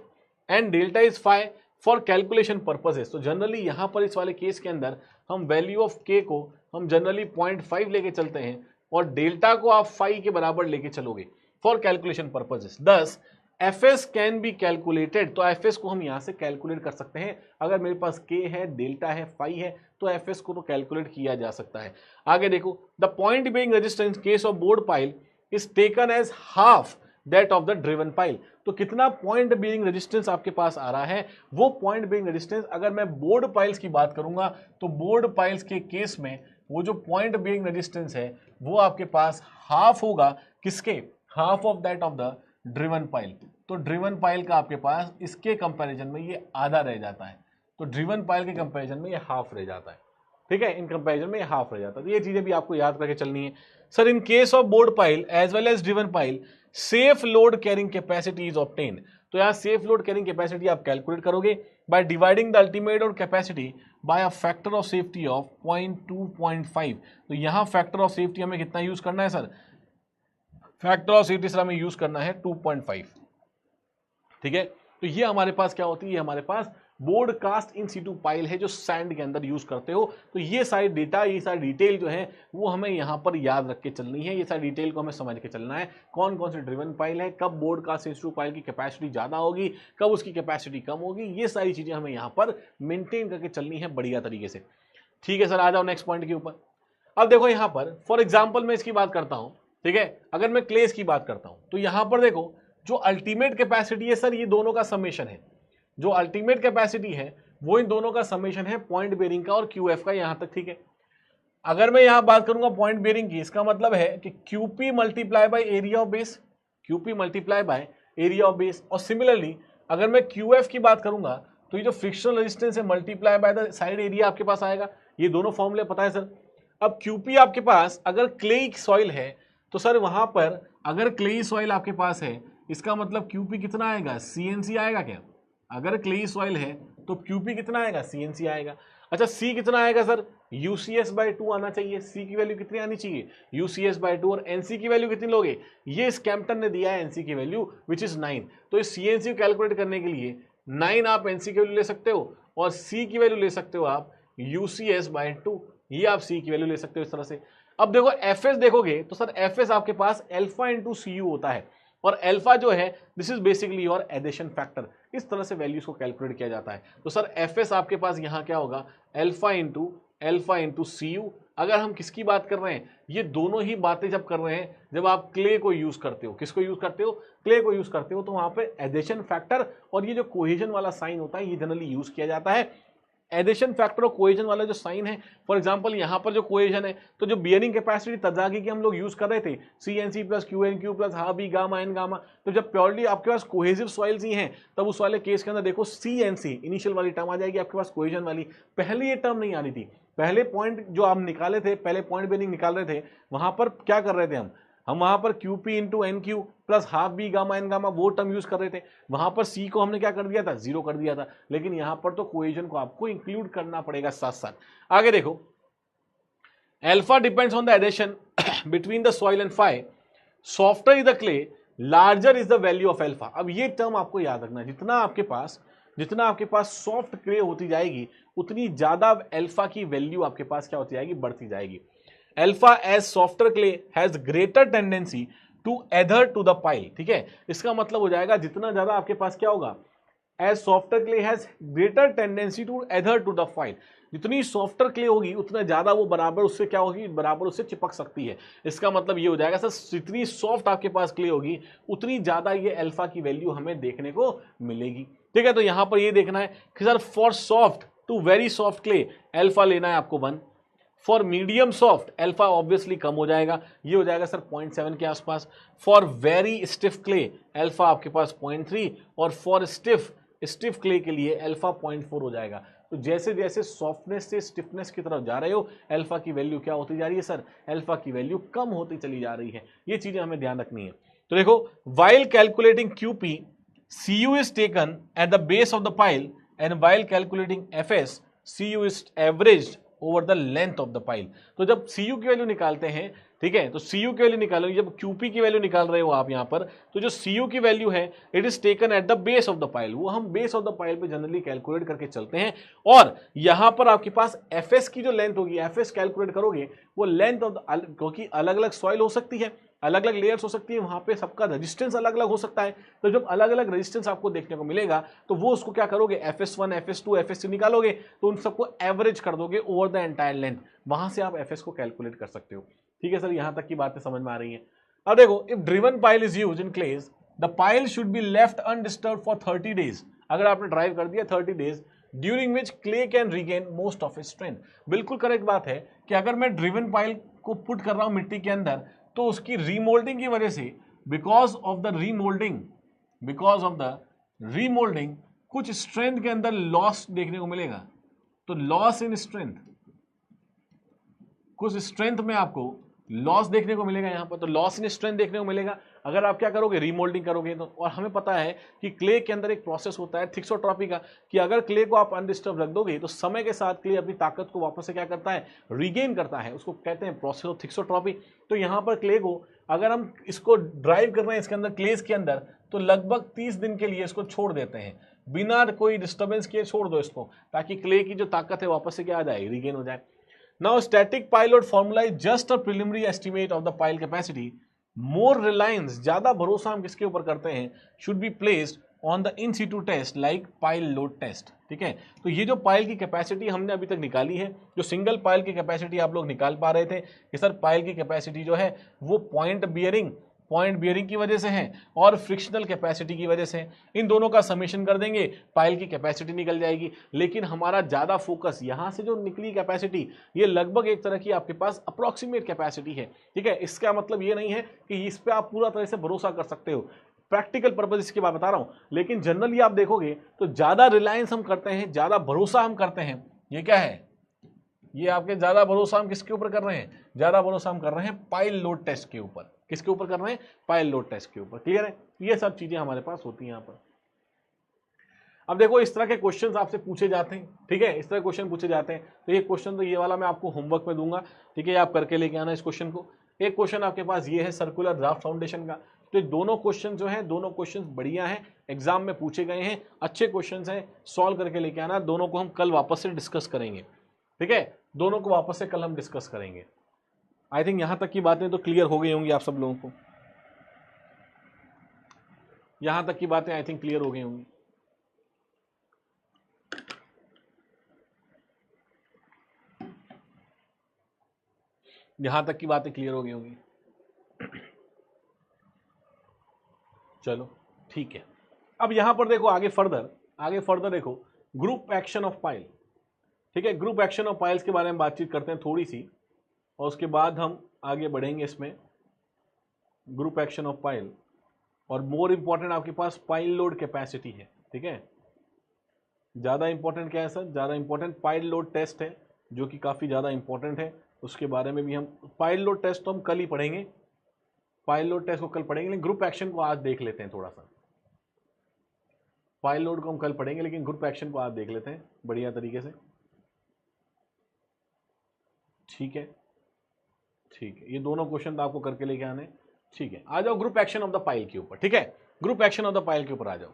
Speaker 1: and delta is 5 for calculation purposes. तो जनरली यहां पर इस वाले केस के अंदर हम वैल्यू ऑफ के को हम जनरली 0.5 लेके चलते हैं और डेल्टा को आप 5 के बराबर लेके चलोगे फॉर कैलकुलेशन पर्पसेस। दस एफएस कैन बी कैलकुलेटेड, तो एफएस को हम यहां से कैलकुलेट कर सकते हैं। अगर मेरे पास के है, डेल्टा है, 5 है, तो एफएस को तो कैलकुलेट किया जा सकता है। आगे देखो, the point being resistance case of bored pile is taken as half that of the driven pile. तो कितना पॉइंट बीइंग रेजिस्टेंस आपके पास आ रहा है, वो पॉइंट बीइंग रेजिस्टेंस अगर मैं बोर्ड पाइल्स की बात करूंगा तो बोर्ड पाइल्स के केस में वो जो पॉइंट बीइंग रेजिस्टेंस है वो आपके पास हाफ होगा, किसके, half of that of the driven pile. तो ड्रिवन पाइल का आपके पास इसके कंपैरिजन में ये आधा रह जाता है, तो ड्रिवन पाइल के कंपैरिजन में ये हाफ रह जाता है। ठीक है, इन कंपैरिजन में ये हाफ रह जाता है। तो ये चीजें भी आपको याद करके चलनी है। Sir in case of bored pile as well as driven pile safe load carrying capacity is obtained. तो यहाँ सेफ लोड कैरिंग कैपेसिटी आप कैलकुलेट करोगे by dividing the ultimate load capacity by a factor of safety of 0.2.5। तो यहाँ factor of safety हमें कितना use करना है sir, factor of safety sir हमें यूज करना है 2.5। ठीक है, तो ये हमारे पास क्या होती है, हमारे पास bored cast in situ pile है जो सैंड के अंदर यूज करते हो। तो ये सारी डेटा, ये सारी डिटेल जो है वो हमें यहाँ पर याद रख के चलनी है। ये सारी डिटेल को हमें समझ के चलना है, कौन कौन सी ड्रिवन पाइल है, कब bored cast in situ pile की कैपेसिटी ज्यादा होगी, कब उसकी कैपेसिटी कम होगी, ये सारी चीजें हमें यहाँ पर मेंटेन करके चलनी है बढ़िया तरीके से। ठीक है सर, आ जाओ नेक्स्ट पॉइंट के ऊपर। अब देखो यहाँ पर फॉर एग्जाम्पल मैं इसकी बात करता हूँ। ठीक है, अगर मैं क्लेस की बात करता हूं तो यहां पर देखो जो अल्टीमेट कैपेसिटी है सर, ये दोनों का समेशन है। जो अल्टीमेट कैपेसिटी है वो इन दोनों का समेशन है, पॉइंट बेरिंग का और क्यूएफ का, यहां तक। ठीक है, अगर मैं यहां बात करूंगा पॉइंट बेरिंग की, इसका मतलब है कि QP multiply by area of base, QP multiply by area of base. और सिमिलरली अगर मैं क्यूएफ की बात करूंगा तो ये जो फ्रिक्शनल रेजिस्टेंस है multiply by the side area आपके पास आएगा। ये दोनों फॉर्मूले पता है सर। अब क्यूपी आपके पास अगर क्लेई सॉइल है तो सर वहां पर अगर क्लेई सॉइल आपके पास है इसका मतलब क्यूपी कितना आएगा, सीएनसी आएगा क्या? अगर क्लेई सॉइल है तो क्यूपी कितना आएगा, सीएनसी आएगा। अच्छा सी कितना आएगा सर, यूसीएस बाई 2 आना चाहिए। सी की वैल्यू कितनी आनी चाहिए, यूसीएस बाई 2। और एनसी की वैल्यू कितनी लोगे, ये स्कैम्पटन ने दिया है एनसी की वैल्यू विच इज 9। तो इस सीएनसी को कैलकुलेट करने के लिए 9 आप एनसी की वैल्यू ले सकते हो और सी की वैल्यू ले सकते हो आप यूसीएस बाई 2। ये आप सी की वैल्यू ले सकते हो इस तरह से। अब देखो एफएस देखोगे तो सर एफएस आपके पास अल्फा इंटू सीयू होता है और अल्फा जो है this is basically your adhesion factor. इस तरह से वैल्यूज को कैलकुलेट किया जाता है। तो सर एफएस आपके पास यहाँ क्या होगा, अल्फा इंटू सीयू। अगर हम किसकी बात कर रहे हैं, ये दोनों ही बातें जब कर रहे हैं जब आप क्ले को यूज करते हो, किसको यूज करते हो, क्ले को यूज करते हो, तो वहां पे एडिशन फैक्टर और ये जो कोहेजन वाला साइन होता है ये जनरली यूज किया जाता है। एडिशन फैक्टर और कोहेजन वाला जो साइन है, फॉर एग्जांपल यहाँ पर जो कोहेजन है तो जो बियरिंग कैपेसिटी तजागी की हम लोग यूज कर रहे थे CNC प्लस QNQ प्लस हा बी गामा एन गामा, तो जब प्योरली आपके पास कोहेसिव सॉइल्स ही हैं तब उस वाले केस के अंदर देखो CNC इनिशियल वाली टर्म आ जाएगी आपके पास कोहेजन वाली। पहले ये टर्म नहीं आ रही थी, पहले पॉइंट जो आप निकाले थे, पहले पॉइंट बियरिंग निकाल रहे थे वहां पर क्या कर रहे थे हम वहां पर QP into NQ plus half B gamma N gamma वो टर्म यूज कर रहे थे। वहां पर C को हमने क्या कर दिया था, 0 कर दिया था। लेकिन यहां पर तो कोहेजन को आपको इंक्लूड करना पड़ेगा साथ साथ। आगे देखो, alpha depends on the adhesion between the soil and phi, softer is the clay, larger is the value of alpha. अब ये टर्म आपको याद रखना है, जितना आपके पास सॉफ्ट क्ले होती जाएगी उतनी ज्यादा अल्फा की वैल्यू आपके पास क्या होती जाएगी, बढ़ती जाएगी। Alpha as softer clay has greater tendency to adhere to the pile. ठीक है, इसका मतलब हो जाएगा जितना ज्यादा आपके पास क्या होगा, as softer clay has greater tendency to adhere to the pile, जितनी सॉफ्टर क्ले होगी उतना ज्यादा वो बराबर उससे क्या होगी, बराबर उससे चिपक सकती है। इसका मतलब ये हो जाएगा सर जितनी सॉफ्ट आपके पास क्ले होगी उतनी ज्यादा ये अल्फा की वैल्यू हमें देखने को मिलेगी। ठीक है, तो यहां पर ये देखना है कि sir for soft to very soft clay alpha लेना है आपको 1, for medium soft alpha obviously कम हो जाएगा, ये हो जाएगा सर 0.7 के आसपास। For very stiff clay alpha आपके पास 0.3 और फॉर स्टिफ क्ले के लिए अल्फा 0.4 हो जाएगा। तो जैसे जैसे सॉफ्टनेस से स्टिफनेस की तरफ जा रहे हो अल्फा की वैल्यू क्या होती जा रही है सर, अल्फा की वैल्यू कम होती चली जा रही है। ये चीजें हमें ध्यान रखनी है। तो देखो, while calculating QP CU is taken at the base of the pile and while calculating FS CU is averaged over the length of the pile. तो जब CU की वैल्यू निकालते हैं, ठीक है, तो CU की वैल्यू निकालोगे, जब QP की वैल्यू निकाल रहे हो आप यहाँ पर, तो जो CU की वैल्यू है it is taken at the base of the pile, वो हम बेस ऑफ द पाइल पे जनरली कैलकुलेट करके चलते हैं। और यहाँ पर आपके पास FS की जो लेंथ होगी, FS कैलकुलेट करोगे वो लेंथ ऑफ द, क्योंकि अलग अलग सॉइल हो सकती है, अलग अलग लेयर्स हो सकती है, वहां पे सबका रेजिस्टेंस अलग अलग हो सकता है। तो जब अलग अलग रेजिस्टेंस आपको देखने को मिलेगा तो वो उसको क्या करोगे, FS1 FS2 FS3 निकालोगे तो उन सबको एवरेज कर दोगे ओवर द एंटायर लेंथ, वहां से आप FS को कैलकुलेट कर सकते हो। ठीक है सर, यहां तक की बातें समझ में आ रही हैं। अब देखो, if driven pile is used in clays the pile should be left undisturbed for 30 days. अगर आपने ड्राइव कर दिया 30 days during which clay can regain most of its strength. बिल्कुल करेक्ट बात है कि अगर मैं ड्रिवन पाइल को पुट कर रहा हूं मिट्टी के अंदर तो उसकी रीमोल्डिंग की वजह से, बिकॉज ऑफ द रीमोल्डिंग कुछ स्ट्रेंथ के अंदर लॉस देखने को मिलेगा। तो लॉस इन स्ट्रेंथ, कुछ स्ट्रेंथ में आपको लॉस देखने को मिलेगा यहाँ पर, तो लॉस इन स्ट्रेंथ देखने को मिलेगा अगर आप क्या करोगे, रीमोल्डिंग करोगे तो। और हमें पता है कि क्ले के अंदर एक प्रोसेस होता है थिक्सोट्रॉपी का, कि अगर क्ले को आप अनडिस्टर्ब रख दोगे तो समय के साथ क्ले अपनी ताकत को वापस से क्या करता है, रीगेन करता है, उसको कहते हैं प्रोसेस ऑफ थिक्सोट्रॉपी। तो यहाँ पर क्ले को अगर हम इसको ड्राइव कर रहे हैं इसके अंदर, क्लेस के अंदर, तो लगभग 30 दिन के लिए इसको छोड़ देते हैं, बिना कोई डिस्टर्बेंस किए छोड़ दो इसको, ताकि क्ले की जो ताकत है वापस से क्या आ जाए, रीगेन हो जाए। Now static pile load formula is just a preliminary estimate of the pile capacity. More reliance, ज्यादा भरोसा हम किसके ऊपर करते हैं, should be placed on the in situ test like pile load test. ठीक है, तो ये जो पाइल की कैपेसिटी हमने अभी तक निकाली है, जो सिंगल पाइल की कैपेसिटी आप लोग निकाल पा रहे थे कि सर पाइल की कैपेसिटी जो है वो पॉइंट बियरिंग की वजह से है और फ्रिक्शनल कैपेसिटी की वजह से, इन दोनों का समेशन कर देंगे, पाइल की कैपेसिटी निकल जाएगी। लेकिन हमारा ज़्यादा फोकस यहाँ से जो निकली कैपेसिटी, ये लगभग एक तरह की आपके पास अप्रोक्सीमेट कैपेसिटी है। ठीक है, इसका मतलब ये नहीं है कि इस पर आप पूरा तरह से भरोसा कर सकते हो, प्रैक्टिकल पर्पज इसकी बात बता रहा हूँ। लेकिन जनरली आप देखोगे तो ज़्यादा रिलायंस हम करते हैं, ज़्यादा भरोसा हम करते हैं, ये क्या है, ये आपके ज्यादा भरोसा हम किसके ऊपर कर रहे हैं, ज्यादा भरोसा हम कर रहे हैं पाइल लोड टेस्ट के ऊपर। किसके ऊपर कर रहे हैं, पाइल लोड टेस्ट के ऊपर। क्लियर है, ये सब चीजें हमारे पास होती हैं यहाँ पर। अब देखो इस तरह के क्वेश्चंस आपसे पूछे जाते हैं, ठीक है, इस तरह क्वेश्चन पूछे जाते हैं। तो ये क्वेश्चन तो ये वाला मैं आपको होमवर्क में दूंगा, ठीक है, आप करके लेके आना इस क्वेश्चन को। एक क्वेश्चन आपके पास ये है सर्कुलर ड्राफ्ट फाउंडेशन का। तो ये दोनों क्वेश्चन जो है, दोनों क्वेश्चन बढ़िया हैं, एग्जाम में पूछे गए हैं, अच्छे क्वेश्चन हैं, सॉल्व करके लेके आना। दोनों को हम कल वापस से डिस्कस करेंगे, ठीक है, दोनों को वापस से कल हम डिस्कस करेंगे। आई थिंक यहां तक की बातें तो क्लियर हो गई होंगी आप सब लोगों को, यहां तक की बातें आई थिंक क्लियर हो गई होंगी। यहां तक की बातें क्लियर हो गई होंगी। चलो ठीक है, अब यहां पर देखो आगे फर्दर देखो ग्रुप एक्शन ऑफ पाइल, ठीक है, ग्रुप एक्शन ऑफ पाइल्स के बारे में बातचीत करते हैं थोड़ी सी, और उसके बाद हम आगे बढ़ेंगे इसमें। ग्रुप एक्शन ऑफ पाइल, और मोर इंपॉर्टेंट आपके पास पाइल लोड कैपेसिटी है, ठीक है, ज्यादा इंपॉर्टेंट क्या है सर, ज्यादा इंपॉर्टेंट पाइल लोड टेस्ट है, जो कि काफी ज्यादा इंपॉर्टेंट है। उसके बारे में भी हम, पाइल लोड टेस्ट तो हम कल ही पढ़ेंगे, पाइल लोड टेस्ट को कल पढ़ेंगे, लेकिन ग्रुप एक्शन को आज देख लेते हैं थोड़ा सा। पाइल लोड को हम कल पढ़ेंगे, लेकिन ग्रुप एक्शन को आज देख लेते हैं बढ़िया तरीके से, ठीक है, ठीक है, ये दोनों क्वेश्चन तो आपको करके लेके आने, ठीक है। आ जाओ group action of the pile के ऊपर, ठीक है, group action of the pile के ऊपर आ जाओ।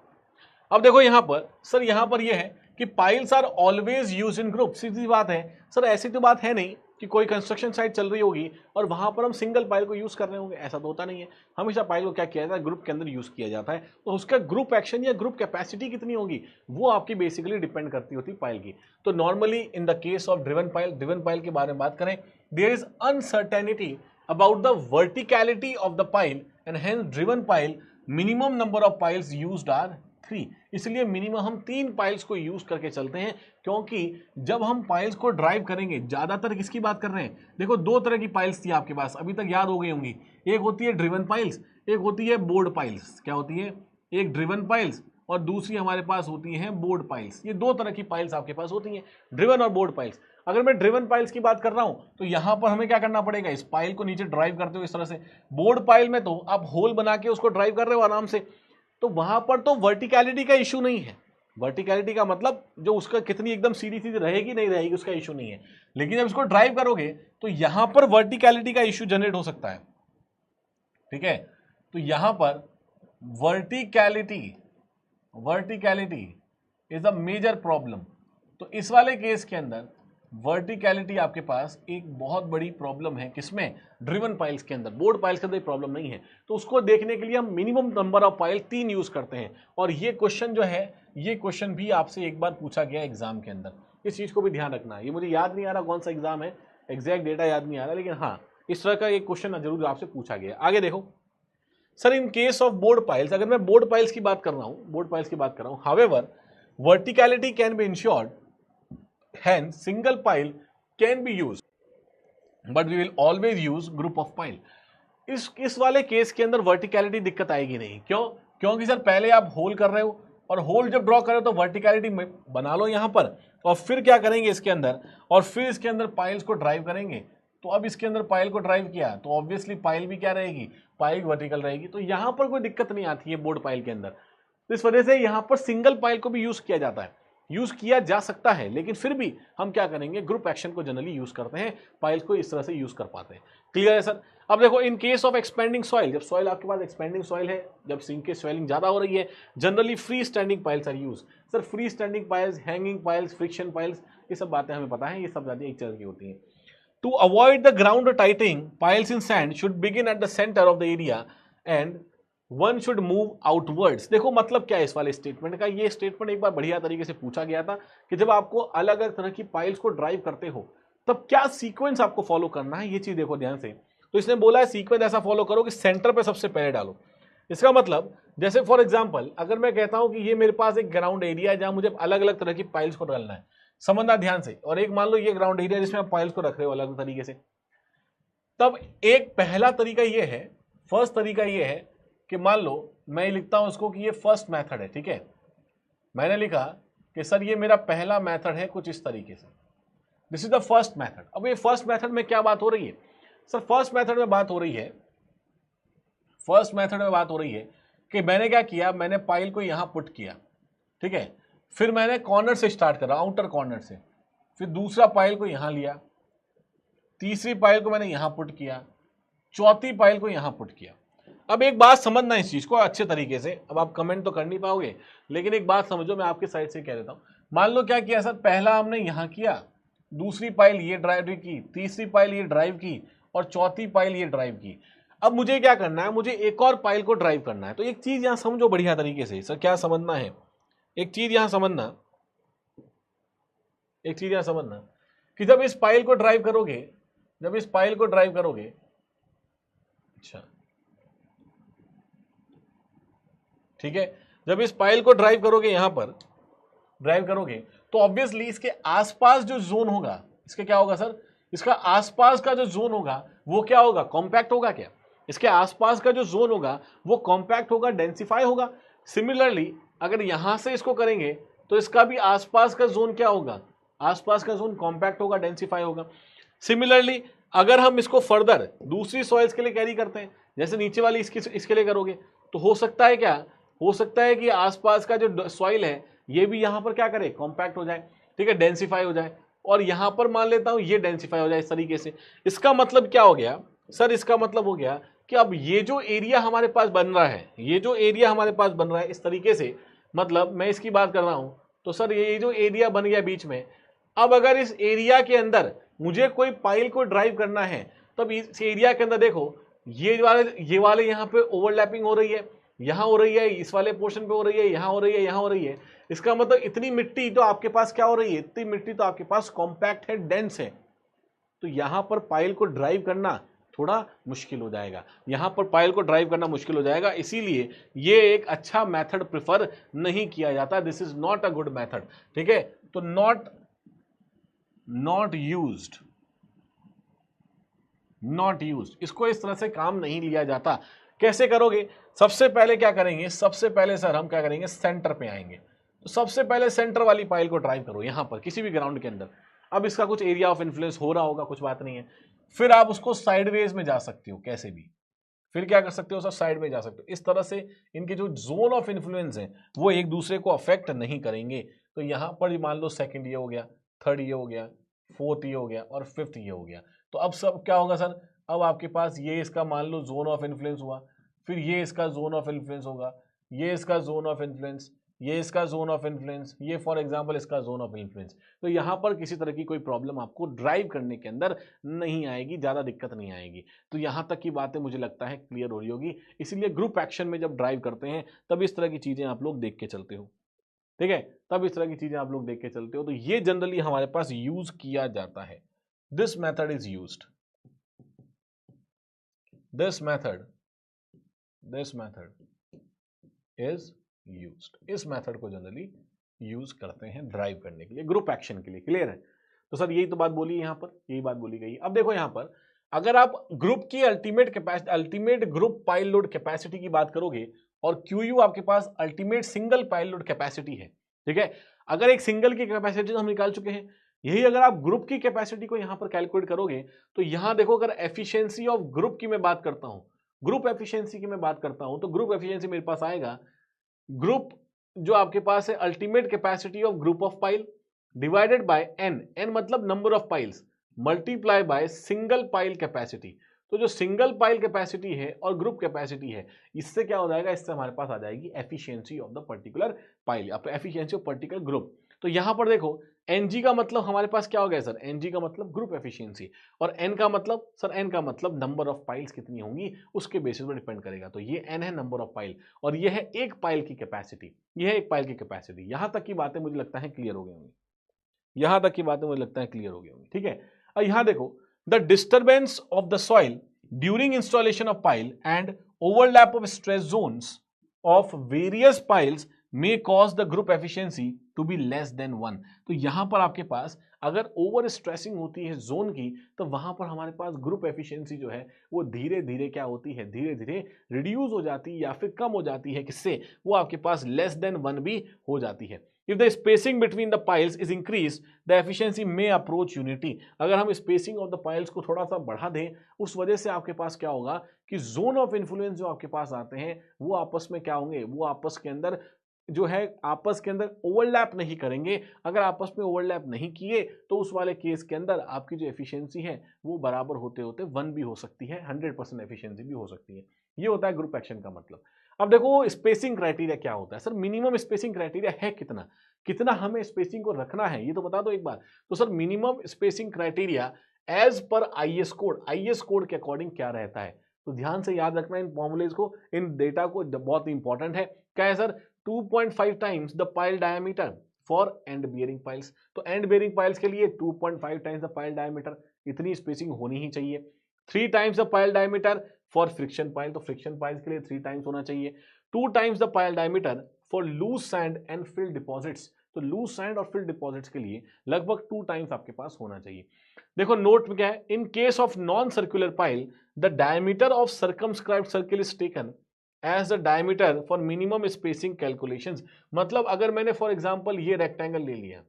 Speaker 1: अब देखो यहां पर सर, यहां पर ये है कि piles are always use in group. सीधी बात है सर, ऐसी तो बात है नहीं कि कोई कंस्ट्रक्शन साइट चल रही होगी और वहां पर हम सिंगल पाइल को यूज कर रहे होंगे, ऐसा तो होता नहीं है। हमेशा पाइल को क्या किया जाता है, ग्रुप के अंदर यूज किया जाता है। तो उसका ग्रुप एक्शन या ग्रुप कैपेसिटी कितनी होगी, वो आपकी बेसिकली डिपेंड करती होती है पाइल की। तो normally in the case of driven pile के बारे में बात करें, there is uncertainty about the verticality of the pile and hence driven pile minimum number of piles used are 3। इसलिए मिनिमम हम 3 पाइल्स को यूज करके चलते हैं, क्योंकि जब हम पाइल्स को ड्राइव करेंगे, ज्यादातर किसकी बात कर रहे हैं, देखो 2 तरह की पाइल्स थी आपके पास, अभी तक याद हो गई होंगी। एक होती है ड्रिवन पाइल्स, एक होती है बोर्ड पाइल्स। क्या होती है, एक ड्रिवन पाइल्स और दूसरी हमारे पास होती है बोर्ड पाइल्स। ये 2 तरह की पाइल्स आपके पास होती हैं, ड्रिवन और बोर्ड पाइल्स। अगर मैं ड्रिवन पाइल्स की बात कर रहा हूं तो यहां पर हमें क्या करना पड़ेगा, इस पाइल को नीचे ड्राइव करते हो इस तरह से। बोर्ड पाइल में तो आप होल बना के उसको ड्राइव कर रहे हो आराम से, तो वहां पर तो वर्टिकलिटी का इश्यू नहीं है। वर्टिकलिटी का मतलब जो उसका कितनी एकदम सीधी सीधी रहेगी नहीं रहेगी उसका इश्यू नहीं है, लेकिन जब इसको ड्राइव करोगे तो यहां पर वर्टिकलिटी का इश्यू जनरेट हो सकता है, ठीक है। तो यहां पर verticality is a major problem. तो इस वाले केस के अंदर वर्टिकलिटी आपके पास एक बहुत बड़ी प्रॉब्लम है, किसमें, ड्रिवन पाइल्स के अंदर। बोर्ड पाइल्स के अंदर प्रॉब्लम नहीं है। तो उसको देखने के लिए हम minimum number of pile 3 use करते हैं। और ये क्वेश्चन जो है, ये क्वेश्चन भी आपसे एक बार पूछा गया एग्जाम के अंदर, इस चीज को भी ध्यान रखना है। ये मुझे याद नहीं आ रहा कौन सा एग्जाम है, एग्जैक्ट डेटा याद नहीं आ रहा, लेकिन हाँ इस तरह का एक क्वेश्चन जरूर आपसे पूछा गया। आगे देखो sir, in case of bored piles, अगर मैं बोर्ड पाइल्स की बात कर रहा हूं, however verticality can be insured, hence single pile can be used but we will always use group of pile। इस वाले केस के अंदर वर्टिकलिटी दिक्कत आएगी नहीं। क्यों, क्योंकि सर पहले आप होल कर रहे हो, और होल जब ड्रॉ कर रहे हो तो वर्टिकलिटी बना लो यहां पर, और फिर क्या करेंगे इसके अंदर, और फिर इसके अंदर पाइल्स को ड्राइव करेंगे। तो अब इसके अंदर पाइल को ड्राइव किया तो ऑब्वियसली पाइल भी क्या रहेगी, पाइल वर्टिकल रहेगी। तो यहां पर कोई दिक्कत नहीं आती है बोर्ड पाइल के अंदर। तो इस वजह से यहां पर सिंगल पाइल को भी यूज किया जाता है, यूज किया जा सकता है, लेकिन फिर भी हम क्या करेंगे, ग्रुप एक्शन को जनरली यूज करते हैं, पाइल्स को इस तरह से यूज कर पाते हैं। क्लियर है सर। अब देखो in case of expanding soil, जब सॉइल आपके पास एक्सपेंडिंग सॉइल है, जब सिंक के स्वेलिंग ज्यादा हो रही है, generally free standing piles are use. Sir free standing piles, hanging piles, friction piles, ये सब बातें हमें पता है, ये सब ज्यादा एक तरह की होती हैं। To avoid the ground tightening, piles in sand should begin at the centre of the area and one should move outwards. देखो मतलब क्या है इस वाले स्टेटमेंट का, ये स्टेटमेंट एक बार बढ़िया तरीके से पूछा गया था कि जब आपको अलग अलग तरह की पाइल्स को ड्राइव करते हो तब क्या सीक्वेंस आपको फॉलो करना है, ये चीज देखो ध्यान से। तो इसने बोला है सीक्वेंस ऐसा फॉलो करो कि सेंटर पे सबसे पहले डालो। इसका मतलब जैसे फॉर एग्जाम्पल अगर मैं कहता हूं कि ये मेरे पास एक ग्राउंड एरिया है जहां मुझे अलग अलग तरह की पाइल्स को डालना है, समझना ध्यान से, और एक मान लो ये ग्राउंड एरिया जिसमें आप पाइल्स को रख रहे हो अलग तरीके से, तब एक पहला तरीका ये है, फर्स्ट तरीका ये है कि मान लो मैं लिखता हूं इसको कि ये फर्स्ट मेथड है, ठीक है। मैंने लिखा कि सर ये मेरा पहला मेथड है कुछ इस तरीके से। This is the first method. अब ये फर्स्ट मेथड में क्या बात हो रही है सर? फर्स्ट मेथड में बात हो रही है कि मैंने क्या किया, मैंने पाइल को यहां पुट किया, ठीक है, फिर मैंने कॉर्नर से स्टार्ट करा, आउटर कॉर्नर से, फिर दूसरा पाइल को यहां लिया, तीसरी पाइल को मैंने यहां पुट किया, चौथी पाइल को यहां पुट किया। अब एक बात समझना इस चीज को अच्छे तरीके से, अब आप कमेंट तो कर नहीं पाओगे, लेकिन एक बात समझो, मैं आपके साइड से कह देता हूं। मान लो क्या किया सर, पहला हमने यहां किया, दूसरी पाइल ये ड्राइव की, तीसरी पाइल ये ड्राइव की, और चौथी पाइल ये ड्राइव की। अब मुझे क्या करना है, मुझे एक और पाइल को ड्राइव करना है। तो एक चीज यहां समझो बढ़िया तरीके से सर, क्या समझना है, एक चीज यहां समझना कि जब इस पाइल को ड्राइव करोगे, अच्छा ठीक है, जब इस पाइल को ड्राइव करोगे, यहां पर ड्राइव करोगे, तो ऑब्वियसली इसके आसपास जो जोन होगा, इसके क्या होगा सर, इसका आसपास का जो जोन होगा वो क्या होगा, कॉम्पैक्ट होगा। क्या इसके आसपास का जो जोन होगा वो कॉम्पैक्ट होगा, डेंसिफाई होगा। सिमिलरली अगर यहां से इसको करेंगे तो इसका भी आसपास का जोन क्या होगा, आसपास का जोन कॉम्पैक्ट होगा, डेंसिफाई होगा। सिमिलरली अगर हम इसको फर्दर दूसरी सॉइल्स के लिए कैरी करते हैं, जैसे नीचे वाली इसके लिए करोगे, तो हो सकता है क्या, हो सकता है कि आसपास का जो सॉइल है ये भी यहां पर क्या करे, कॉम्पैक्ट हो जाए, ठीक है, डेंसिफाई हो जाए, और यहां पर मान लेता हूं ये डेंसिफाई हो जाए इस तरीके से। इसका मतलब क्या हो गया सर, इसका मतलब हो गया कि अब ये जो एरिया हमारे पास बन रहा है, इस तरीके से, मतलब मैं इसकी बात कर रहा हूं, तो सर ये जो एरिया बन गया बीच में, अब अगर इस एरिया के अंदर मुझे कोई पाइल को ड्राइव करना है, तब इस एरिया के अंदर देखो ये वाले यहाँ पे ओवरलैपिंग हो रही है, यहां हो रही है, इस वाले पोर्शन पे हो रही है, यहां हो रही है, यहां हो रही है। इसका मतलब इतनी मिट्टी तो आपके पास क्या हो रही है, इतनी मिट्टी तो आपके पास कॉम्पैक्ट है, डेंस है, तो यहां पर पाइल को ड्राइव करना थोड़ा मुश्किल हो जाएगा, इसीलिए ये एक अच्छा मेथड प्रिफर नहीं किया जाता। This is not a good method, ठीक है। तो नॉट यूज्ड, इसको इस तरह से काम नहीं लिया जाता। कैसे करोगे, सबसे पहले क्या करेंगे, सबसे पहले सर हम क्या करेंगे, सेंटर पे आएंगे। तो सबसे पहले सेंटर वाली पाइल को ड्राइव करो यहां पर किसी भी ग्राउंड के अंदर। अब इसका कुछ एरिया ऑफ इन्फ्लुएंस हो रहा होगा, कुछ बात नहीं है, फिर आप उसको साइडवेज में जा सकते हो, कैसे भी, फिर क्या कर सकते हो सर, साइड में जा सकते हो। इस तरह से इनके जो जोन ऑफ इन्फ्लुएंस है वो एक दूसरे को अफेक्ट नहीं करेंगे। तो यहां पर मान लो सेकंड ये हो गया, थर्ड ये हो गया, फोर्थ ये हो गया, और फिफ्थ ये हो गया। तो अब सब क्या होगा सर, अब आपके पास ये इसका मान लो जोन ऑफ इन्फ्लुएंस हुआ, फिर ये इसका जोन ऑफ इन्फ्लुएंस होगा, ये इसका जोन ऑफ इन्फ्लुएंस, ये इसका जोन ऑफ इन्फ्लुएंस, ये फॉर एग्जांपल इसका जोन ऑफ इन्फ्लुएंस। तो यहां पर किसी तरह की कोई प्रॉब्लम आपको ड्राइव करने के अंदर नहीं आएगी, ज्यादा दिक्कत नहीं आएगी। तो यहां तक की बातें मुझे लगता है क्लियर हो रही होगी। इसीलिए ग्रुप एक्शन में जब ड्राइव करते हैं तब इस तरह की चीजें आप लोग देख के चलते हो, ठीक है, तो ये जनरली हमारे पास यूज किया जाता है। This method is used, this method is used, इस मेथड को जनरली यूज करते हैं ड्राइव करने के लिए, ग्रुप एक्शन के लिए। क्लियर है? तो सर यही तो बात बोली, यहां पर यही बात बोली गई। अब देखो यहां पर अगर आप ग्रुप की ultimate group pile load capacity की बात करोगे, और क्यूयू आपके पास ultimate single pile load capacity है, ठीक है। अगर एक सिंगल की कैपेसिटी तो हम निकाल चुके हैं, यही अगर आप ग्रुप की कैपेसिटी को यहां पर कैलकुलेट करोगे, तो यहां देखो अगर एफिशिएंसी ऑफ ग्रुप की मैं बात करता हूं, तो ग्रुप एफिशिएंसी मेरे पास आएगा, ग्रुप जो आपके पास है ultimate capacity of group of pile divided by N मतलब number of piles, multiply by single pile capacity. तो जो सिंगल पाइल कैपेसिटी है और ग्रुप कैपेसिटी है, इससे क्या हो जाएगा, इससे हमारे पास आ जाएगी efficiency of the particular pile, efficiency of particular group. तो यहां पर देखो एनजी का मतलब हमारे पास क्या हो गया सर, एनजी का मतलब ग्रुप एफिशिएंसी, और एन का मतलब सर, एन का मतलब नंबर ऑफ पाइल्स कितनी होंगी उसके बेसिस पर डिपेंड करेगा। तो ये एन है नंबर ऑफ पाइल, और ये है एक पाइल की कैपेसिटी, यहां तक की बातें मुझे लगता है क्लियर हो गई होंगी, ठीक है। अब यहां देखो, the disturbance of the soil during installation of pile and overlap of stress zones of various piles may cause the group efficiency to be less than 1। तो यहां पर आपके पास अगर ओवर स्ट्रेसिंग होती है जोन की, तो वहां पर हमारे पास ग्रुप एफिशिएंसी जो है वो धीरे धीरे क्या होती है, धीरे धीरे रिड्यूस हो जाती है या फिर कम हो जाती है। किससे? वो आपके पास लेस देन 1 भी हो जाती है। If the spacing between the piles is increase the efficiency may approach unity. अगर हम स्पेसिंग ऑफ द पाइल्स को थोड़ा सा बढ़ा दें, उस वजह से आपके पास क्या होगा कि जोन ऑफ इन्फ्लुएंस जो आपके पास आते हैं वो आपस में क्या होंगे, वो आपस के अंदर जो है आपस के अंदर ओवरलैप नहीं करेंगे। अगर आपस में ओवरलैप नहीं किए तो उस वाले केस के अंदर आपकी जो एफिशिएंसी है वो बराबर होते होते 1 भी हो सकती है, 100% एफिशिएंसी भी हो सकती है। ये होता है ग्रुप एक्शन का मतलब। अब देखो स्पेसिंग क्राइटेरिया क्या होता है सर, मिनिमम स्पेसिंग क्राइटेरिया है कितना, कितना हमें स्पेसिंग को रखना है ये तो बता दो एक बार। तो sir minimum spacing criteria as per IS code, IS code के अकॉर्डिंग क्या रहता है, तो ध्यान से याद रखना इन फॉर्मूलेज को, इन डेटा को, बहुत इंपॉर्टेंट है। क्या है sir, 2.5 times the pile diameter for end bearing piles. तो एंड बियरिंग पाइल्स के लिए 2.5 टाइम्स द पाइल डायमीटर, इतनी स्पेसिंग होनी ही चाहिए। 3 times the pile diameter for friction pile, तो फ्रिक्शन पाइल्स के लिए 3 टाइम्स होना चाहिए। 2 times the pile diameter for loose sand and filled deposits, तो लूज सैंड और फिल्ड डिपॉजिट्स के लिए लगभग 2 टाइम्स आपके पास होना चाहिए। देखो नोट में क्या है, in case of non circular pile the diameter of circumscribed circle is taken as the diameter for minimum spacing calculations. मतलब अगर मैंने फॉर एग्जांपल ये रेक्टेंगल ले लिया,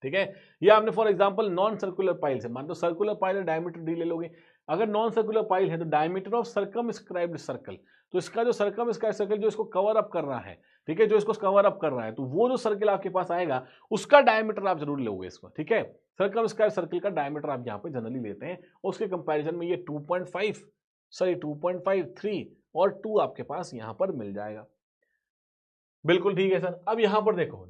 Speaker 1: ठीक है, ये आपने for example non circular pile से, मान लो सर्कुलर पाइल है डायमीटर डी ले लोगे, अगर नॉन सर्कुलर पाइल है तो डायमीटर ऑफ सर्कमस्क्राइब्ड सर्कल, तो इसका जो सर्कमस्क्राइब्ड सर्कल जो इसको कवर अप कर रहा है, ठीक है, जो इसको कवर अप कर रहा है, तो वो जो सर्कल आपके पास आएगा उसका डायमीटर आप जरूर लोगे इसको, ठीक है, सर्कमस्क्राइब्ड सर्कल का डायमीटर आप यहाँ पे जनरली लेते हैं, और उसके कंपैरिजन में ये 2.5 सॉरी 2.5 3 और 2 आपके पास यहां पर मिल जाएगा। बिल्कुल ठीक है सर। अब यहां पर देखो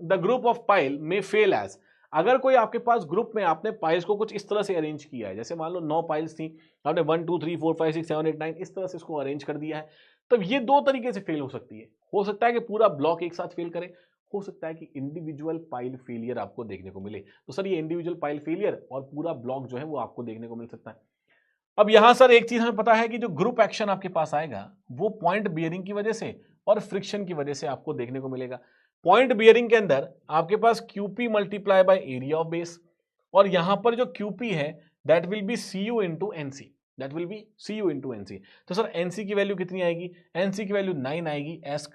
Speaker 1: द ग्रुप ऑफ पाइल में फेल एज, अगर कोई आपके पास ग्रुप में आपने पाइल्स को कुछ इस तरह से अरेंज किया है, जैसे मान लो 9 पाइल्स थी, आपने 1 2 3 4 5 6 7 8 9 इस तरह से इसको अरेंज कर दिया है, तब ये 2 तरीके से फेल हो सकती है। हो सकता है कि पूरा ब्लॉक एक साथ फेल करे, हो सकता है कि इंडिविजुअल पाइल फेलियर आपको देखने को मिले। तो सर ये इंडिविजुअल पाइल फेलियर और पूरा ब्लॉक जो है वो आपको देखने को मिल सकता है। अब यहां सर एक चीज हमें पता है कि जो ग्रुप एक्शन आपके पास आएगा वो पॉइंट बियरिंग की वजह से और फ्रिक्शन की वजह से आपको देखने को मिलेगा। पॉइंट बियरिंग के अंदर आपके पास QP multiply by area of base, और यहां पर जो QP है that will B CU into NC, that will B CU into NC। तो सर NC की वैल्यू कितनी आएगी, NC की वैल्यू 9 आएगी एज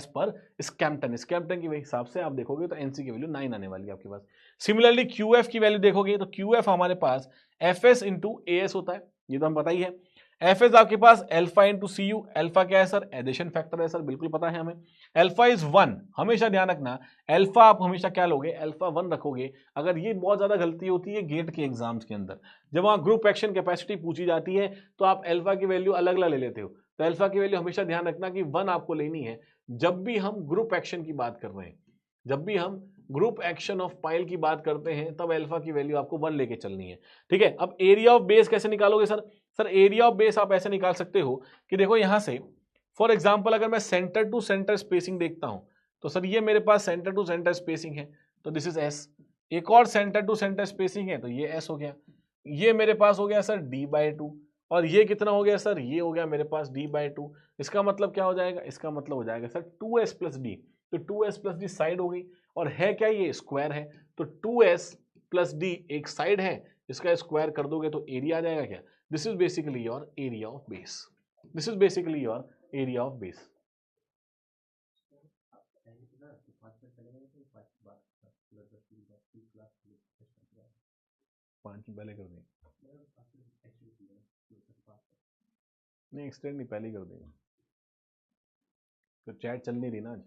Speaker 1: पर स्कैम्पटन के हिसाब से आप देखोगे तो NC की वैल्यू 9 आने वाली है आपके पास। सिमिलरली QF की वैल्यू देखोगे तो QF हमारे पास FS इंटू AS होता है, ये तो हम पता ही है। FS आपके पास अल्फा इंटू CU, अल्फा क्या है सर, एडिशन फैक्टर है सर, बिल्कुल पता है हमें। अल्फा इज 1, हमेशा ध्यान रखना अल्फा आप हमेशा क्या लोगे, अल्फा 1 रखोगे। अगर ये बहुत ज्यादा गलती होती है गेट के एग्जाम्स के अंदर, जब वहां ग्रुप एक्शन कैपेसिटी पूछी जाती है तो आप अल्फा की वैल्यू अलग अलग ले लेते हो। तो अल्फा की वैल्यू हमेशा ध्यान रखना कि 1 आपको लेनी है जब भी हम ग्रुप एक्शन की बात कर रहे हैं, जब भी हम ग्रुप एक्शन ऑफ पाइल की बात करते हैं तब अल्फा की वैल्यू आपको 1 लेके चलनी है, ठीक है। अब एरिया ऑफ बेस कैसे निकालोगे sir, sir area of base आप ऐसे निकाल सकते हो कि देखो यहां से फॉर एग्जांपल अगर मैं सेंटर टू सेंटर स्पेसिंग देखता हूं तो सर ये मेरे पास सेंटर टू सेंटर स्पेसिंग है तो दिस इज S, एक और सेंटर टू सेंटर स्पेसिंग है तो ये S हो गया, ये मेरे पास हो गया सर D/2, और ये कितना हो गया सर, ये हो गया मेरे पास D/2। इसका मतलब क्या हो जाएगा, इसका मतलब हो जाएगा सर 2S प्लस D, तो 2S प्लस डी साइड हो गई, और है क्या ये स्क्वायर है, तो 2S प्लस D एक साइड है, इसका स्क्वायर कर दोगे तो एरिया आ जाएगा क्या, this is basically your area of base, this is basically your area of base. पहले कर देंगे, नहीं एक्सटेंड नहीं पहले कर देंगे, तो चैट चल नहीं रही ना आज,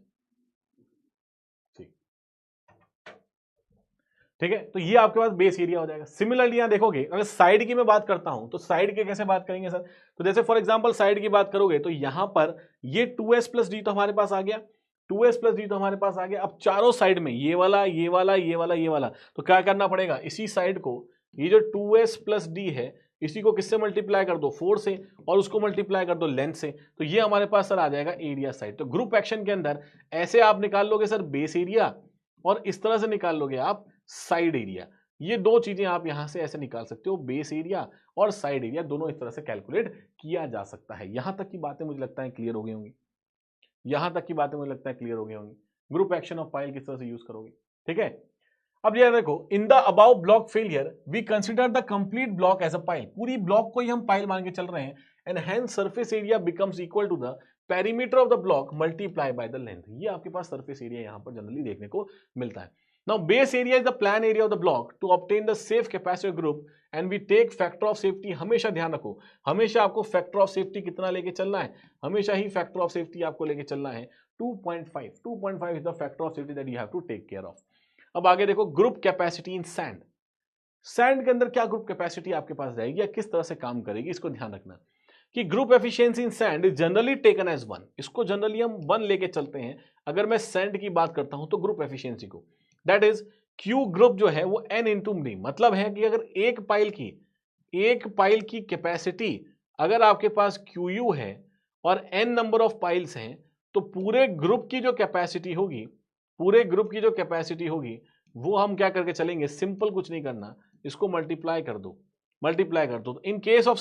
Speaker 1: ठीक है। तो ये आपके पास बेस एरिया हो जाएगा। सिमिलरली यहां देखोगे अगर साइड की मैं बात करता हूं तो साइड के कैसे बात करेंगे सर, तो जैसे फॉर एग्जांपल साइड की बात करोगे तो यहां पर ये 2S प्लस डी तो हमारे पास आ गया, 2S प्लस डी तो हमारे पास आ गया। अब चारों साइड में ये वाला ये वाला ये वाला ये वाला, तो क्या करना पड़ेगा, इसी साइड को ये जो 2S प्लस डी है इसी को किससे मल्टीप्लाई कर दो, 4 से, और उसको मल्टीप्लाई कर दो लेंथ से, तो ये हमारे पास सर आ जाएगा एरिया साइड। तो ग्रुप एक्शन के अंदर ऐसे आप निकाल लोगे सर बेस एरिया, और इस तरह से निकाल लोगे आप साइड एरिया। ये दो चीजें आप यहां से ऐसे निकाल सकते हो, बेस एरिया और साइड एरिया दोनों इस तरह से कैलकुलेट किया जा सकता है। यहां तक की बातें मुझे लगता है क्लियर हो गई होंगी, यहां तक की बातें मुझे लगता है क्लियर हो गई होंगी। ग्रुप एक्शन ऑफ पाइल किस तरह से यूज करोगे, ठीक है। अब ये देखो, in the above block failure we consider the complete block as a pile, पूरी ब्लॉक को ही हम पाइल मान के चल रहे हैं, and hence surface area becomes equal to the perimeter of the block multiply by the length. ये आपके पास सरफेस एरिया यहाँ पर जनरली देखने को मिलता है। Now base area is the plan area of the block to obtain the safe capacitor group and we take factor of safety. हमेशा ध्यान रखो, हमेशा आपको फैक्टर ऑफ सेफ्टी कितना लेके चलना है, हमेशा ही फैक्टर ऑफ सेफ्टी आपको लेके चलना है 2.5। 2.5 is the factor of safety that you have to take care of. अब आगे देखो, group capacity in sand. Sand के अंदर क्या ग्रुप कैपेसिटी आपके पास रहेगी या किस तरह से काम करेगी, इसको ध्यान रखना कि group efficiency in sand is generally taken as 1। इसको जनरली हम 1 लेके चलते हैं। अगर मैं सैंड की बात करता हूं तो ग्रुप एफिशिएंसी को, दैट इज क्यू ग्रुप जो है वो n इंटू डी। मतलब है कि अगर एक पाइल की कैपेसिटी अगर आपके पास QU है और n नंबर ऑफ पाइल्स हैं, तो पूरे ग्रुप की जो कैपेसिटी होगी वो हम क्या करके चलेंगे, सिंपल कुछ नहीं करना, इसको मल्टीप्लाई कर दो। तो इन case of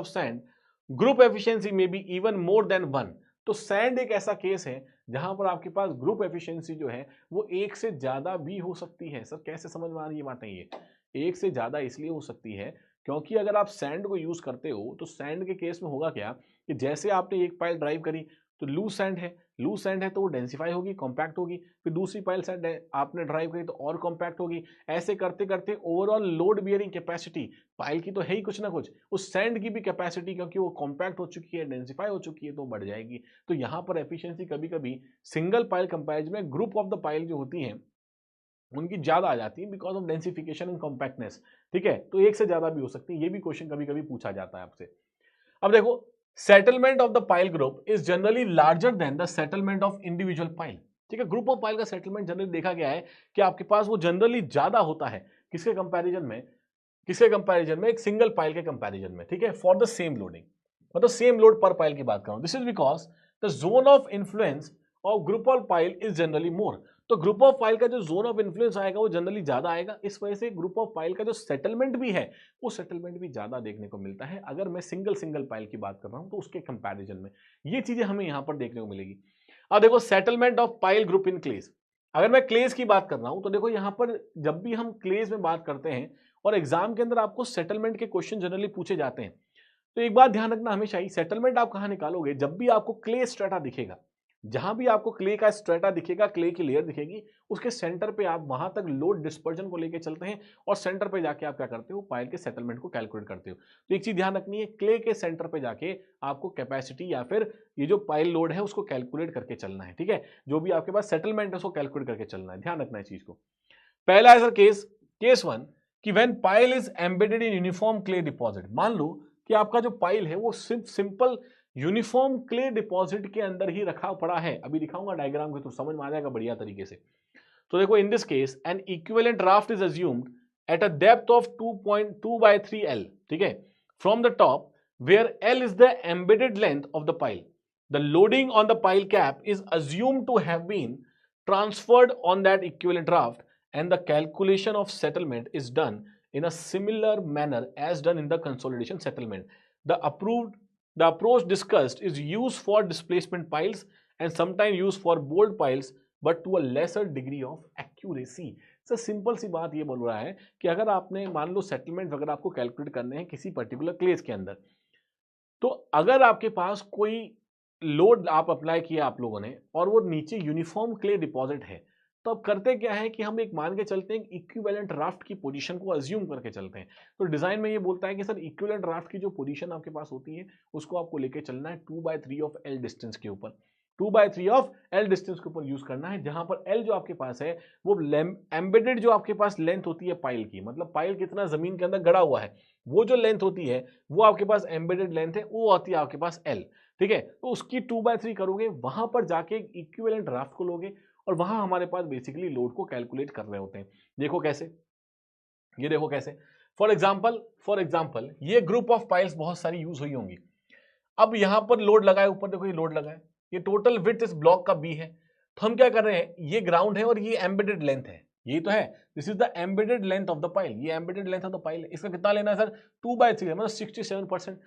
Speaker 1: sand group efficiency में बी इवन मोर देन 1। तो सैंड एक ऐसा केस है जहां पर आपके पास ग्रुप एफिशिएंसी जो है वो 1 से ज्यादा भी हो सकती है। सर कैसे समझ में आ रही है बातें, ये 1 से ज्यादा इसलिए हो सकती है क्योंकि अगर आप सैंड को यूज करते हो तो सैंड के केस में होगा क्या कि जैसे आपने एक पाइल ड्राइव करी तो लूज सैंड है तो वो डेंसिफाई होगी, कॉम्पैक्ट होगी, फिर दूसरी पाइल सैंड आपने ड्राइव करी तो और कॉम्पैक्ट होगी। ऐसे करते करते overall load bearing capacity pile की तो है ही कुछ ना कुछ, उस सैंड की भी कैपेसिटी क्योंकि वो कॉम्पैक्ट हो चुकी है, डेंसिफाई हो चुकी है, तो बढ़ जाएगी। तो यहाँ पर एफिशिएंसी कभी कभी सिंगल पाइल कंपैरिजन में ग्रुप ऑफ द पाइल जो होती हैं उनकी ज्यादा आ जाती है because of densification and compactness. ठीक है, तो 1 से ज्यादा भी हो सकती है, ये भी क्वेश्चन कभी कभी पूछा जाता है आपसे। अब देखो, settlement of the pile group is generally larger than the settlement of individual pile. ठीक है, ग्रुप ऑफ पाइल का सेटलमेंट जनरली देखा गया है कि आपके पास वो जनरली ज्यादा होता है किसके कंपैरिजन में, एक सिंगल पाइल के कंपैरिजन में। ठीक है, फॉर द सेम लोडिंग, मतलब सेम लोड पर पाइल की बात करूं, this is because the zone of influence of group of pile is generally more. तो ग्रुप ऑफ पाइल का जो जोन ऑफ इन्फ्लुएंस आएगा वो जनरली ज्यादा आएगा, इस वजह से ग्रुप ऑफ पाइल का जो सेटलमेंट भी है वो सेटलमेंट भी ज्यादा देखने को मिलता है अगर मैं सिंगल पाइल की बात कर रहा हूं तो उसके कंपैरिजन में। ये चीजें हमें यहां पर देखने को मिलेगी। अब देखो, settlement of pile group in clays. अगर मैं क्लेस की बात कर रहा हूं तो देखो यहां पर जब भी हम क्लेस में बात करते हैं और एग्जाम के अंदर आपको सेटलमेंट के क्वेश्चन जनरली पूछे जाते हैं, तो एक बात ध्यान रखना हमेशा ही, सेटलमेंट आप कहां निकालोगे, जब भी आपको क्ले स्ट्रेटा दिखेगा, जहां भी आपको क्ले का स्ट्रेटा दिखेगा, क्ले की लेयर दिखेगी, उसके सेंटर पे आप वहां तक लोड डिस्पर्जन को लेके चलते हैं और सेंटर पे जाके आप क्या करते हो, पाइल के सेटलमेंट को कैलकुलेट करते हो। तो एक चीज ध्यान रखनी है, क्ले के सेंटर पे जाके आपको कैपेसिटी या फिर ये जो पाइल लोड है उसको कैलकुलेट करके चलना है। ठीक है, जो भी आपके पास सेटलमेंट है उसको कैलकुलेट करके चलना है, ध्यान रखना है इस चीज को। पहला है सर केस 1 कि when pile is embedded in uniform clay deposit. मान लो कि आपका जो पाइल है वो सिंपल यूनिफॉर्म क्ले डिपॉजिट के अंदर ही रखा पड़ा है। अभी दिखाऊंगा डायग्राम के तो समझ में आ जाएगा बढ़िया तरीके से। तो देखो, in this case an equivalent draft is assumed at a depth of 2.2/3 L। ठीक है, from the top where L is the embedded length of the pile, the loading on the pile cap is assumed to have been transferred on that equivalent draft and the calculation of settlement is done in a similar manner as done in the consolidation settlement. The approach discussed is used for displacement piles and sometimes used for bold piles, but to a lesser degree of accuracy. Sir simple सी बात ये बोल रहा है कि अगर आपने मान लो सेटलमेंट अगर आपको कैलकुलेट करने हैं किसी पर्टिकुलर क्लेस के अंदर, तो अगर आपके पास कोई लोड आप अप्लाई किया आप लोगों ने और वो नीचे यूनिफॉर्म क्ले डिपॉजिट है, तो अब करते क्या है कि हम एक मान के चलते हैं इक्विवेलेंट ड्राफ्ट की पोजीशन को अज्यूम करके चलते हैं। तो डिजाइन में ये बोलता है कि सर इक्विवेलेंट ड्राफ्ट की जो पोजीशन आपके पास होती है उसको आपको लेके चलना है 2/3 ऑफ L डिस्टेंस के ऊपर, 2/3 ऑफ L डिस्टेंस के ऊपर यूज करना है, जहां पर L जो आपके पास है वो एम्बेडेड जो आपके पास लेंथ होती है पाइल की, मतलब पाइल कितना जमीन के अंदर गड़ा हुआ है वो जो लेंथ होती है वो आपके पास एम्बेडेड लेंथ है, वो आती है आपके पास L। ठीक है, तो उसकी 2/3 करोगे, वहां पर जाके इक्विवेलेंट ड्राफ्ट को लोगे और वहां हमारे पास बेसिकली लोड को कैलकुलेट कर रहे होते हैं। देखो कैसे, ये देखो कैसे, फॉर एग्जांपल ये ग्रुप ऑफ पाइल्स बहुत सारी यूज हुई होंगी। अब यहां पर लोड लगाए, ऊपर देखो ये लोड लगाए, ये टोटल विड्थ इस ब्लॉक का B है। तो हम क्या कर रहे हैं, ये ग्राउंड है और ये एम्बेडेड लेंथ है, ये तो है, this is the embedded length of the pile, ये embedded length of the pile. इसका कितना लेना है सर, 2/3, मतलब 67%।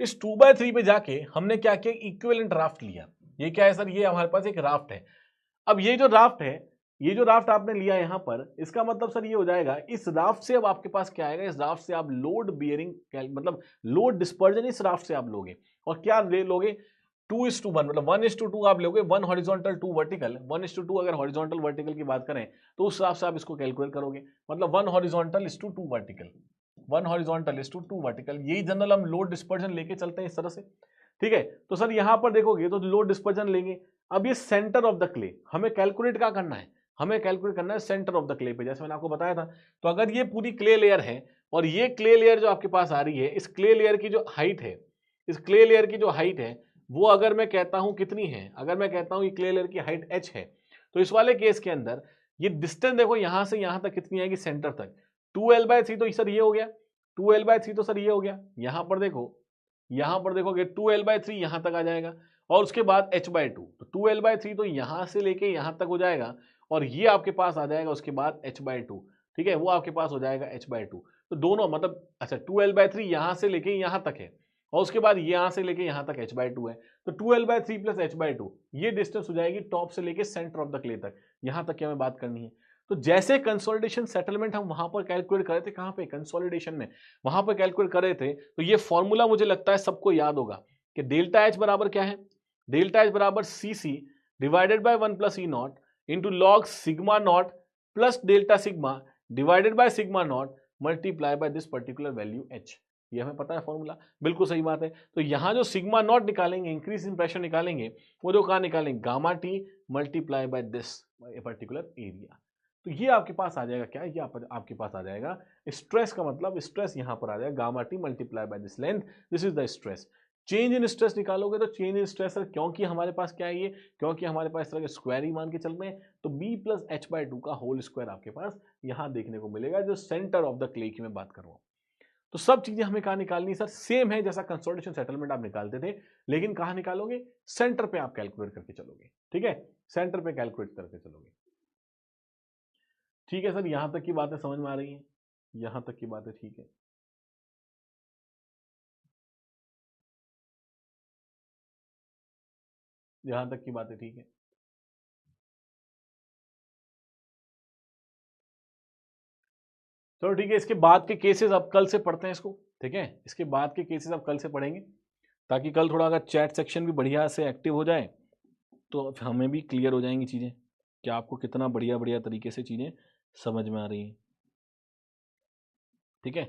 Speaker 1: इस 2/3 पे जाके हमने क्या किया, इक्विवेलेंट ड्राफ्ट लिया। ये क्या है सर, ये हमारे पास एक राफ्ट है। अब ये जो राफ्ट है, ये जो राफ्ट आपने लिया यहां पर, इसका मतलब सर ये हो जाएगा, इस राफ्ट से अब आपके पास क्या आएगा, इस राफ्ट से आप लोड बियरिंग मतलब लोड डिस्पर्जन इस राफ्ट से आप लोगे, और क्या ले लोगे, 2:1, मतलब 1:2 आप लोगे, 1 हॉरिजॉन्टल 2 वर्टिकल, 1:2 अगर हॉरिजॉन्टल वर्टिकल की बात करें तो उस हिसाब से आप इसको कैलकुलेट करोगे, मतलब 1 horizontal is to 2 vertical, 1 horizontal is to 2 vertical. यही जनरल हम लोड डिस्पर्जन लेके चलते हैं इस तरह से, ठीक है। तो सर यहां पर देखोगे तो लोड डिस्पर्जन लेंगे। अब ये सेंटर ऑफ द क्ले हमें कैलकुलेट क्या करना है, हमें कैलकुलेट करना है सेंटर ऑफ द क्ले पे, जैसे मैंने आपको बताया था। तो अगर ये पूरी क्ले लेयर है और ये क्ले लेयर जो आपके पास आ रही है, इस क्ले लेयर की जो हाइट है, इस क्ले लेयर की जो हाइट है वो अगर मैं कहता हूं कितनी है, अगर मैं कहता हूं ये क्ले लेयर की हाइट h है, तो इस वाले केस के अंदर ये डिस्टेंस देखो यहां से यहां तक कितनी आएगी, सेंटर तक 2l/3, तो सर ये हो गया 2l/3, तो सर ये हो गया। यहां पर देखोगे 2l/3 यहां तक आ जाएगा, और उसके बाद h/2, तो 2l/3 तो यहां से लेके यहां तक हो जाएगा, और ये आपके पास आ जाएगा उसके बाद h/2, ठीक है, वो आपके पास हो जाएगा h/2। तो दोनों मतलब अच्छा 2l/3 यहां से लेके यहां तक है, और उसके बाद यहां से लेके यहां तक h/2 है, तो 2l/3 प्लस h/2 ये डिस्टेंस हो जाएगी टॉप से लेके सेंटर ऑफ द क्ले तक, यहां तक की हमें बात करनी है। तो जैसे कंसोलिडेशन सेटलमेंट हम वहां पर कैलकुलेट कर रहे थे, कहां पे कंसोलिडेशन में, वहां पर कैलकुलेट कर रहे थे, तो ये फॉर्मूला मुझे लगता है सबको याद होगा कि डेल्टा एच बराबर क्या है, डेल्टा एच बराबर C divided by 1 plus E naught into log sigma naught plus delta sigma divided by sigma naught multiply by this particular value H. ये हमें पता है फॉर्मूला, बिल्कुल सही बात है। तो यहां जो सिग्मा नॉट निकालेंगे, इंक्रीज इन प्रेशर निकालेंगे, वो जो कहां निकालेंगे, gamma T multiply by this particular area. तो ये आपके पास आ जाएगा क्या, ये आपके पास आ जाएगा स्ट्रेस का मतलब, स्ट्रेस यहां पर आ जाएगा gamma T multiply by this length, this is the stress. Change in stress निकालोगे तो चेंज इन स्ट्रेस क्योंकि हमारे पास क्या है ये, क्योंकि हमारे पास इस तरह के स्क्वायर ही मान के चल रहे हैं, तो b प्लस h/2 का होल स्क्वायर आपके पास यहां देखने को मिलेगा, जो सेंटर ऑफ द क्ले की मैं बात कर रहा हूं। तो सब चीजें हमें कहां निकालनी सर, सेम है जैसा कंसोलिडेशन सेटलमेंट आप निकालते थे, लेकिन कहां निकालोगे, सेंटर पे आप कैलकुलेट करके चलोगे, ठीक है, सेंटर पे कैलकुलेट करके चलोगे। ठीक है सर, यहां तक की बातें समझ में आ रही हैं, यहां तक की बातें ठीक है। यहां तक की बातें ठीक है। चलो ठीक है, इसके बाद के केसेस अब कल से पढ़ते हैं इसको, ठीक है, इसके बाद के केसेस अब कल से पढ़ेंगे, ताकि कल थोड़ा अगर चैट सेक्शन भी बढ़िया से एक्टिव हो जाए तो हमें भी क्लियर हो जाएंगी चीज़ें कि आपको कितना बढ़िया बढ़िया तरीके से चीज़ें समझ में आ रही हैं, ठीक है।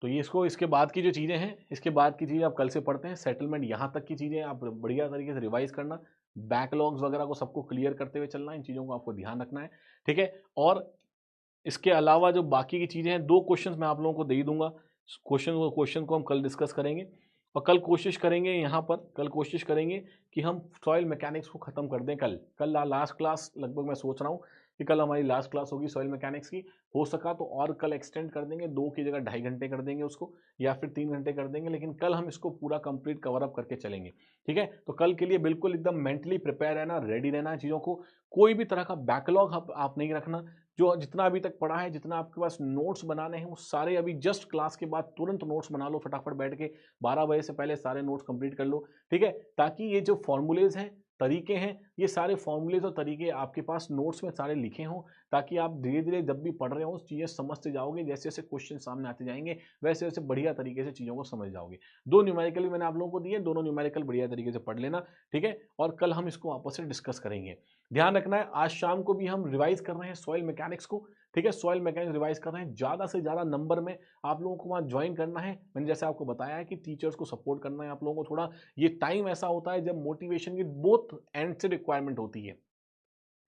Speaker 1: तो ये इसको इसके बाद की जो चीज़ें हैं, इसके बाद की चीज़ें आप कल से पढ़ते हैं। सेटलमेंट यहाँ तक की चीज़ें आप बढ़िया तरीके से रिवाइज करना, बैकलॉग्स वगैरह को सबको क्लियर करते हुए चलना, इन चीज़ों को आपको ध्यान रखना है, ठीक है। और इसके अलावा जो बाकी की चीज़ें हैं, 2 क्वेश्चंस मैं आप लोगों को दे ही दूंगा, क्वेश्चन को हम कल डिस्कस करेंगे, और कल कोशिश करेंगे यहाँ पर, कल कोशिश करेंगे कि हम सॉइल मैकेनिक्स को ख़त्म कर दें। कल लास्ट क्लास लगभग मैं सोच रहा हूँ कि कल हमारी लास्ट क्लास होगी सॉइल मैकेनिक्स की, हो सका तो और कल एक्सटेंड कर देंगे, 2 की जगह 2.5 घंटे कर देंगे उसको, या फिर 3 घंटे कर देंगे, लेकिन कल हम इसको पूरा कंप्लीट कवर अप करके चलेंगे, ठीक है। तो कल के लिए बिल्कुल एकदम मेंटली प्रिपेयर रहना, रेडी रहना है चीज़ों को, कोई भी तरह का बैकलॉग आप नहीं रखना। जो जितना अभी तक पढ़ा है, जितना आपके पास नोट्स बनाने हैं, वो सारे अभी जस्ट क्लास के बाद तुरंत नोट्स बना लो, फटाफट बैठ के 12 बजे से पहले सारे नोट्स कंप्लीट कर लो, ठीक है, ताकि ये जो फॉर्मूलेज हैं, तरीके हैं, ये सारे फॉर्मूलेज और तरीके आपके पास नोट्स में सारे लिखे हों, ताकि आप धीरे धीरे जब भी पढ़ रहे हो चीज़ें समझते जाओगे, जैसे जैसे क्वेश्चन सामने आते जाएंगे वैसे वैसे बढ़िया तरीके से चीज़ों को समझ जाओगे। 2 न्यूमेरिकल भी मैंने आप लोगों को दिए, दोनों न्यूमेरिकल बढ़िया तरीके से पढ़ लेना, ठीक है, और कल हम इसको आपस से डिस्कस करेंगे। ध्यान रखना है, आज शाम को भी हम रिवाइज कर रहे हैं सॉइल मैकेनिक्स को, ठीक है, सॉइल मैकेनिक्स रिवाइज कर रहे हैं, ज़्यादा से ज़्यादा नंबर में आप लोगों को वहाँ ज्वाइन करना है। मैंने जैसे आपको बताया है कि टीचर्स को सपोर्ट करना है आप लोगों को थोड़ा, ये टाइम ऐसा होता है जब मोटिवेशन की बोथ एंड से रिक्वायरमेंट होती है।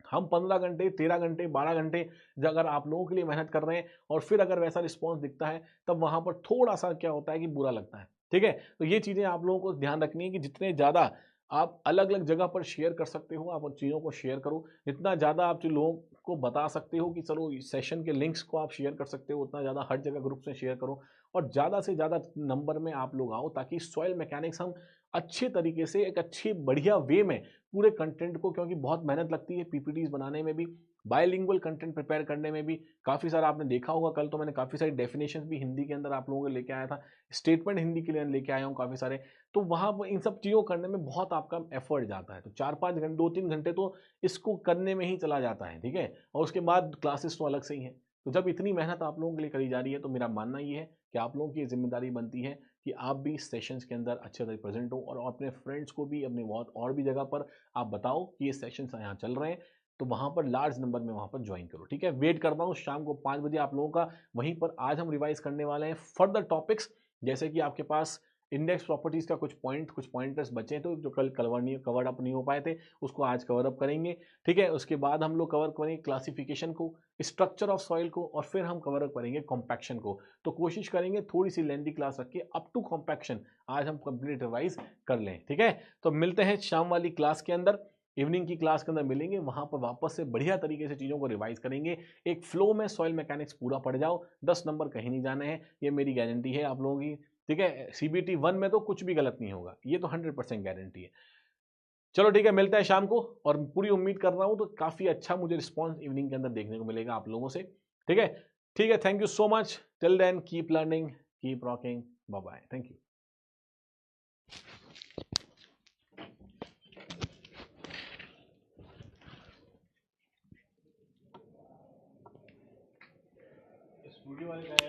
Speaker 1: हम 15 घंटे 13 घंटे 12 घंटे अगर आप लोगों के लिए मेहनत कर रहे हैं, और फिर अगर वैसा रिस्पॉन्स दिखता है, तब वहाँ पर थोड़ा सा क्या होता है कि बुरा लगता है, ठीक है। तो ये चीज़ें आप लोगों को ध्यान रखनी है कि जितने ज़्यादा आप अलग अलग जगह पर शेयर कर सकते हो, आप उन चीज़ों को शेयर करो, जितना ज़्यादा आप जो लोगों को बता सकते हो कि चलो सेशन के लिंक्स को आप शेयर कर सकते हो, उतना ज़्यादा हर जगह ग्रुप में शेयर करो, और ज़्यादा से ज़्यादा नंबर में आप लोग आओ, ताकि सॉइल मैकेनिक्स हम अच्छे तरीके से एक अच्छी बढ़िया वे में पूरे कंटेंट को, क्योंकि बहुत मेहनत लगती है पीपीटीज बनाने में भी, बायलिंगुअल कंटेंट प्रिपेयर करने में भी, काफ़ी सारा आपने देखा होगा, कल तो मैंने काफ़ी सारी डेफिनेशंस भी हिंदी के अंदर आप लोगों को लेके आया था, स्टेटमेंट हिंदी के लिए लेके आया हूँ काफ़ी सारे, तो वहाँ पर इन सब चीज़ों करने में बहुत आपका एफर्ट जाता है, तो 4-5 घंटे 2-3 घंटे तो इसको करने में ही चला जाता है, ठीक है, और उसके बाद क्लासेस तो अलग से ही हैं। तो जब इतनी मेहनत आप लोगों के लिए करी जा रही है तो मेरा मानना ये है कि आप लोगों की जिम्मेदारी बनती है कि आप भी इस सेशंस के अंदर अच्छे तरह प्रेजेंट हो और अपने फ्रेंड्स को भी अपने बहुत और भी जगह पर आप बताओ कि ये सेशंस यहाँ चल रहे हैं, तो वहाँ पर लार्ज नंबर में वहाँ पर ज्वाइन करो। ठीक है, वेट करता हूँ शाम को 5 बजे आप लोगों का। वहीं पर आज हम रिवाइज करने वाले हैं फर्दर टॉपिक्स, जैसे कि आपके पास इंडेक्स प्रॉपर्टीज का कुछ पॉइंटर्स बचे हैं तो जो कल कवर अप नहीं हो पाए थे उसको आज कवर अप करेंगे। ठीक है, उसके बाद हम लोग कवर करेंगे क्लासिफिकेशन को, स्ट्रक्चर ऑफ सॉइल को, और फिर हम कवर अप करेंगे कॉम्पैक्शन को। तो कोशिश करेंगे थोड़ी सी लेंथी क्लास रख के अप टू कॉम्पैक्शन आज हम कंप्लीट रिवाइज कर लें। ठीक है, तो मिलते हैं शाम वाली क्लास के अंदर, इवनिंग की क्लास के अंदर मिलेंगे, वहां पर वापस से बढ़िया तरीके से चीज़ों को रिवाइज करेंगे। एक फ्लो में सॉइल मैकेनिक्स पूरा पढ़ जाओ, 10 नंबर कहीं नहीं जाने हैं, ये मेरी गारंटी है आप लोगों की। ठीक है, सीबीटी 1 में तो कुछ भी गलत नहीं होगा, ये तो 100% गारंटी है। चलो ठीक है, मिलता है शाम को, और पूरी उम्मीद कर रहा हूं तो काफ़ी अच्छा मुझे रिस्पॉन्स इवनिंग के अंदर देखने को मिलेगा आप लोगों से। ठीक है, ठीक है, thank you so much. Till then keep learning, keep rocking, bye bye, thank you. Studio वाले